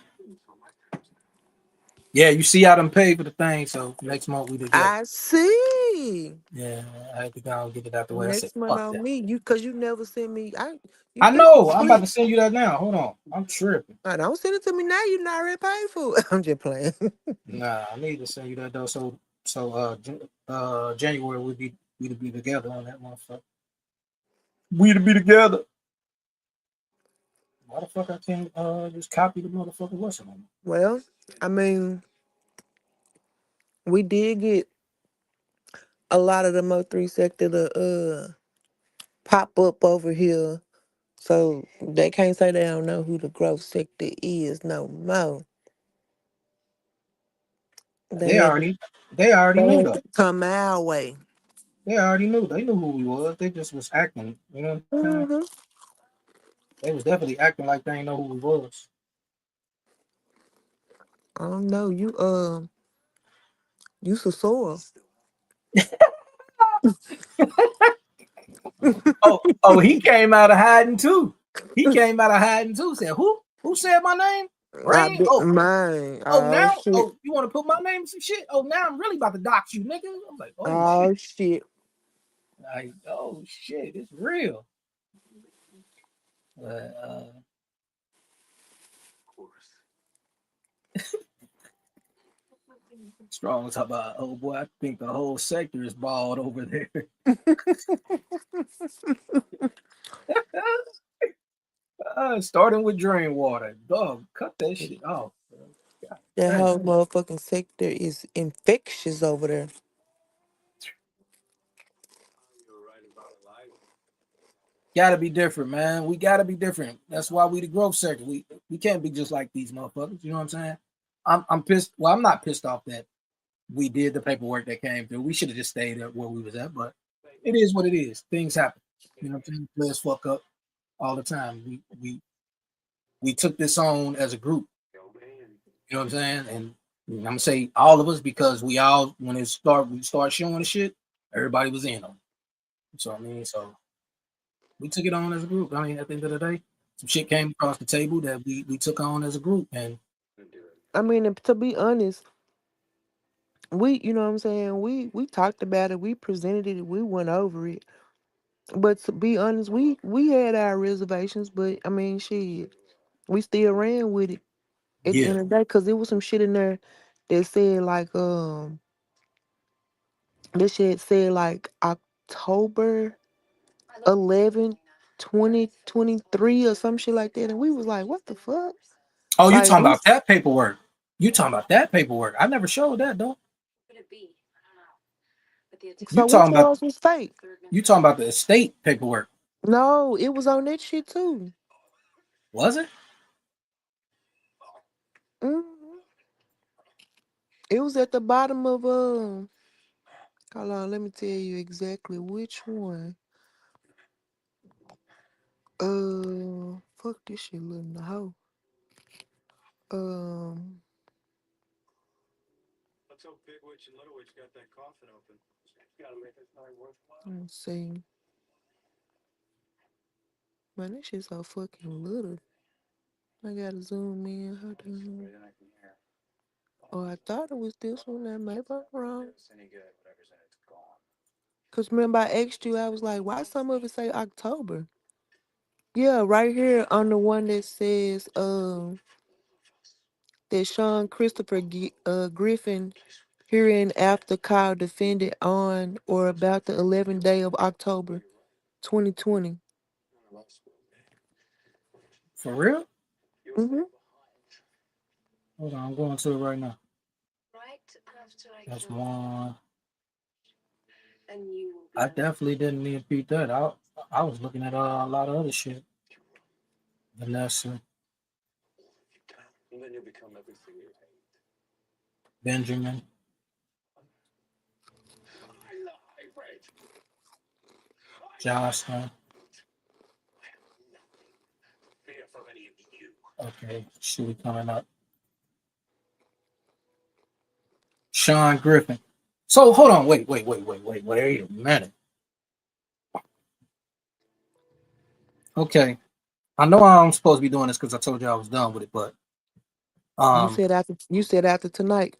yeah, you see I done paid for the thing, so next month we together. I see. Yeah, I had to go and get it out the way. Next month on me, because you never send me. I know. I'm about to send you that now. Hold on. I'm tripping. I don't send it to me now. You not already paid for it. I'm just playing. Nah, I need to send you that though. So January we to be together on that motherfucker. We to be together. Why the fuck I can't just copy the motherfucker what's it on? Well, I mean, we did get a lot of the Mo3 sector to pop up over here. So they can't say they don't know who the growth sector is no more. They already knew though. Come our way. They already knew. They knew who we was. They just was acting. You know what I'm saying? They was definitely acting like they ain't know who we was. I don't know. You sore. oh, he came out of hiding too. Said, who said my name? Rain? Mine. Now? Shit. Oh, you want to put my name in some shit? Oh, now I'm really about to dox you, nigga. I'm like, shit. Like, oh shit, it's real. Strong talk about, oh boy, I think the whole sector is bald over there. Starting with drain water. Dog, cut that shit off. That whole motherfucking sector is infectious over there. Gotta be different, man. We gotta be different. That's why we the growth sector. We can't be just like these motherfuckers. You know what I'm saying? I'm pissed. Well, I'm not pissed off that we did the paperwork that came through. We should have just stayed at where we was at, but it is what it is. Things happen. You know what I'm saying? Players fuck up all the time. We took this on as a group. You know what I'm saying? And I'm gonna say all of us because we all when we start showing the shit, everybody was in on it. So I mean, so We took it on as a group. I mean, at the end of the day, some shit came across the table that we took on as a group, and I mean, and to be honest, you know what I'm saying? We talked about it, we presented it, we went over it. But to be honest, we had our reservations, but I mean, shit, we still ran with it at the yeah. end of the day because there was some shit in there that said like this shit said like October 11th, 2023 or some shit like that, and we was like, what the fuck? Oh, you Like talking we, about that paperwork? You talking about that paperwork? I never showed that though. You so which talking about ones was fake? the estate paperwork? No, it was on that shit too. Was it? hmm It was at the bottom of hold on, let me tell you exactly which one. Fuck this shit, little hoe. Um, let's see. Man, this shit so fucking little. I gotta zoom in. Hold on. Oh, I thought it was this one. That maybe I'm wrong. Cause remember I asked you, I was like, why some of it say October? Yeah, right here on the one that says that Sean Christopher Griffin hereinafter called defendant on or about the 11th day of October 2020. For real? Mm-hmm. Hold on, I'm going to it right now. That's one. I definitely didn't even beat that out. I was looking at a lot of other shit. Vanessa, Benjamin. Jocelyn. Okay, should be coming up. Sean Griffin. So hold on, wait a minute. Okay, I know I'm supposed to be doing this because I told you I was done with it, but You said after tonight.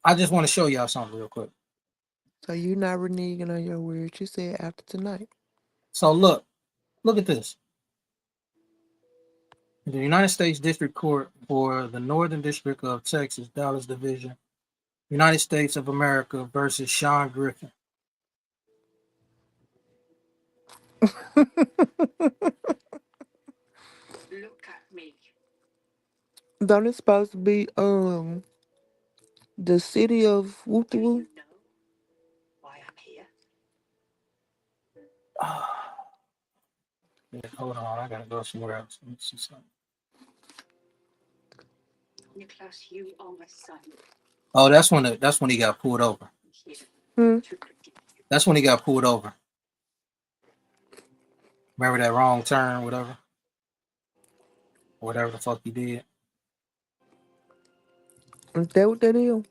I just want to show y'all something real quick. So you're not reneging on your words. You said after tonight. So look at this. The United States District Court for the Northern District of Texas, Dallas Division, United States of America versus Sean Griffin. Don't it supposed to be the city of Whoop-de-Whoop? Yeah, hold on, I gotta go somewhere else. Let me see something. Oh, that's when he got pulled over. That's when he got pulled over. Remember that wrong turn, whatever the fuck he did. Is that what that is?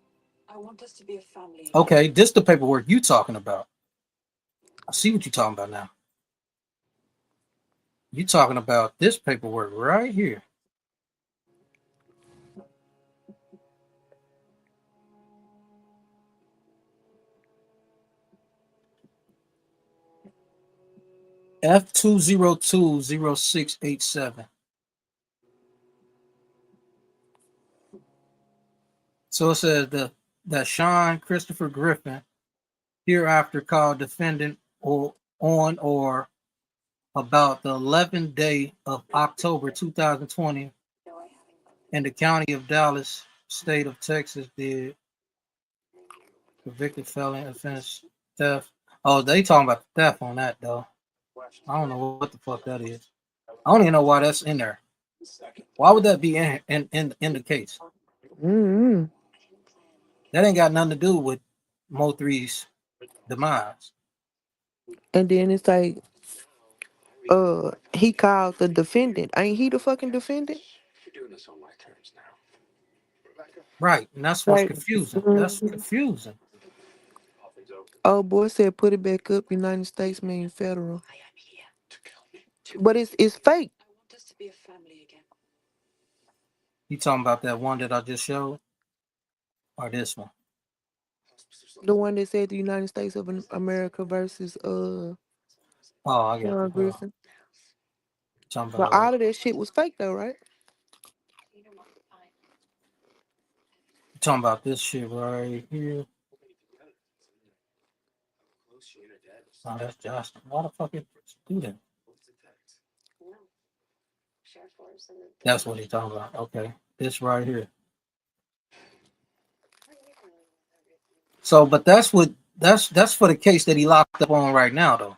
Okay, this the paperwork you talking about. I see what you're talking about now. You talking about this paperwork right here. F2020687. So it says that Sean Christopher Griffin, hereafter called defendant on or about the 11th day of October 2020 in the county of Dallas, state of Texas, did convicted felon offense theft. Oh, they talking about the theft on that though. I don't know what the fuck that is. I don't even know why that's in there. Why would that be in the case? Mm-hmm. That ain't got nothing to do with Mo3's demise. And then it's like, he called the defendant. Ain't he the fucking defendant? Right, and that's what's confusing. That's confusing. Oh, boy said put it back up. United States mean federal. But it's fake. You talking about that one that I just showed, or this one? The one that said the United States of America versus Oh, I got Sean you. Griffin. Talking But about all of that shit was fake though, right? talking about this shit right here. Oh, that's Justin. Why the fuck it do that? That's what he's talking about. Okay, this right here. So, but that's what that's for the case that he locked up on right now, though.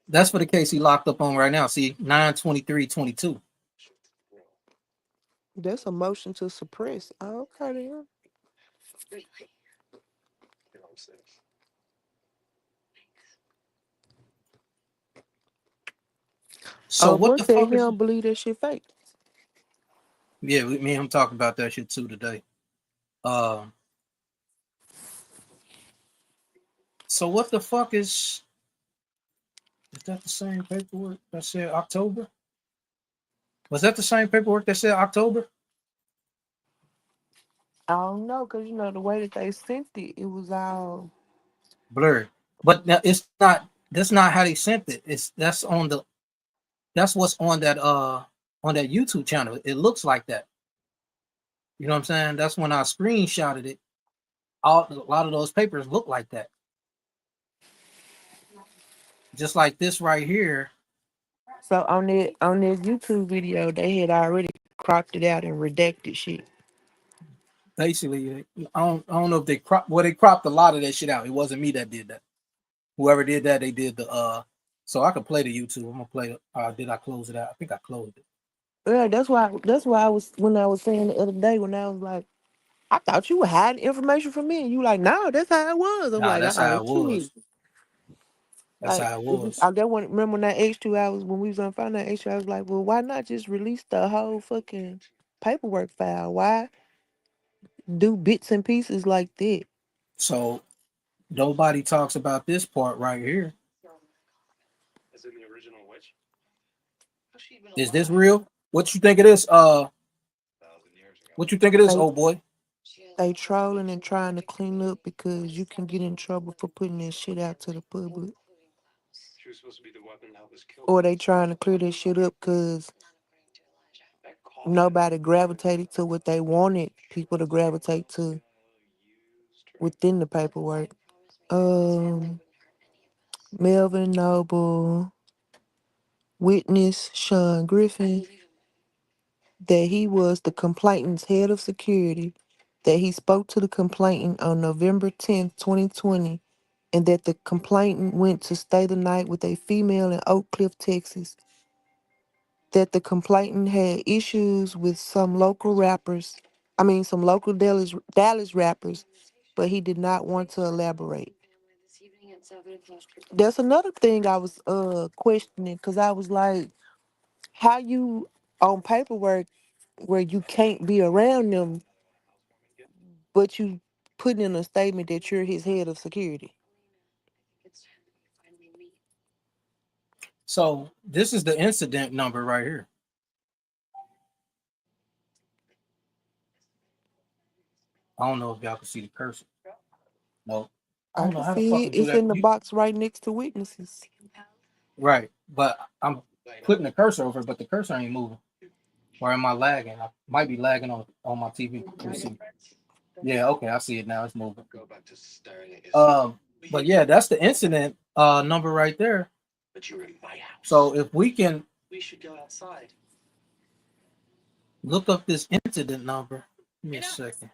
That's for the case he locked up on right now. See, 9/23/22. That's a motion to suppress. Oh, okay then. So what Boy the said he fuck is? don't believe that shit fake. Yeah, me and him talking about that shit too today. So what the fuck is that the same paperwork that said October? Was that the same paperwork that said October? I don't know, cause you know the way that they sent it, it was all Blurry. But now it's not. That's not how they sent it. That's what's on that YouTube channel. It looks like that. You know what I'm saying? That's when I screenshotted it. A lot of those papers look like that. Just like this right here. so on this YouTube video they had already cropped it out and redacted shit. Basically, I don't know if they cropped a lot of that shit out. It wasn't me that did that. Whoever did that, they did the so I could play the YouTube. I'm gonna play it. Did I close it out? I think I closed it. Yeah, that's why I was when I was saying the other day when I was like, I thought you were hiding information from me, and you like, no, that's how it was. I'm Nah, like, that's oh how it was. shit. That's Like how it was. I get one. Remember when that H2 hours when we was on phone that H2 I was like, well, why not just release the whole fucking paperwork file? Why do bits and pieces like that? So nobody talks about this part right here. Is this real? What you think it is? What you think it is, old boy? They trolling and trying to clean up because you can get in trouble for putting that shit out to the public. Or they trying to clear this shit up because nobody gravitated to what they wanted people to gravitate to within the paperwork. Melvin Noble, witness Sean Griffin, that he was the complainant's head of security, that he spoke to the complainant on November 10th, 2020, and that the complainant went to stay the night with a female in Oak Cliff, Texas, that the complainant had issues with some local Dallas rappers, but he did not want to elaborate. That's another thing I was questioning because I was like, how you on paperwork where you can't be around them, but you put in a statement that you're his head of security. So this is the incident number right here. I don't know if y'all can see the cursor. No. I I don't know can how the see fuck it. to do It's that. in the box right next to witnesses. Right, but I'm putting the cursor over, but the cursor ain't moving. Or am I lagging? I might be lagging on my TV. Let's see. Yeah, okay, I see it now. It's moving. But yeah, that's the incident number right there. So if we can look up this incident number, give me a second.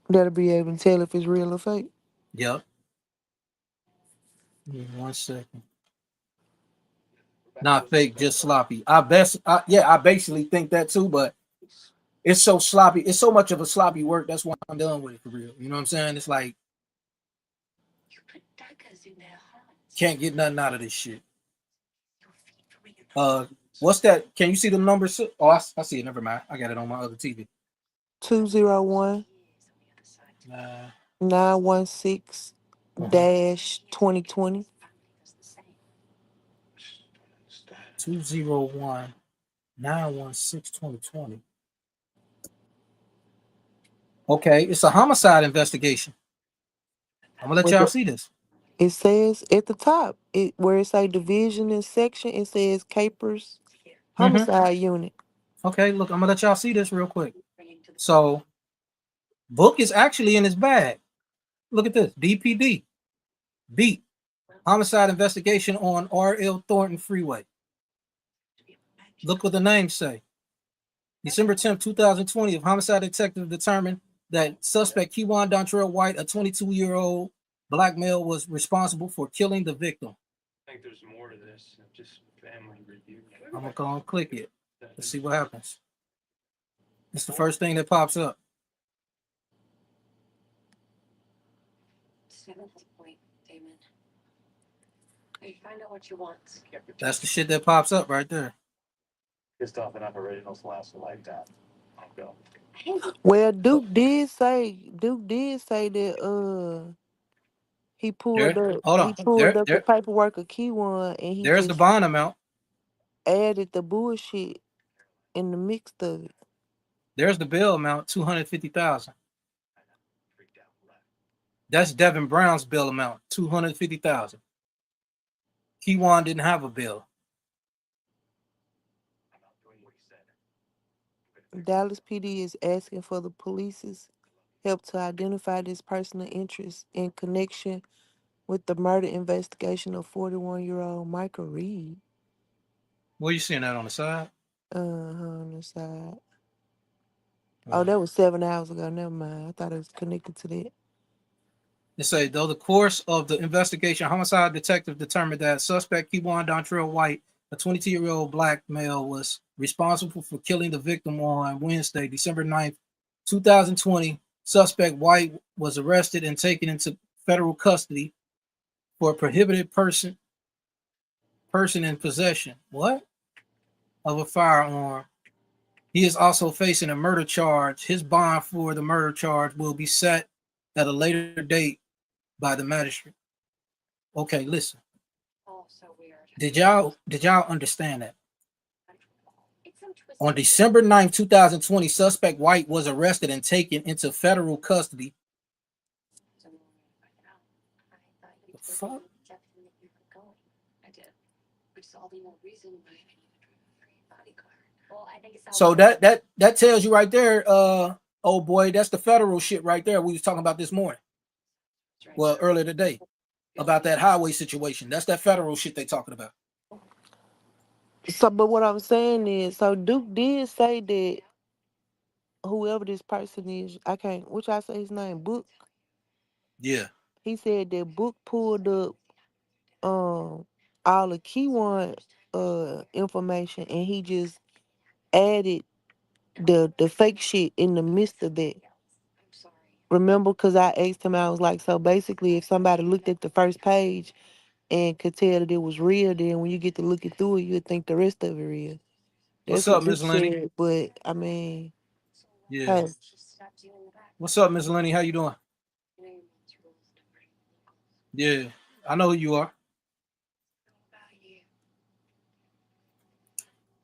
That'll be able to tell if it's real or fake. Yep. Give me 1 second. Not fake, just sloppy. I basically think that too, but it's so sloppy. It's so much of a sloppy work. That's why I'm done with it for real. You know what I'm saying? It's like can't get nothing out of this shit. What's that? Can you see the numbers? Oh, I see it. Never mind. I got it on my other TV. 201. 916-2020. 201-916-2020. Okay, it's a homicide investigation. I'm gonna let y'all see this. It says at the top, where it say division and section, it says Capers Homicide Unit. Okay, look, I'm gonna let y'all see this real quick. So, book is actually in his bag. Look at this, DPD, beat, homicide investigation on R.L. Thornton Freeway. Look what the names say. December 10th, 2020, a homicide detective determined that suspect Kewan Dontrell White, a 22-year-old black male, was responsible for killing the victim. I think there's more to this than just family review. I'm gonna go and click it. Let's see what happens. It's the first thing that pops up. 7th point, Damon. You find out what you want. That's the shit that pops up right there. Pissed off enough originals last a lifetime. I'll go. Well, Duke did say that he pulled There, up hold on. the paperwork of Keyone and he There's the just bond amount. added the bullshit in the mix of it. There's the bill amount, $250,000. That's Devin Brown's bill amount, $250,000. Kewan didn't have a bill. Dallas PD is asking for the police's help to identify this personal interest in connection with the murder investigation of 41-year-old Michael Reed. Where you seeing that on the side? On the side. Oh, that was 7 hours ago. Never mind. I thought it was connected to that. They say, though the course of the investigation, homicide detective determined that suspect Kewan Dontrell White, a 22-year-old black male, was responsible for killing the victim on Wednesday, December 9th, 2020. Suspect White was arrested and taken into federal custody for a prohibited person in possession. What? Of a firearm. He is also facing a murder charge. His bond for the murder charge will be set at a later date by the magistrate. Okay, listen. Oh, so weird. Did y'all understand that? On December 9th, 2020, suspect White was arrested and taken into federal custody. The fuck? I did. Which is all the more reason why I need to drive a free bodyguard. Well, I think it's So that tells you right there, oh boy, that's the federal shit right there. We was talking about this morning. Well, earlier today, about that highway situation. That's that federal shit they talking about. So, but what I'm saying is, so Duke did say that whoever this person is, which I say his name, Book. Yeah. He said that Book pulled up all the Kewan information and he just added the fake shit in the midst of that. Remember, because I asked him, I was like, so basically if somebody looked at the first page and could tell that it was real, then when you get to looking through it, you'd think the rest of it real. What's That's what up, Miss Duke Lenny? said, but I mean, Yeah. hey. What's up, Miss Lenny? How you doing? Yeah, I know who you are.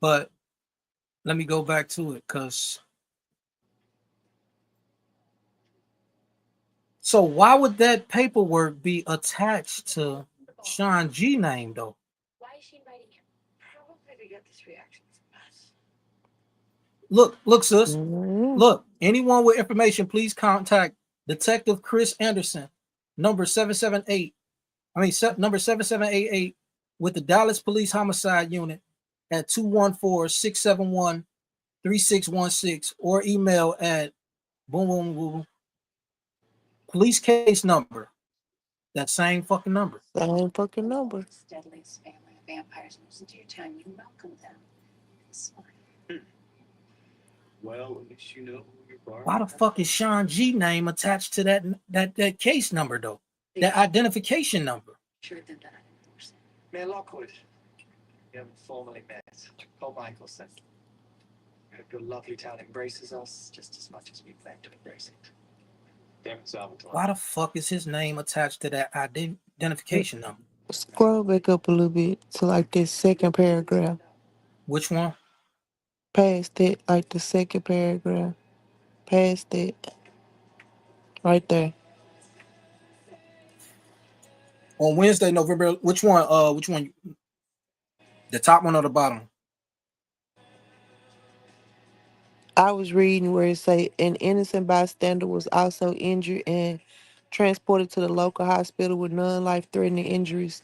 But let me go back to it, because so why would that paperwork be attached to Sean G name though? Why is she inviting him? Probably to get this reaction from us. Look, sis. Look, anyone with information, please contact Detective Chris Anderson, number 7788 with the Dallas Police Homicide Unit at 214-671-3616 or email at boom police case number. That same fucking number. Same fucking number. Deadliest family of vampires moves into your town. You welcome them. Well, at least you know who you're borrowing. Why the fuck is Sean G name attached to that case number though? That identification number. Sure them that I enforce it. Man, Lockwood, we haven't formally met. Paul Michelson. I hope your lovely town embraces us just as much as we plan to embrace it. Damon Salvatore. Why the fuck is his name attached to that identification number? Scroll back up a little bit to like this second paragraph. Which one? Past it, like the second paragraph. Past it. Right there. On Wednesday, November. Which one? Which one? The top one or the bottom? I was reading where it say an innocent bystander was also injured and transported to the local hospital with non-life-threatening injuries.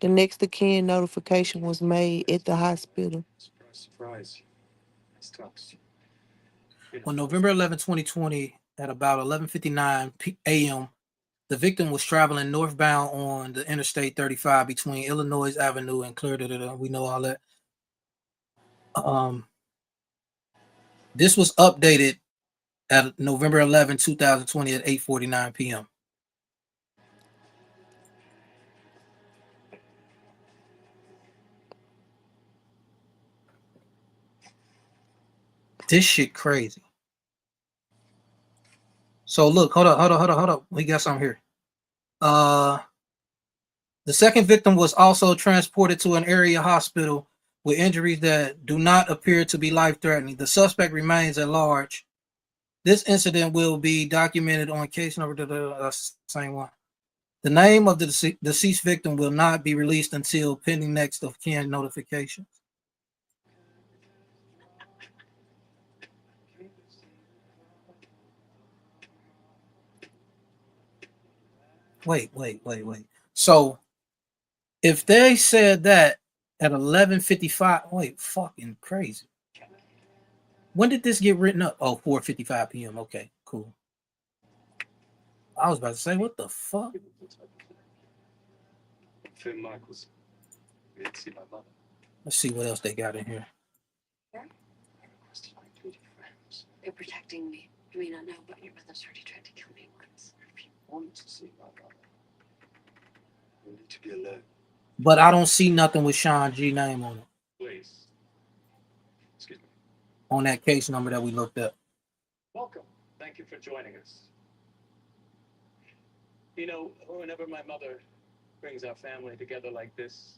The next of kin notification was made at the hospital. Surprise. Nice talks. On November 11, 2020, at about 11:59 a.m., the victim was traveling northbound on the Interstate 35 between Illinois Avenue and Clear. We know all that. This was updated at November 11, 2020 at 8:49 p.m. This shit crazy. So look, hold up. We got something here. The second victim was also transported to an area hospital with injuries that do not appear to be life-threatening. The suspect remains at large. This incident will be documented on case number same one. The name of the deceased victim will not be released until pending next of kin notifications. Wait. So if they said that at 11:55, wait, fucking crazy. When did this get written up? Oh, 4:55 p.m. Okay, cool. I was about to say, what the fuck? Finn Michaels. We didn't see my mother. Let's see what else they got in here. They're protecting me. You may not know, but your mother's already tried to kill me once. If you want to see my mother, you need to be alert. But I don't see nothing with Sean G name on it. Please. Excuse me. On that case number that we looked up. Welcome. Thank you for joining us. You know, whenever my mother brings our family together like this,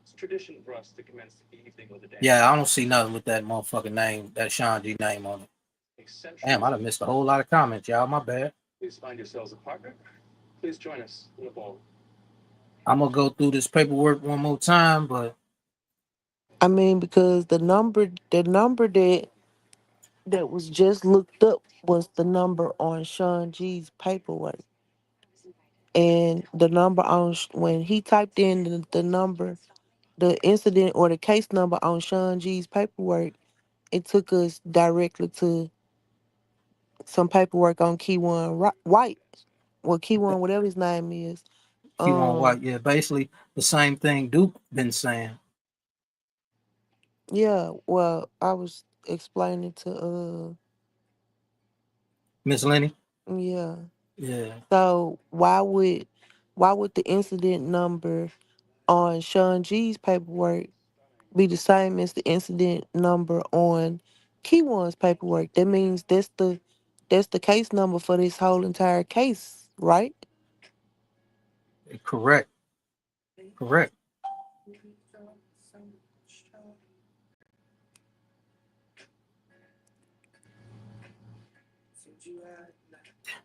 it's tradition for us to commence the evening with a dance. Yeah, I don't see nothing with that motherfucking name, that Sean G name on it. Damn, I done missed a whole lot of comments, y'all. My bad. Please find yourselves a partner. Please join us in the ball. I'm gonna go through this paperwork one more time, but I mean, because the number that was just looked up was the number on Sean G's paperwork. And the number on when he typed in the number, the incident or the case number on Sean G's paperwork, it took us directly to some paperwork on Keyone White. Well, Keyone, whatever his name is. Keyone White, yeah, basically the same thing Duke been saying. Yeah, well, I was explaining to Miss Lenny. Yeah. Yeah. So why would the incident number on Sean G's paperwork be the same as the incident number on Keywone's paperwork? That means that's the case number for this whole entire case, right? Correct.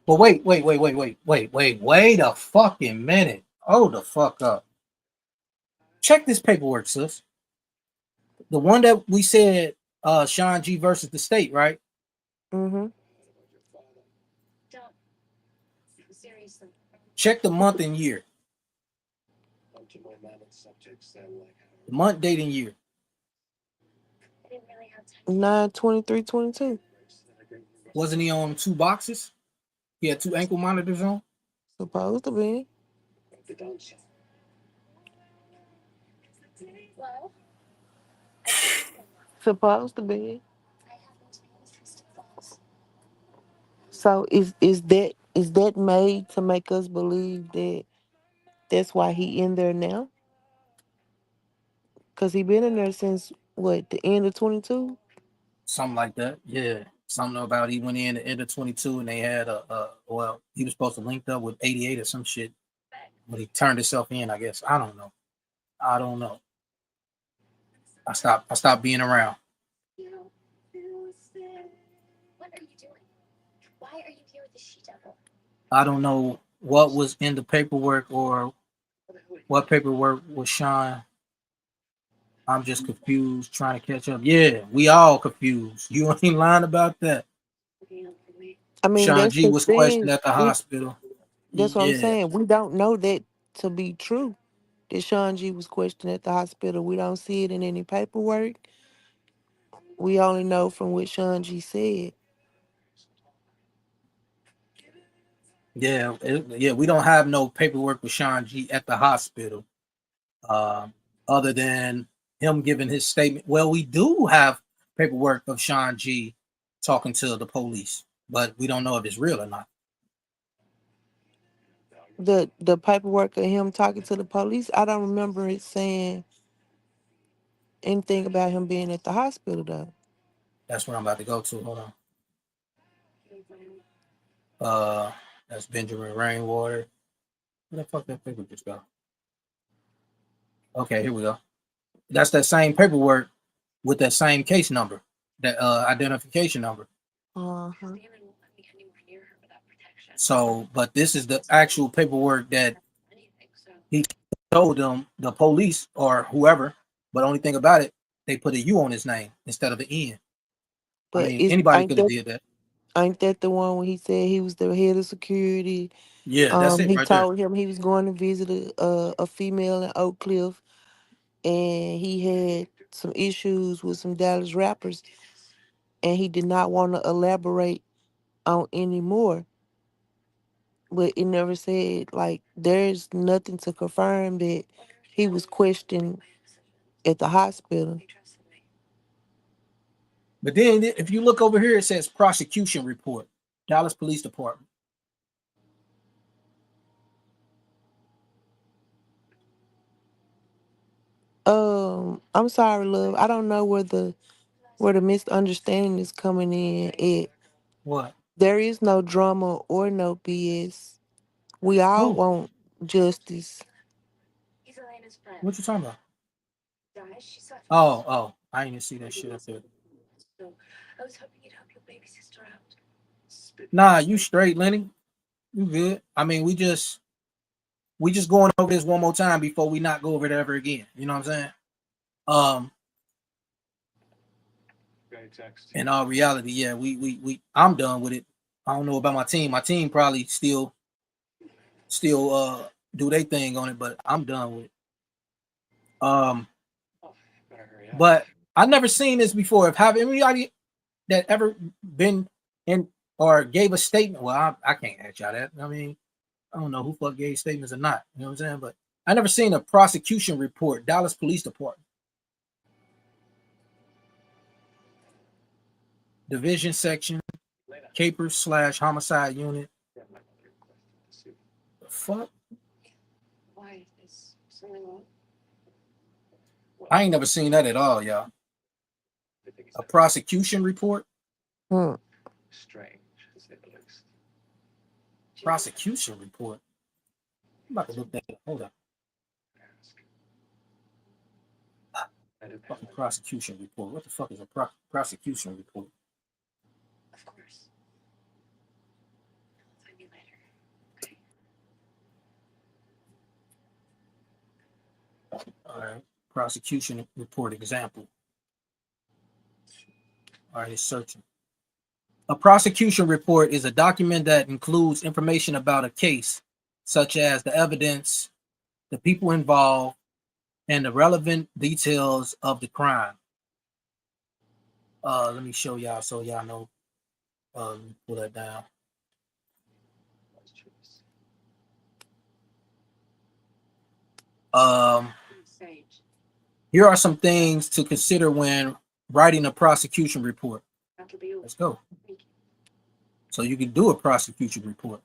But wait a fucking minute. Hold the fuck up. Check this paperwork, sis. The one that we said, Sean G versus the state, right? Mm-hmm. Seriously. Check the month and year. The month, date, and year. 9/23/22. Wasn't he on 2 boxes? He had 2 ankle monitors on? Supposed to be. Supposed to be. So is that made to make us believe that that's why he in there now? Cause he been in there since what, the end of 22? Something like that. Yeah. Something about he went in the end of 22 and they had well, he was supposed to link up with 88 or some shit, but he turned himself in, I guess. I don't know. I stopped being around. What are you doing? Why are you here with the she-devil? I don't know what was in the paperwork or what paperwork was Sean. I'm just confused, trying to catch up. Yeah, we all confused. You ain't lying about that. I mean, Sean that's G the was thing. questioned at the hospital. That's what I'm Yeah, saying. We don't know that to be true. That Sean G was questioned at the hospital. We don't see it in any paperwork. We only know from what Sean G said. yeah, we don't have no paperwork with Sean G at the hospital, other than him giving his statement. Well, we do have paperwork of Sean G talking to the police, but we don't know if it's real or not. The paperwork of him talking to the police, I don't remember it saying anything about him being at the hospital though. That's what I'm about to go to. Hold on. That's Benjamin Rainwater. Where the fuck that paper just go? Okay, here we go. That's that same paperwork with that same case number, that identification number. Uh-huh. So, but this is the actual paperwork that he told them, the police or whoever. But only thing about it, they put a U on his name instead of an N. But I mean, anybody could have did that. Ain't that the one when he said he was the head of security? Yeah, that's it He right there. told him he was going to visit a female in Oak Cliff, and he had some issues with some Dallas rappers, and he did not want to elaborate on any more. But it never said, like, there's nothing to confirm that he was questioned at the hospital. But then if you look over here, it says prosecution report, Dallas Police Department. I'm sorry, love. I don't know where the misunderstanding is coming in. What? There is no drama or no BS. We all Who? want justice. What you talking about? Oh, I didn't see that shit up there. I was hoping you'd help your baby sister out. Nah, you straight, Lenny. You good. I mean, we just going over this one more time before we not go over it ever again. You know what I'm saying? In all reality, yeah, I'm done with it. I don't know about my team. My team probably still do their thing on it, but I'm done with it. But I've never seen this before. If have anybody that ever been in or gave a statement, well, I can't ask y'all that. I mean, I don't know who fuck gave statements or not. You know what I'm saying? But I never seen a prosecution report, Dallas Police Department. Division section, capers / homicide unit. The fuck? Why is something wrong? I ain't never seen that at all, y'all. A prosecution report? Strange, to say the least. Prosecution report? I'm about to look that up. Hold up. Fucking prosecution report. What the fuck is a prosecution report? Of course. I'll find you later. Okay. All right. Prosecution report example. All right, it's searching. A prosecution report is a document that includes information about a case, such as the evidence, the people involved, and the relevant details of the crime. Let me show y'all so y'all know. Pull that down. Here are some things to consider when writing a prosecution report. Let's go. So you can do a prosecution report.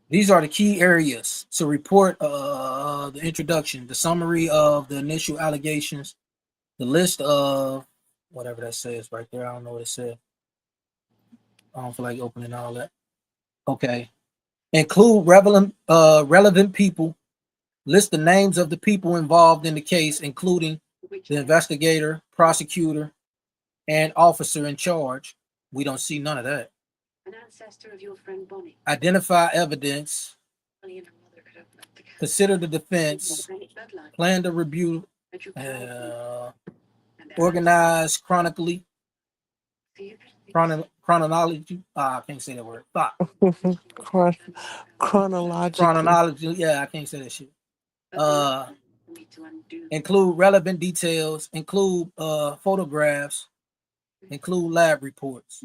These are the key areas to report: the introduction, the summary of the initial allegations, the list of whatever that says right there. I don't know what it said. I don't feel like opening all that. Okay. Include relevant people. List the names of the people involved in the case, including the investigator, prosecutor, and officer in charge. We don't see none of that. An ancestor of your friend Bonnie. Identify evidence. Bonnie and her mother could open up the case. Consider the defense. Plan to review. Organize chronically. Chronology. I can't say that word. Stop. Chronology. Yeah, I can't say that shit. Include relevant details. Include photographs. Include lab reports.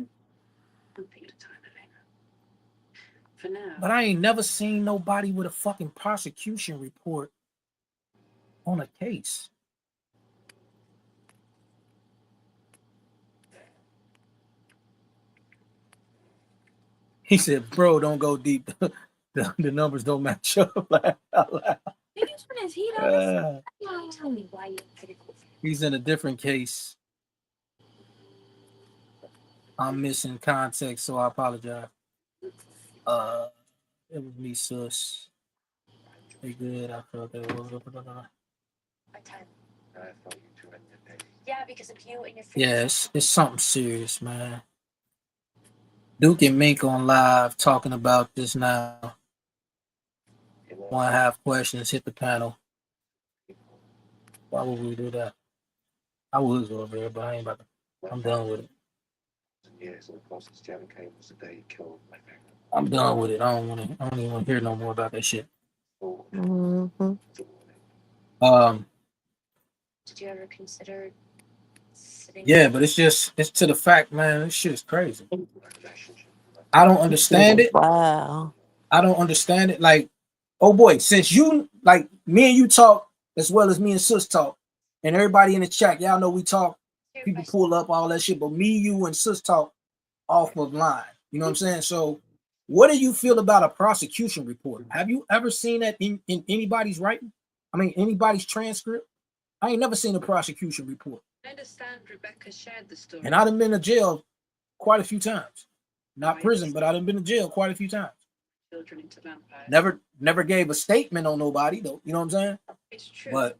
But I ain't never seen nobody with a fucking prosecution report on a case. He said, bro, don't go deep. The numbers don't match up. He's in a different case. I'm missing context, so I apologize. It was me, sus. They good. I felt that was. Yeah, because of you and your friends. Yeah, it's something serious, man. Duke and Mink on live talking about this now. 1.5 questions, hit the panel. Why would we do that? I was over there, but I ain't about to. I'm done with it. I'm done with it. I don't even want to hear no more about that shit. Mm-hmm. Did you ever consider sitting? Yeah, but it's to the fact, man, this shit is crazy. I don't understand it. Wow. I don't understand it. Like, oh boy, since you, like, me and you talk as well as me and Sus talk, and everybody in the chat, y'all know we talk, people pull up all that shit, but me, you, and Sus talk off of line. You know what I'm saying? So what do you feel about a prosecution report? Have you ever seen that in anybody's writing? I mean, anybody's transcript? I ain't never seen a prosecution report. I understand Rebecca shared the story. And I've been to jail quite a few times. Not prison, but I've been to jail quite a few times. Children into vampires. Never gave a statement on nobody, though. You know what I'm saying? It's true. But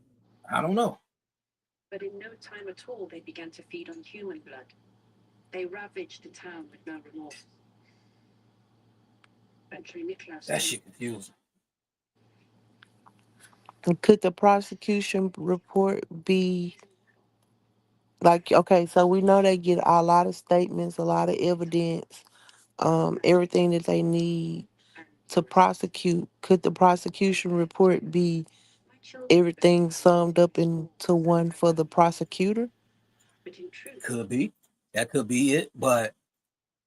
I don't know. But in no time at all, they began to feed on human blood. They ravaged the town with no remorse. Eventually, Nicholas. That shit confusing. Could the prosecution report be like, okay, so we know they get a lot of statements, a lot of evidence, everything that they need to prosecute. Could the prosecution report be everything summed up into one for the prosecutor? Could be. That could be it. But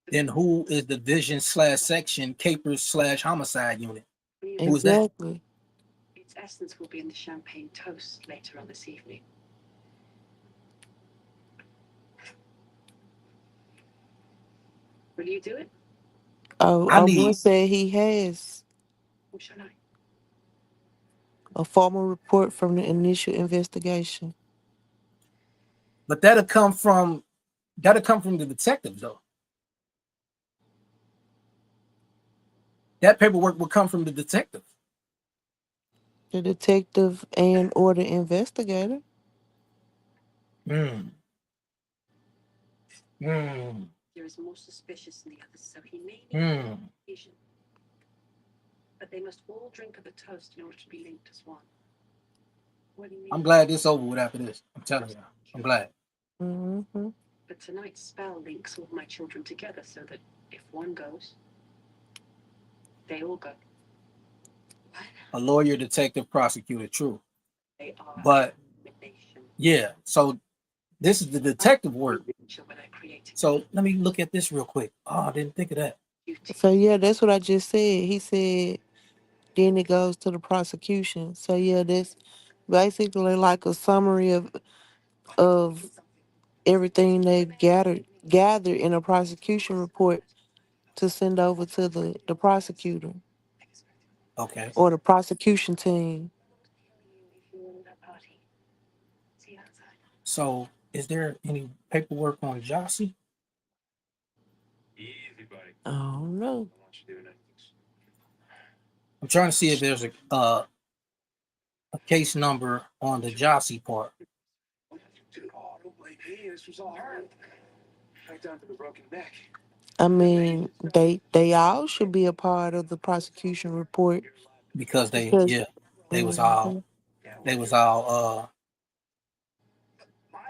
then who is the division/section capers/homicide unit? Who is that? Exactly. Its essence will be in the champagne toast later on this evening. Will you do it? Oh, I will say he has Or shall I? a formal report from the initial investigation. But that'll come from the detective, though. That paperwork will come from the detective. The detective and or the investigator. There is more suspicious than the others, so he may be patient. But they must all drink of the toast in order to be linked as one. What do you mean? I'm glad this over with after this. I'm telling you. I'm glad. Mm-hmm. But tonight's spell links all my children together so that if one goes, they all go. A lawyer, detective, prosecutor, true. They are. But yeah, so this is the detective work. So let me look at this real quick. Oh, I didn't think of that. So yeah, that's what I just said. He said then it goes to the prosecution. So yeah, that's basically like a summary of everything they've gathered in a prosecution report to send over to the prosecutor. Okay. Or the prosecution team. So is there any paperwork on Jossie? Easy, buddy. I don't know. I want you doing it. I'm trying to see if there's a case number on the Jossie part. Dude, oh, don't blame me. This was all hard. Back down to the broken neck. I mean, they all should be a part of the prosecution report Because they because was Mhm. all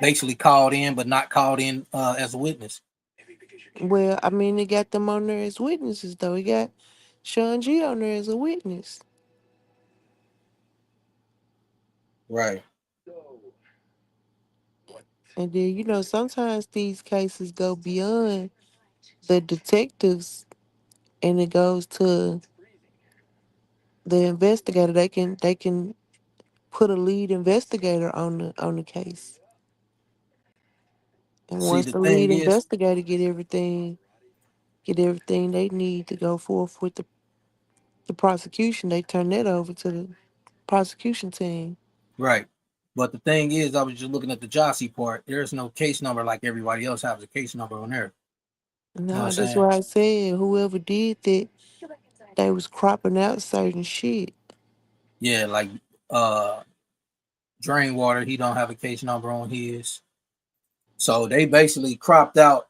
basically called in but not called in as a witness. Well, I mean, they got them on there as witnesses though. We got Sean G on there as a witness. Right. And then, you know, sometimes these cases go beyond the detectives and it goes to the investigator. They can put a lead investigator on the case. And See, once the the lead thing is, investigator get everything they need to go forth with the prosecution, they turn that over to the prosecution team. right. But the thing is, I was just looking at the Jossie part. There's no case number like everybody else has a case number on there. You know what No, I'm that's saying? why I said whoever did that, they was cropping out certain shit. Yeah, like Drain Water, he don't have a case number on his. So they basically cropped out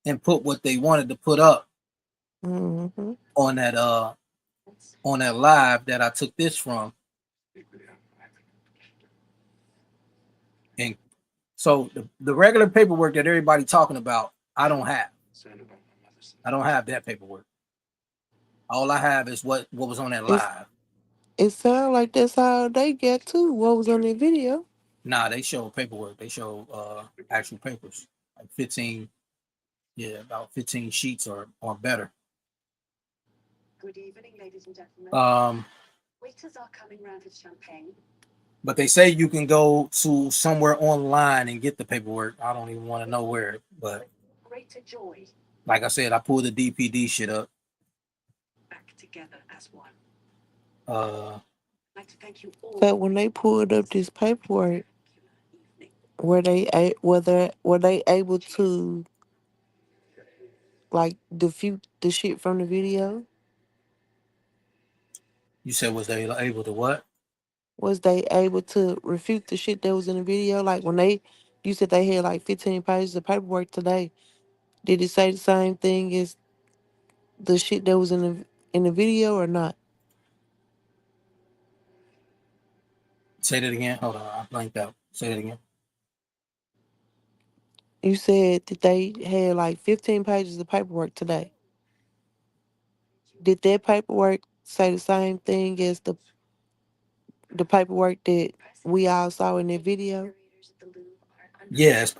and put what they wanted to put up Mm-hmm. on that live that I took this from. And so the regular paperwork that everybody talking about, I don't have. I don't have that paperwork. All I have is what was on that live. It sounds like that's how they get too. What was on the video? Nah, they show paperwork. They show actual papers, like 15, about 15 sheets or better. Good evening, ladies and gentlemen. Waiters are coming round with champagne. But they say you can go to somewhere online and get the paperwork. I don't even want to know where, but Greater joy. like I said, I pulled the DPD shit up. Back together as one. Uh, I'd like to thank you all. But when they pulled up this paperwork, were they able to like defute the shit from the video? you said was they able to what? Was they able to refute the shit that was in the video? Like when you said they had like 15 pages of paperwork today. Did it say the same thing as the shit that was in the video or not? Say that again. Hold on, I blanked out. Say that again. You said that they had like 15 pages of paperwork today. Did that paperwork say the same thing as the paperwork that we all saw in that video? Yeah, it's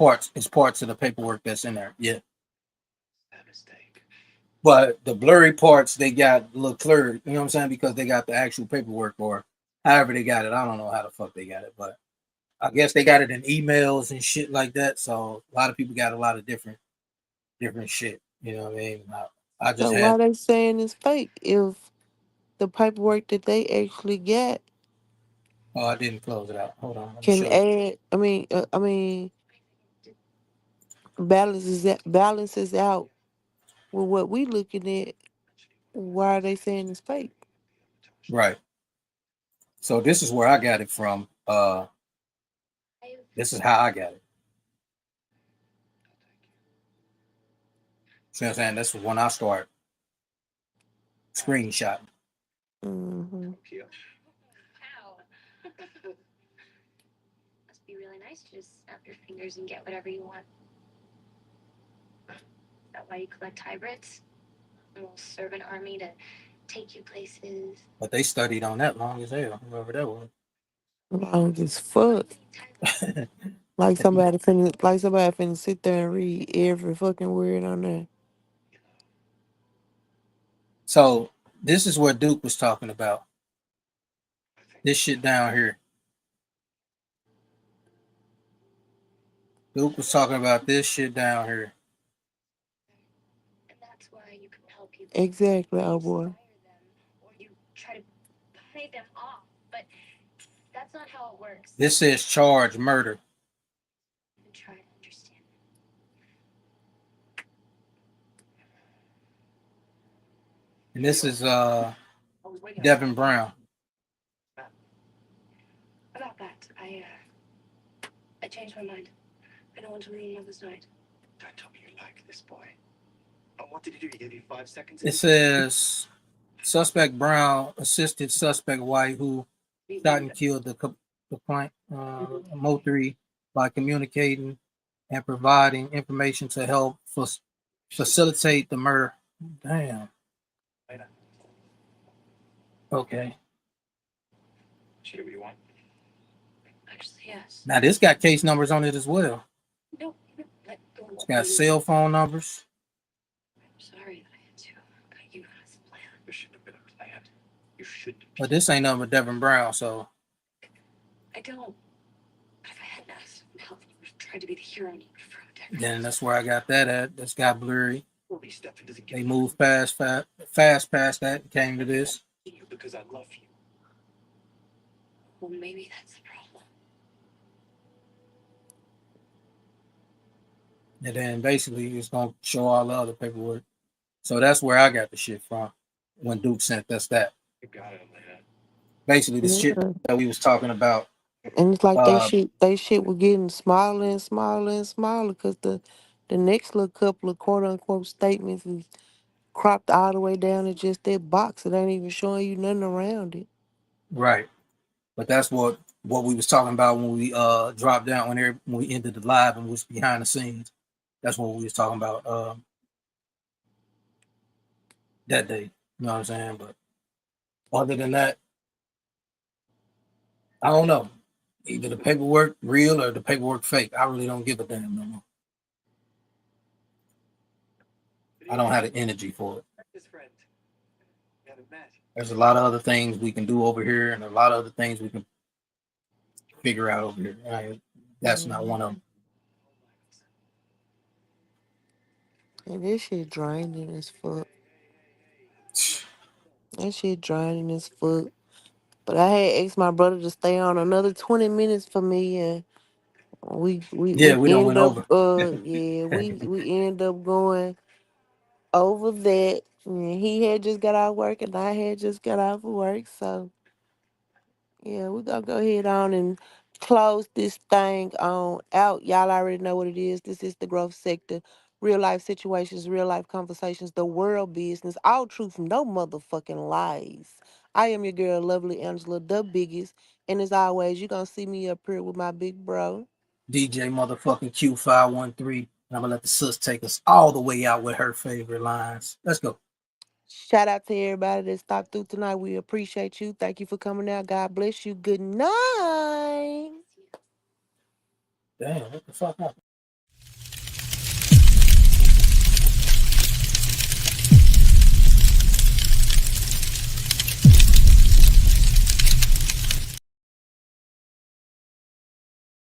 parts of the paperwork that's in there. Yeah. But the blurry parts, they got a little clearer, you know what I'm saying? Because they got the actual paperwork or however they got it. I don't know how the fuck they got it, but I guess they got it in emails and shit like that. So a lot of people got a lot of different shit. You know what I mean? I just So why had. they saying it's fake if the paperwork that they actually got Oh, I didn't close it out. Hold on. Let me can show you. add? Balances out with what we looking at. Why are they saying it's fake? Right. So this is where I got it from. This is how I got it. See what I'm saying? This was when I started screenshot. Mm-hmm. Wow. Must be really nice to just snap your fingers and get whatever you want. Is that why you collect hybrids? And we'll serve an army to take you places. But they studied on that long as hell, whoever that was. Long as fuck. Like somebody finna sit there and read every fucking word on there. So this is what Duke was talking about. This shit down here. Duke was talking about this shit down here. And that's why you compel people. Exactly, oh boy. Or you try to pay them off. But that's not how it works. This says charge murder. You try to And this is Devin Brown. About that, I changed my mind. I don't want to ruin Mother's night. Don't tell me you like this boy. Oh, what did he do? He gave you 5 seconds? It says suspect Brown assisted suspect White who shot and killed the complaint Mo3 by communicating and providing information to help facilitate the murder. Damn. Okay. Shoot what you want. Actually, yes. Now this got case numbers on it as well. No, let go. It's got cell phone numbers. I'm sorry that I had to cut you as a plan. There shouldn't have been a plan. You shouldn't. But this ain't nothing but Devin Brown, so I don't. But if I hadn't asked for help, you would have tried to be the hero and you would have protected. then that's where I got that at. That's got blurry. Holy stuff, it doesn't get They moved fast past that and came to this. you because I love you. Well, maybe that's the problem. And then basically it's gonna show all the other paperwork. So that's where I got the shit from when Duke sent us that. You got it, man. Basically the shit that we was talking about. And it's like they shit was getting smaller and smaller and smaller because the next little couple of quote unquote statements is cropped all the way down to just that box. It ain't even showing you nothing around it. Right. But that's what we was talking about when we dropped down when we ended the live and was behind the scenes. That's what we was talking about that day. You know what I'm saying? But other than that, I don't know. Either the paperwork real or the paperwork fake. I really don't give a damn no more. I don't have the energy for it. His friend. You haven't met. There's a lot of other things we can do over here and a lot of other things we can figure out over here. That's not one of them. And this shit draining as fuck. That shit draining as fuck. But I had asked my brother to stay on another 20 minutes for me, and we don't end went up over. we end up going over that. And he had just got out of work and I had just got out of work. So yeah, we're gonna go ahead on and close this thing on out. Y'all already know what it is. This is the growth sector. Real life situations, real life conversations, the world business, all truth, no motherfucking lies. I am your girl, Lovely Angela, the biggest. And as always, you're going to see me up here with my big bro. DJ motherfucking Q513. And I'm going to let the sis take us all the way out with her favorite lines. Let's go. Shout out to everybody that stopped through tonight. We appreciate you. Thank you for coming out. God bless you. Good night. Damn, what the fuck happened?